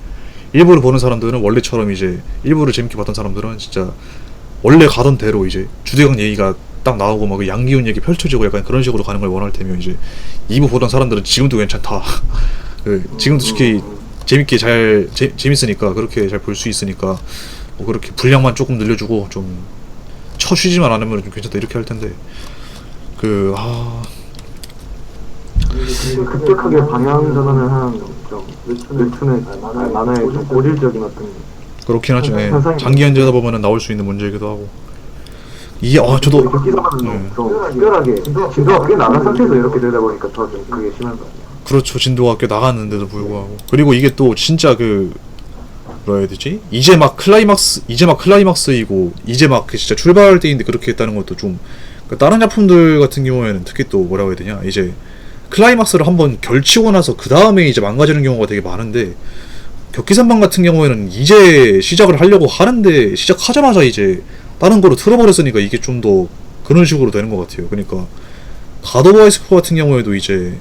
일부를 보는 사람들은 원래처럼 이제 일부를 재밌게 봤던 사람들은 진짜 원래 가던 대로 이제 주대강 얘기가 딱 나오고 막 그 양기훈 얘기 펼쳐지고 약간 그런 식으로 가는 걸 원할 테면, 이제 2부 보던 사람들은 지금도 괜찮다. 지금도 특히 재밌게 재밌으니까 그렇게 잘 볼 수 있으니까 뭐 그렇게 분량만 조금 늘려주고 좀 쳐쉬지만 않으면 좀 괜찮다 이렇게 할 텐데, 급격하게 방향 전환을 한 좀 웹툰의 만화의 좀 고질적인 어떤 그렇긴 하죠. 예. 현상이 장기 연재하다 보면은 나올 수 있는 문제이기도 하고. 이게 저도 격기사는 좀 특별하게 진도가 꽤 나간 상태에서 이렇게 되다 보니까 더 좀 그게 심한 것 같아요. 그렇죠. 진도가 꽤 나갔는데도 불구하고. 그리고 이게 또 진짜 뭐라 해야 되지? 이제 막 클라이막스이고 이제 막 진짜 출발 때인데 그렇게 했다는 것도 좀, 다른 작품들 같은 경우에는 특히 또 뭐라고 해야 되냐, 이제 클라이막스를 한번 결치고 나서 그 다음에 이제 망가지는 경우가 되게 많은데, 격기산방 같은 경우에는 이제 시작을 하려고 하는데 시작하자마자 이제 다른 거로 틀어버렸으니까 이게 좀 더 그런 식으로 되는 것 같아요. 그러니까 갓 오브 아이스포 같은 경우에도 이제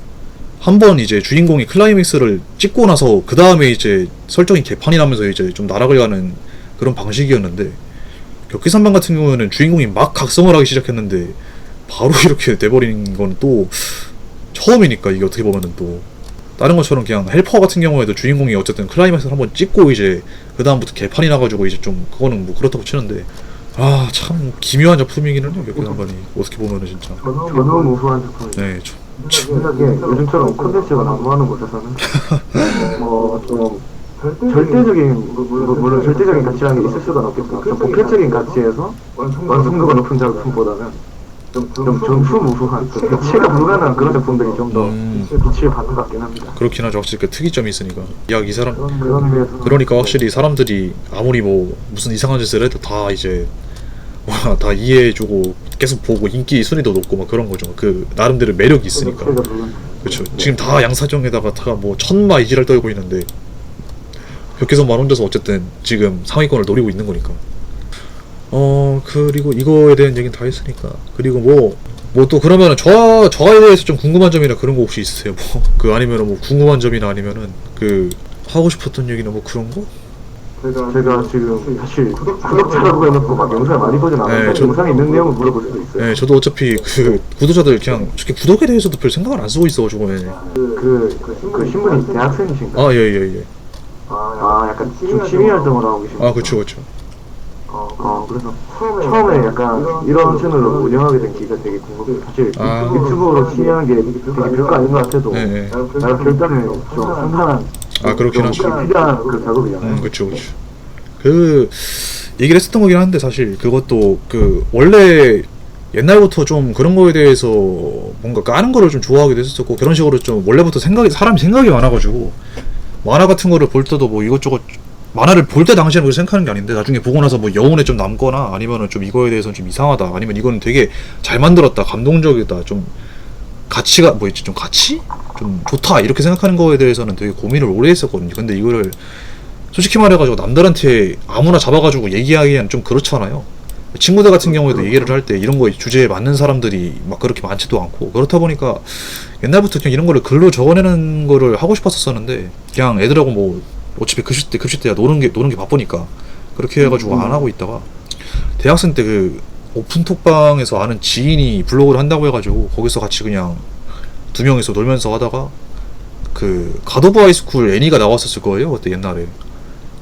한번 이제 주인공이 클라이맥스를 찍고 나서 그 다음에 이제 설정이 개판이 나면서 이제 좀 나락을 가는 그런 방식이었는데, 격기산방 같은 경우에는 주인공이 막 각성을 하기 시작했는데 바로 이렇게 돼버린 건 또 처음이니까, 이게 어떻게 보면은 또 다른 것처럼 그냥 헬퍼 같은 경우에도 주인공이 어쨌든 클라이맥스를 한번 찍고 이제 그 다음부터 개판이 나가지고 이제 좀 그거는 뭐 그렇다고 치는데, 참 기묘한 작품이기는 해요. 격기산방이 어떻게 보면은 진짜 저는 우수한 작품이에요. 네, 생각에 요즘처럼 콘텐츠가 난무하는 곳에서는 좀 절대적인, 물론 절대적인 가치라는 게 있을 수가 없겠지만 좀 보편적인 가치에서 완성도가 높은 작품보다는 좀 전후무후한 대체가 불가능한 그런 작품들이 좀 더 빛을 받는 것 같긴 합니다. 그렇긴 하죠. 확실히 그 특이점이 있으니까. 이 사람, 그런 의미에서 그러니까 확실히 사람들이 아무리 뭐 무슨 이상한 짓을 해도 다 이제 다 이해해주고 계속 보고 인기 순위도 높고 막 그런 거죠. 그 나름대로 매력이 있으니까. 그렇죠. 지금 다 양사정에다가 다 뭐 천마 이지랄 떨고 있는데 격기선만 혼자서 어쨌든 지금 상위권을 노리고 있는 거니까. 그리고 이거에 대한 얘기는 다 했으니까. 그리고 뭐 또 그러면은 저에 대해서 좀 궁금한 점이나 그런 거 혹시 있으세요? 아니면은 뭐 궁금한 점이나 아니면은 하고 싶었던 얘기나 뭐 그런 거? 제가 지금 사실 구독자라고 해놓고 막 영상을 많이 보진 않아서 영상에 있는 내용을 물어볼 수도 있어요. 네, 저도 어차피 구독자들 그냥 특히 구독에 대해서도 별 생각을 안 쓰고 있어가지고. 그 신분이 대학생이신가요? 예. 약간 좀 취미 활동을 하고 계신가요? 그쵸. 그래서 처음에 약간 이런 채널을 운영하게 된 계기가 되게 궁금해요. 사실 유튜브로 취미하는 게 되게 별거 아닌 것 같아도 나름 결단에 좀 상당한 그렇긴 하죠. 필요한 그 작업이잖아요. 그쵸. 얘기를 했었던 거긴 한데, 사실 그것도 원래 옛날부터 좀 그런 거에 대해서 뭔가 까는 거를 좀 좋아하기도 했었고, 그런 식으로 좀 원래부터 사람이 생각이 많아가지고 만화 같은 거를 볼 때도 뭐 이것저것, 만화를 볼 때 당시에는 그렇게 생각하는 게 아닌데 나중에 보고 나서 뭐 여운에 좀 남거나 아니면은 좀 이거에 대해서는 좀 이상하다, 아니면 이거는 되게 잘 만들었다, 감동적이다, 좀 가치가 뭐 있지, 좀 가치? 좀 좋다, 이렇게 생각하는 거에 대해서는 되게 고민을 오래 했었거든요. 근데 이거를 솔직히 말해가지고 남들한테 아무나 잡아가지고 얘기하기에는 좀 그렇잖아요. 친구들 같은 경우에도 얘기를 할 때 이런 거 주제에 맞는 사람들이 막 그렇게 많지도 않고, 그렇다 보니까 옛날부터 그냥 이런 거를 글로 적어내는 거를 하고 싶었었는데, 그냥 애들하고 뭐 어차피 급식 때야 노는 게 바쁘니까 그렇게 해가지고 안 하고 있다가, 대학생 때 그 오픈톡방에서 아는 지인이 블로그를 한다고 해가지고 거기서 같이 그냥 두 명이서 놀면서 하다가, 그 갓 오브 하이스쿨 애니가 나왔었을 거예요 그때 옛날에.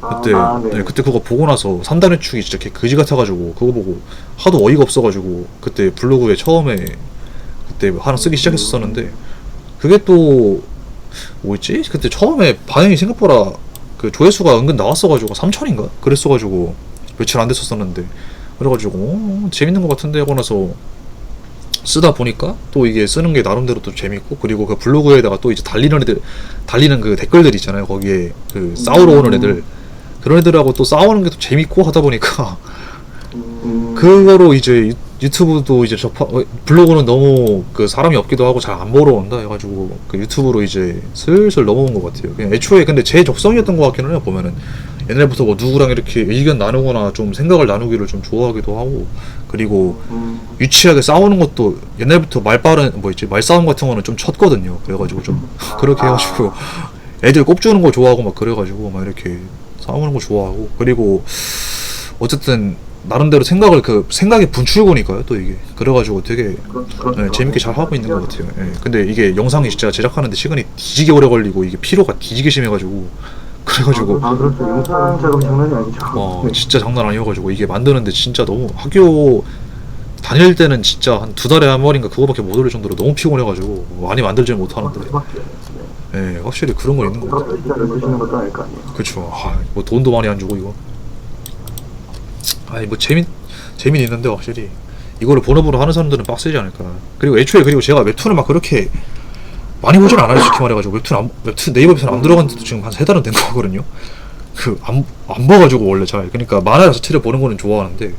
그때 네. 네, 그때 그거 보고 나서 3단의 축이 진짜 개 그지 같아가지고 그거 보고 하도 어이가 없어가지고 그때 블로그에 처음에 그때 하나 쓰기 시작했었는데, 그게 또 뭐였지? 그때 처음에 반응이 생각보다 그 조회수가 은근 나왔어가지고 3천인가? 그랬어가지고 며칠 안 됐었었는데, 그래가지고 재밌는 것 같은데 하고 나서 쓰다 보니까 또 이게 쓰는 게 나름대로 또 재밌고, 그리고 그 블로그에다가 또 이제 달리는 그 댓글들 있잖아요. 거기에 그 싸우러 오는 애들, 그런 애들하고 또 싸우는 게 또 재밌고 하다 보니까 그거로 이제 유튜브도 이제 블로그는 너무 그 사람이 없기도 하고 잘 안 보러 온다 해가지고 그 유튜브로 이제 슬슬 넘어온 것 같아요. 그냥 애초에 근데 제 적성이었던 것 같기는 해요. 보면은 옛날부터 뭐 누구랑 이렇게 의견 나누거나 좀 생각을 나누기를 좀 좋아하기도 하고, 그리고 유치하게 싸우는 것도 옛날부터 말싸움 같은 거는 좀 쳤거든요. 그래가지고 좀 그렇게 해가지고 애들 꼽주는 거 좋아하고 막 그래가지고 막 이렇게 싸우는 거 좋아하고, 그리고 어쨌든 나름대로 생각의 분출구니까요 또 이게. 그래가지고 되게 재밌게 잘 하고 있는 것 같아요. 예. 근데 이게 영상이 진짜 제작하는데 시간이 뒤지게 오래 걸리고 이게 피로가 뒤지게 심해가지고, 그래가지고 그렇죠. 영상 작업 장난이 아니죠. 진짜 장난 아니어가지고 이게 만드는데 진짜 너무, 학교 다닐 때는 진짜 한 2달에 한 번인가 그거밖에 못 올릴 정도로 너무 피곤해가지고 많이 만들지는 못하는데, 예, 확실히 그런 거 있는 것 같아요. 진짜를 쓰시는 것도 아닐 거 아니에요. 그쵸. 뭐 돈도 많이 안 주고 이거. 뭐 재미는 있는데 확실히 이거를 본업으로 하는 사람들은 빡세지 않을까. 그리고 제가 웹툰을 막 그렇게 많이 보진 않아요. 솔직히 말해가지고 네이버 웹툰 안 들어간 지도 지금 한 3달은 된 거거든요. 안 봐가지고 원래 잘. 그러니까 만화 자체를 보는 거는 좋아하는데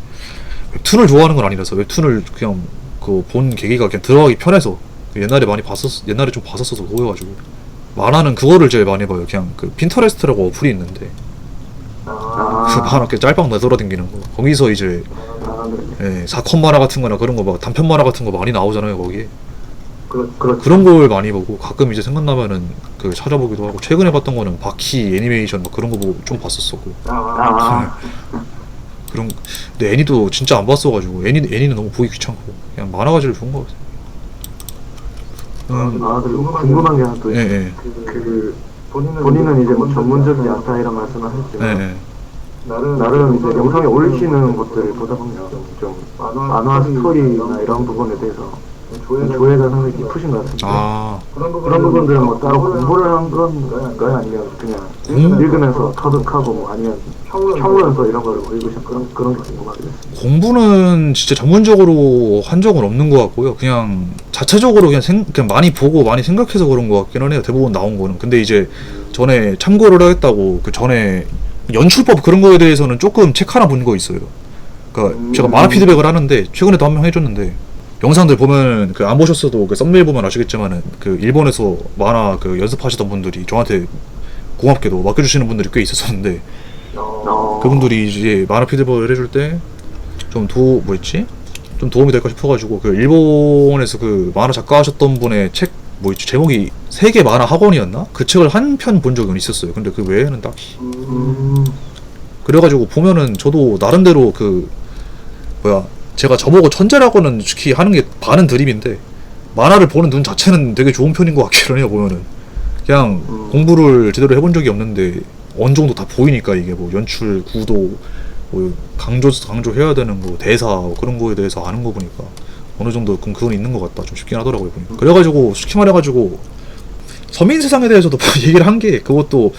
웹툰을 좋아하는 건 아니라서, 웹툰을 그냥 그 본 계기가 그냥 들어가기 편해서 옛날에 좀 봤었어서 그거여가지고, 만화는 그거를 제일 많이 봐요. 그냥 그 핀터레스트라고 어플이 있는데 그 만화 이렇게 짤방 내돌아다니는 거, 거기서 이제 사건 만화 같은 거나 그런 거 막 단편 만화 같은 거 많이 나오잖아요 거기에. 그런 걸 많이 보고 가끔 이제 생각나면은 그 찾아보기도 하고, 최근에 봤던 거는 바키 애니메이션 막 그런 거 보고 좀 봤었고. 근데 애니도 진짜 안 봤어가지고 애니는 너무 보기 귀찮고 그냥 만화가 제일 좋은 것 같아요. 그리고 궁금한 게 하나 또 있어요. 본인은 이제 뭐 전문적이지 않다 이런 말씀을 하셨지만 나름 이제 영상에 올리시는 것들을 보다 보면 좀 만화 스토리나 이런 부분에 대해서 조예가 상당히 깊으신 것 같은데, 그런 부분들은 뭐 따로 공부를 한 건가요? 아니면 그냥 읽으면서 터득하고 뭐 아니면 평론서 이런 걸 읽으신 그런 게 궁금하게 됐습니다. 공부는 진짜 전문적으로 한 적은 없는 것 같고요. 그냥 자체적으로 그냥 많이 보고 많이 생각해서 그런 것 같기는 해요. 대부분 나온 거는. 근데 이제 전에 참고를 하겠다고 그 전에 연출법 그런 거에 대해서는 조금 책 하나 본 거 있어요. 그러니까 제가 만화 피드백을 하는데 최근에도 한 명 해줬는데, 영상들 보면 그 안 보셨어도 그 썸네일 보면 아시겠지만은 그 일본에서 만화 그 연습하시던 분들이 저한테 고맙게도 맡겨주시는 분들이 꽤 있었었는데, 그분들이 이제 만화 피드백을 해줄 때 좀 좀 도움이 될까 싶어가지고 그 일본에서 그 만화 작가 하셨던 분의 책 제목이 세계 만화 학원이었나? 그 책을 한 편 본 적은 있었어요. 근데 그 외에는 딱히. 그래가지고 보면은 저도 나름대로 제가 저보고 천재라고는 솔직히 하는 게 반은 드립인데, 만화를 보는 눈 자체는 되게 좋은 편인 것 같기는 해요. 보면은 그냥 공부를 제대로 해본 적이 없는데 어느 정도 다 보이니까, 이게 뭐 연출, 구도, 뭐 강조해야 되는 거, 대사 그런 거에 대해서 아는 거 보니까 어느 정도 그건 있는 것 같다 좀 싶긴 하더라고요 보니까. 그래가지고 솔직히 말해가지고 서민 세상에 대해서도 얘기를 한 게, 그것도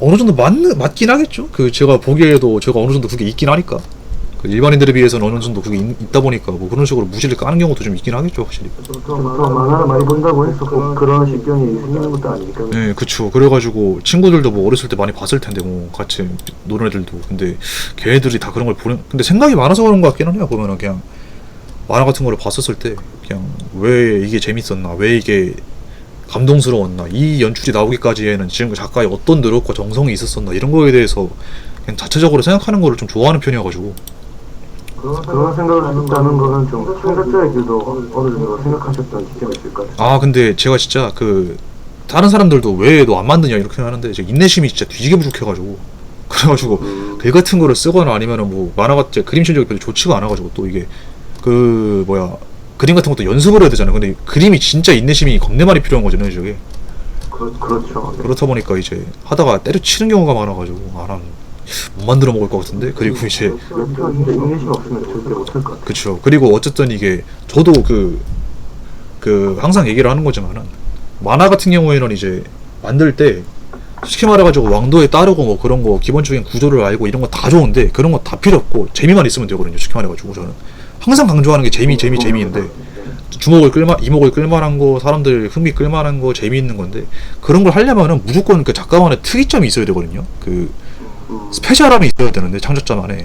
어느 정도 맞긴 하겠죠. 제가 보기에도 제가 어느 정도 그게 있긴 하니까. 그 일반인들에 비해서는 어느 정도 그게 있다 보니까 뭐 그런 식으로 무시를 까는 경우도 좀 있긴 하겠죠, 확실히. 더 만화를 많이 본다고 해서 꼭 그런 식견이 생기는 것도 아니니까. 네, 그쵸. 그래가지고 친구들도 뭐 어렸을 때 많이 봤을 텐데 뭐 같이 노는 애들도. 근데 걔네들이 다 그런 걸 보는. 근데 생각이 많아서 그런 것 같기는 해요. 보면은 그냥 만화 같은 거를 봤었을 때 그냥 왜 이게 재밌었나, 왜 이게 감동스러웠나, 이 연출이 나오기까지에는 지금 그 작가의 어떤 노력과 정성이 있었었나 이런 거에 대해서 그냥 자체적으로 생각하는 거를 좀 좋아하는 편이어가지고. 그런 생각을 하셨다는 거는 좀 창작자의 길도 어느 정도 생각하셨던 지점이 있을 것 같아요. 아 근데 제가 진짜 그 다른 사람들도 왜 너 안 만드냐 이렇게 하는데 제 인내심이 진짜 뒤지게 부족해가지고 그래가지고 글 같은 거를 쓰거나 아니면은 뭐 만화가 진짜 그림 실력이 별로 좋지가 않아가지고 또 이게 그 뭐야 그림 같은 것도 연습을 해야 되잖아요. 근데 그림이 진짜 인내심이 겁내 많이 필요한 거잖아요, 저게. 그렇죠. 네. 그렇다 보니까 이제 하다가 때려치는 경우가 많아가지고 난 못 만들어 먹을 것 같은데. 그리고 이제 웹툰은 진짜 인내심 없으면 절대 못할 것 같아요. 그쵸. 그리고 어쨌든 이게 저도 항상 얘기를 하는 거지만은 만화 같은 경우에는 이제 만들 때 쉽게 말해가지고 왕도에 따르고 뭐 그런 거 기본적인 구조를 알고 이런 거 다 좋은데 그런 거 다 필요 없고 재미만 있으면 되거든요. 쉽게 말해가지고 저는 항상 강조하는 게 재미인데 이목을 끌만한 거, 사람들 흥미 끌만한 거, 재미있는 건데 그런 걸 하려면은 무조건 그 작가만의 특이점이 있어야 되거든요. 그 스페셜함이 있어야 되는데 창작자만의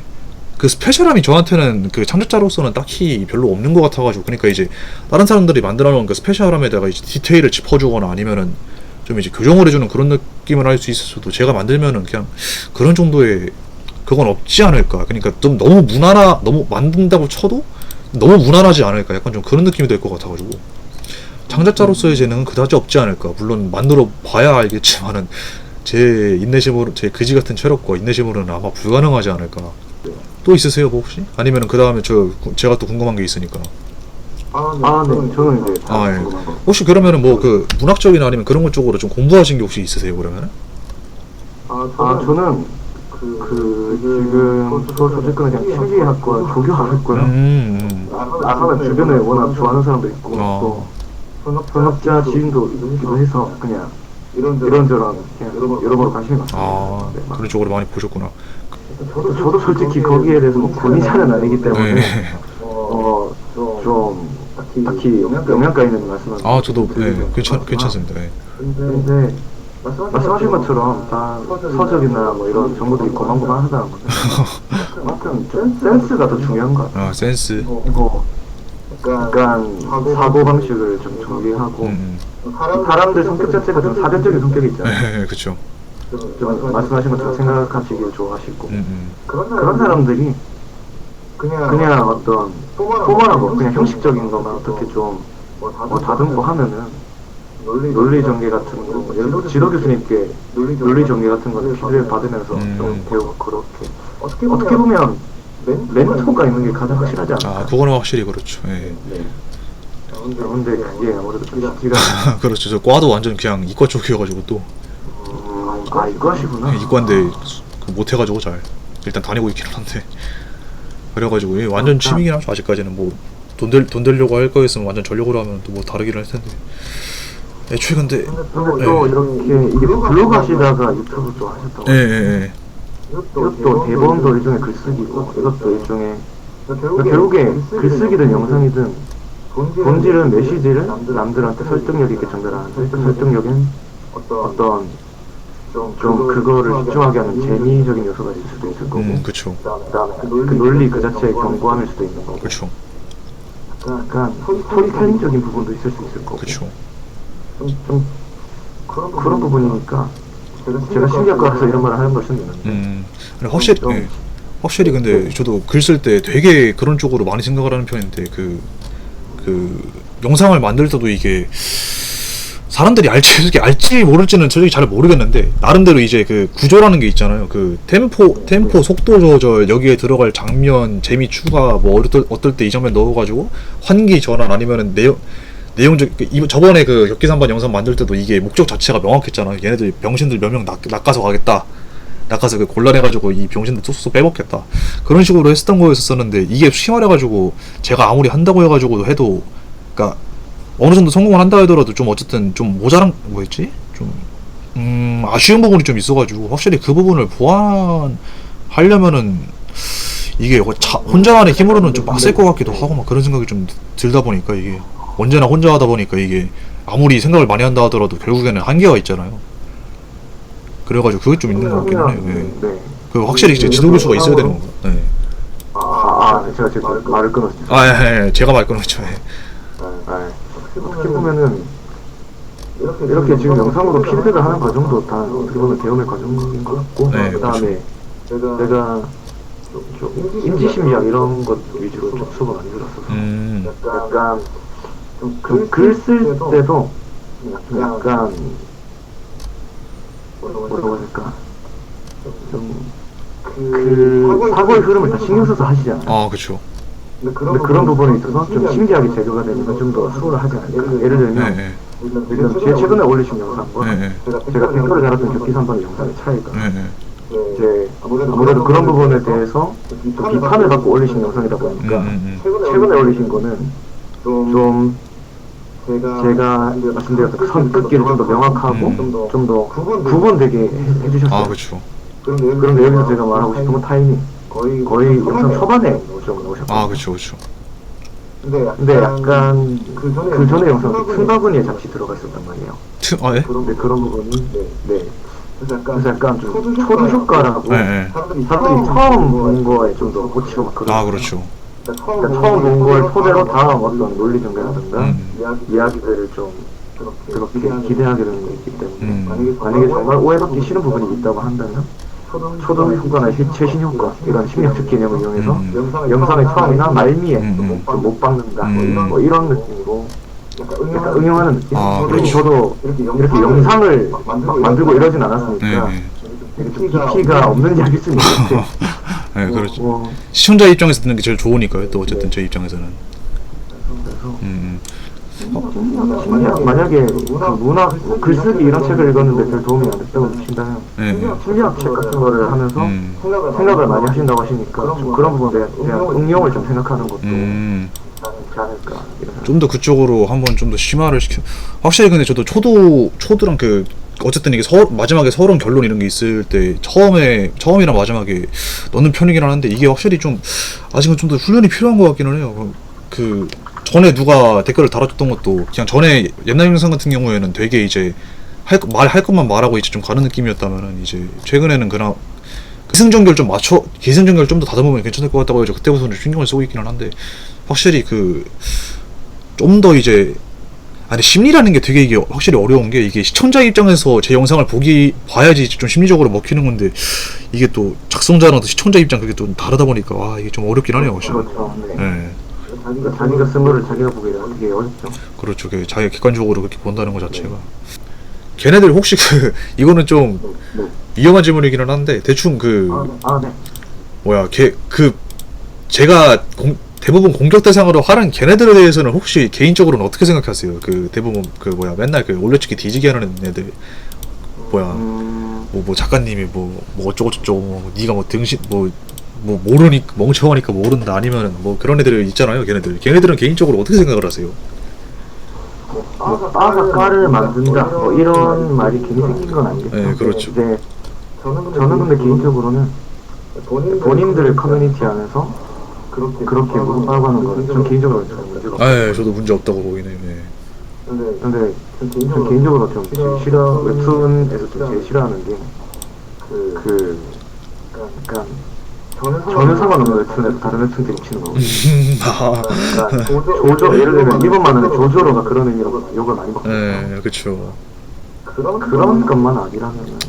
그 스페셜함이 저한테는 그 창작자로서는 딱히 별로 없는 것 같아가지고. 그러니까 이제 다른 사람들이 만들어놓은 그 스페셜함에다가 이제 디테일을 짚어주거나 아니면은 좀 이제 교정을 해주는 그런 느낌을 할 수 있어도 제가 만들면은 그냥 그런 정도의 그건 없지 않을까. 그러니까 좀 너무 만든다고 쳐도 너무 무난하지 않을까. 약간 좀 그런 느낌이 될 것 같아가지고 창작자로서의 재능은 그다지 없지 않을까. 물론 만들어 봐야 알겠지만은 제 인내심으로, 제 그지 같은 체력과 인내심으로는 아마 불가능하지 않을까. 또 있으세요, 뭐 혹시? 아니면은 그 다음에 제가 또 궁금한 게 있으니까. 네. 저는 이제 예. 혹시 그러면은 뭐 그 문학적이나 아니면 그런 것 쪽으로 좀 공부하신 게 혹시 있으세요, 그러면은? 저는 지금 어쨌거나 그냥 심리학과 조교학 했고요. 나서는 주변에 워낙 좋아하는 사람도 있고 또 현업자 지인도 있기도 해서 그냥 이런저런 그냥 여러모로 관심이 많습니다. 네, 그런 쪽으로 많이 보셨구나. 저도 솔직히 거기에 대해서 뭐 권위자는 아니기 때문에 네. 좀 딱히 영향가 있는 말씀은 저도 괜찮습니다. 네. 근데 말씀하신 것처럼 다 서적이나 뭐 이런 정보들이 고만고만하다는 거죠. 그만큼 좀 센스가 더 중요한 것 같아요. 센스. 그리고 약간 사고 방식을 좀 정리하고 사람들 성격 자체가 좀 사변적인 성격이 있잖아요. 네, 그쵸. 좀 말씀하신 것처럼 생각하시길 좋아하시고 그런 사람들이 그냥 어떤 포멀하고 그냥 형식적인 것만 어떻게 좀 다듬고 하면은 논리 전개 같은 거, 예를 들어 지도 교수님께 논리 전개 같은 거를 피드백 받으면서 좀 배우고 그렇게 어떻게 보면 멘토가 있는 게 가장 확실하지 않을까. 그거는 확실히 그렇죠. 예. 근데 그게 아무래도 좀 쉽지가 그렇죠. 저 과도 완전 그냥 이과 쪽이어가지고 또 이과시구나. 이과인데 못해가지고 잘 일단 다니고 있기는 한데 그래가지고 완전 취미긴 하죠. 아직까지는 뭐 돈 되려고 할 거였으면 완전 전력으로 하면 또 뭐 다르긴 할 텐데. 애초에 근데 또 이렇게 이게 블로그 하시다가 유튜브 좀 하셨다고. 예. 이것도 대본도 일종의 글쓰기고 이것도 일종의 결국에 글쓰기든 영상이든 본질은 메시지를 남들한테 설득력 있게 전달하는 설득력인 어떤 좀 그거를 집중하게 하는 재미적인 요소가 있을 수도 있을 거고. 그쵸. 그다음에 그 논리 그 자체의 경고함일 수도 있는 거고. 그쵸. 약간 스토리텔링적인 부분도 있을 수 있을 거고. 그쵸. 좀 그런 부분이니까 제가 심리학과라서 이런 말을 하는 걸 수는 있는데 확실히 근데 저도 글 쓸 때 되게 그런 쪽으로 많이 생각을 하는 편인데 그 영상을 만들 때도 이게 사람들이 알지 모를지는 솔직히 잘 모르겠는데 나름대로 이제 그 구조라는 게 있잖아요. 그 템포 속도 조절, 여기에 들어갈 장면 재미 추가, 뭐 어떨 때 이 장면 넣어가지고 환기 전환 아니면은 내용적 저번에 그 엽기산반 영상 만들 때도 이게 목적 자체가 명확했잖아요. 얘네들 병신들 몇 명 낚아서 가겠다. 낚아서 그 곤란해가지고 이 병신들 쏙쏙 빼먹겠다. 그런 식으로 했었던 거였었는데 이게 쉽게 말해가지고 제가 아무리 한다고 해가지고도 해도 그러니까 어느 정도 성공을 한다 하더라도 좀 어쨌든 좀 모자란 뭐였지? 좀 아쉬운 부분이 좀 있어가지고 확실히 그 부분을 보완하려면은 이게 혼자만의 힘으로는 좀 빡셀 것 같기도 하고 막 그런 생각이 좀 들다 보니까 이게 언제나 혼자 하다 보니까 이게 아무리 생각을 많이 한다 하더라도 결국에는 한계가 있잖아요. 그래가지고 그게 좀 있는 것 같기는 해요. 예. 네. 그 확실히 이제 지도 교수가 있어야 되는 건가? 네. 제가 지금 말을 끊었죠. 예. 제가 말 끊었죠. 예. 어떻게 보면은 이렇게 지금 영상으로 피드백을 하는 과정도 다 어떻게 보면 배움의 과정인 것 같고, 네, 그다음에 내가 좀 인지심리학 이런 것 위주로 좀 수업을 많이 들었어서 약간 글 쓸 때도 약간 뭐라고 할까, 그 사고의 흐름을 다 신경 써서 하시잖아요. 아, 그렇죠. 근데 그런 부분에 있어서 좀 신기하게 제거가 되면 좀 더 수월을 하지 않을까. 예를 들면 네. 지금 제일 최근에 올리신 영상과 네. 제가 댓글을 달았던 격기 3번의 영상의 차이가 네. 이제 아무래도 그런 부분에 대해서 또 비판을 받고 올리신 영상이다 보니까 최근에 올리신 거는 좀 제가 말씀드렸던 그 선긋기를 좀 더 명확하고 좀 더 구분되게 해주셨어요. 아, 그렇죠. 그런데 여기서 제가 말하고 싶은 건 타이밍 거의 영상 초반에 좀 넣으셨거든요. 아, 그렇죠. 근데 약간 그 전에 영상에 큰 바구니에 잠시 들어가 있었단 말이에요. 예? 근데 그런 부분이 그래서 약간 좀 초두 효과라고 네. 사람들이 처음 본 거에 좀 더 꽂히고 막 그러죠. 아, 그렇죠. 그러니까 처음 본 걸 토대로 다음 어떤 논리 전개라든가 이야기들을 좀 그렇게 기대하게 되는 게 있기 때문에 만약에 정말 오해받기 싫은 부분이 있다고 한다면 초등 효과나 최신 효과 이런 심리학적 개념을 이용해서 영상의 처음이나 말미에 좀 못 박는다 뭐 이런 느낌으로 약간 응용하는 느낌? 아, 그리고 그렇죠. 저도 이렇게 영상을 막 만들고 이러진 않았으니까 네. 좀 깊이가 없는 이야기일 수는 있는데 네, 그렇죠. 시청자 입장에서 듣는 게 제일 좋으니까요. 또 어쨌든 제 입장에서는. 만약에 문학, 글쓰기 이런 책을 읽었는데 별 도움이 안 됐다고 하신다면 심리학 책 같은 거를 하면서 생각을 많이 하신다고 하시니까 좀 그런 부분에 대한 응용을 좀 생각하는 것도 좋지 않을까. 좀 더 그쪽으로 한번 좀 더 심화를 시켜. 확실히 근데 저도 초도랑 그 어쨌든 이게 마지막에 서론 결론 이런 게 있을 때 처음이랑 마지막에 넣는 편이긴 하는데 이게 확실히 좀 아직은 좀 더 훈련이 필요한 것 같기는 해요. 그 전에 누가 댓글을 달아줬던 것도 그냥 전에 옛날 영상 같은 경우에는 되게 이제 말할 것만 말하고 이제 좀 가는 느낌이었다면은 이제 최근에는 그냥 기승전결 좀 더 다듬으면 괜찮을 것 같다고 해서 그때부터는 신경을 쓰고 있기는 한데 확실히 그 좀 더 이제 아니 심리라는 게 되게 이게 확실히 어려운 게 이게 시청자 입장에서 제 영상을 봐야지 좀 심리적으로 먹히는 건데 이게 또 작성자랑 또 시청자 입장 그게 또 다르다 보니까 와 이게 좀 어렵긴 하네요 확실히. 그렇죠. 네. 자기가 쓴 거를 자기가 보기가 되게 어렵죠. 그렇죠. 자기가 객관적으로 그렇게 본다는 것 자체가. 걔네들 혹시 이거는 좀 위험한 질문이기는 한데 대충 제가 대부분 공격 대상으로 하는 걔네들에 대해서는 혹시 개인적으로는 어떻게 생각하세요? 그 대부분 맨날 올려치기 뒤지게 하는 애들 뭐 작가님이 뭐 어쩌고 저쩌고 네가 뭐 등신 뭐 모르니까 멍청하니까 모른다 아니면은 뭐 그런 애들 있잖아요. 걔네들은 개인적으로 어떻게 생각을 하세요? 빠가 까를 만든다 뭐 이런 말이 괜히 생긴 건 아니겠죠. 네, 그렇죠. 근데 저는 근데 개인적으로는 본인들 커뮤니티 안에서 그렇게 무릎하고 하는 거는 전 개인적으로 좀 문제가 없어요. 저도 문제 없다고 보이네요. 네. 근데 전 개인적으로 좀 제일 웹툰에서 좀 제일 싫어하는 게 약간 전혀 상관없는 웹툰에서 다른 웹툰들이 치는 거거든요. 그러니까 예를 들면 일본만은 조조로가 그런 의미로 욕을 많이 먹거든요. 네, 그렇죠. 그런 것만 아니라면은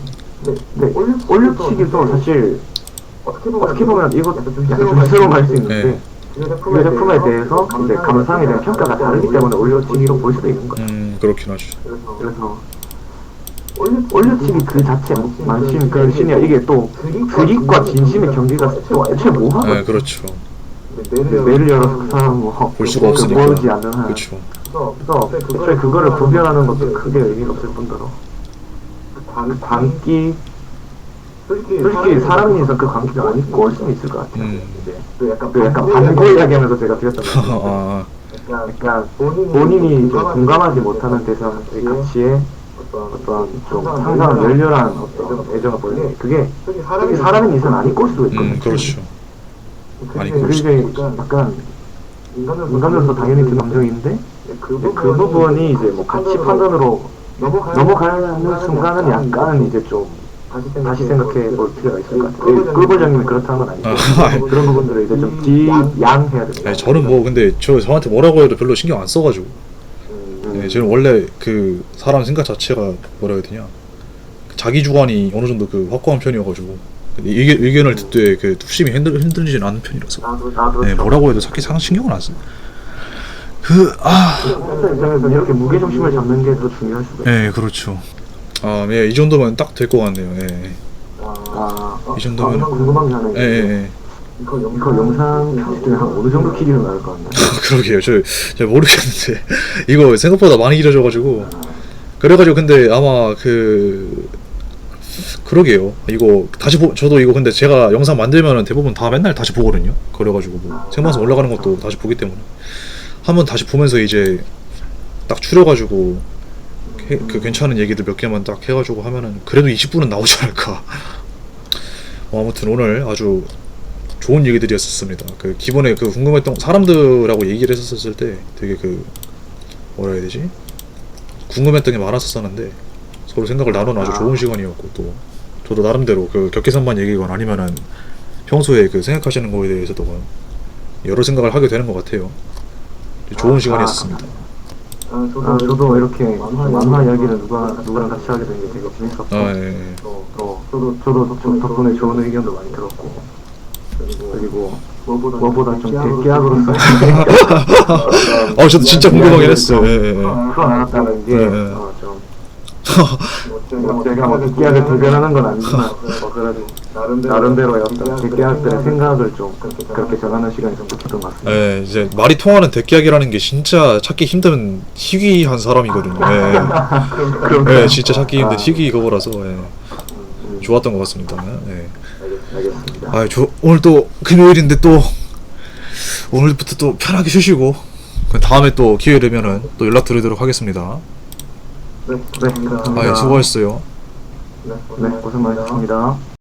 근데 올려치기도 사실 어떻게 보면 이거 약간 조심스러운 말 수 있는데 이 제품에 대해서 이제 감상에 대한 평가가 다르기 때문에 올려치기로 볼 수도 있는 거예요. 그렇긴 하죠. 그래서 올려치기 그 자체 만심 그런 신이야. 이게 또 드립과 진심의 경기가 또 애초에 뭐하거든요. 네, 그렇죠. 매를 열어서 그 사람 볼 수가 없으니까. 모르지 않는 한. 그렇죠. 그래서 애초에 그거를 구별하는 것도 크게 의미가 없을 뿐더러 광기 솔직히 사람이서 그 광기를 안 입고 올 수는 있을 것 같아요. 약간 반고 이야기하면서 제가 드렸던 거 약간 본인이 좀 공감하지 못하는 대상의 가치에 어떤 좀 상당한 열렬한 어떤 애정을 보이는 그게 사람인 이상 안 입고 올 수도 있거든요. 그렇죠. 아니 그게 약간 인간으로서 당연히 드는 감정인데 그 부분이 이제 뭐 가치 판단으로 넘어가는 순간은 약간 이제 좀 다시 생각해 볼 필요가 있을 것 같아요. 꿀벌장님이 그렇다는 건 아니고 그런 부분들을 이제 좀 지양해야 됩니다. 아니, 저는 뭐 근데 저한테 뭐라고 해도 별로 신경 안 써가지고. 네, 저는 원래 그 사람 생각 자체가 뭐라 해야 되냐, 자기 주관이 어느 정도 그 확고한 편이어가지고 의견을 듣되 그 뚝심이 흔들리진 않는 편이라서. 네, 뭐라고 해도 딱히 신경은 안 써요. 팬 입장에서는 이렇게 무게 중심을 잡는 게 더 중요할 수도 있어요. 네, 그렇죠. 이 정도면 딱 될 것 같네요. 예. 이 정도면. 궁금한 게 하나 있는데 예. 이거 영상 편집 중에 한 어느 정도 길이로 나올 것 같나요? 그러게요. 저 모르겠는데 이거 생각보다 많이 길어져가지고. 그래가지고 근데 아마 그러게요. 이거 다시 저도 이거 근데 제가 영상 만들면은 대부분 다 맨날 다시 보거든요. 그래가지고 뭐 생방송 올라가는 것도 다시 보기 때문에 한번 다시 보면서 이제 딱 추려가지고 그 괜찮은 얘기들 몇 개만 딱 해가지고 하면은 그래도 20분은 나오지 않을까. 아무튼 오늘 아주 좋은 얘기들이었습니다. 그 기본에 그 궁금했던 사람들하고 얘기를 했었을 때 되게 뭐라 해야 되지? 궁금했던 게 많았었는데 서로 생각을 나누는 아주 좋은 시간이었고, 또 저도 나름대로 그 격계선만 얘기건 아니면은 평소에 그 생각하시는 거에 대해서도 여러 생각을 하게 되는 것 같아요. 좋은 시간이었습니다. 저도 이렇게 만화 이야기를 누구랑 같이 하게 된 게 되게 재밌었고, 예. 저도 덕분에 좋은 의견도 많이 들었고, 그리고 뭐보다 좀 대기약으로서 저도 진짜 궁금하긴 했어요. 풀어나갔다는 게 제가 뭐 대기약을 대변하는 건 아니지만 그래도 나름대로의 어떤 대기약들의 생각을 좀 그렇게 전하는 시간이 좀 좋겠던 것 같습니다. 네, 이제 말이 통하는 대기약이라는 게 진짜 찾기 힘든 희귀한 사람이거든요. 네, 진짜 찾기 힘든 희귀 그거라서 좋았던 것 같습니다. 네. 알겠습니다. 오늘 또 금요일인데 또 오늘부터 또 편하게 쉬시고 다음에 또 기회 되면은 또 연락드리도록 하겠습니다. 네, 감사합니다. 수고하셨어요. 네, 고생 많으셨습니다.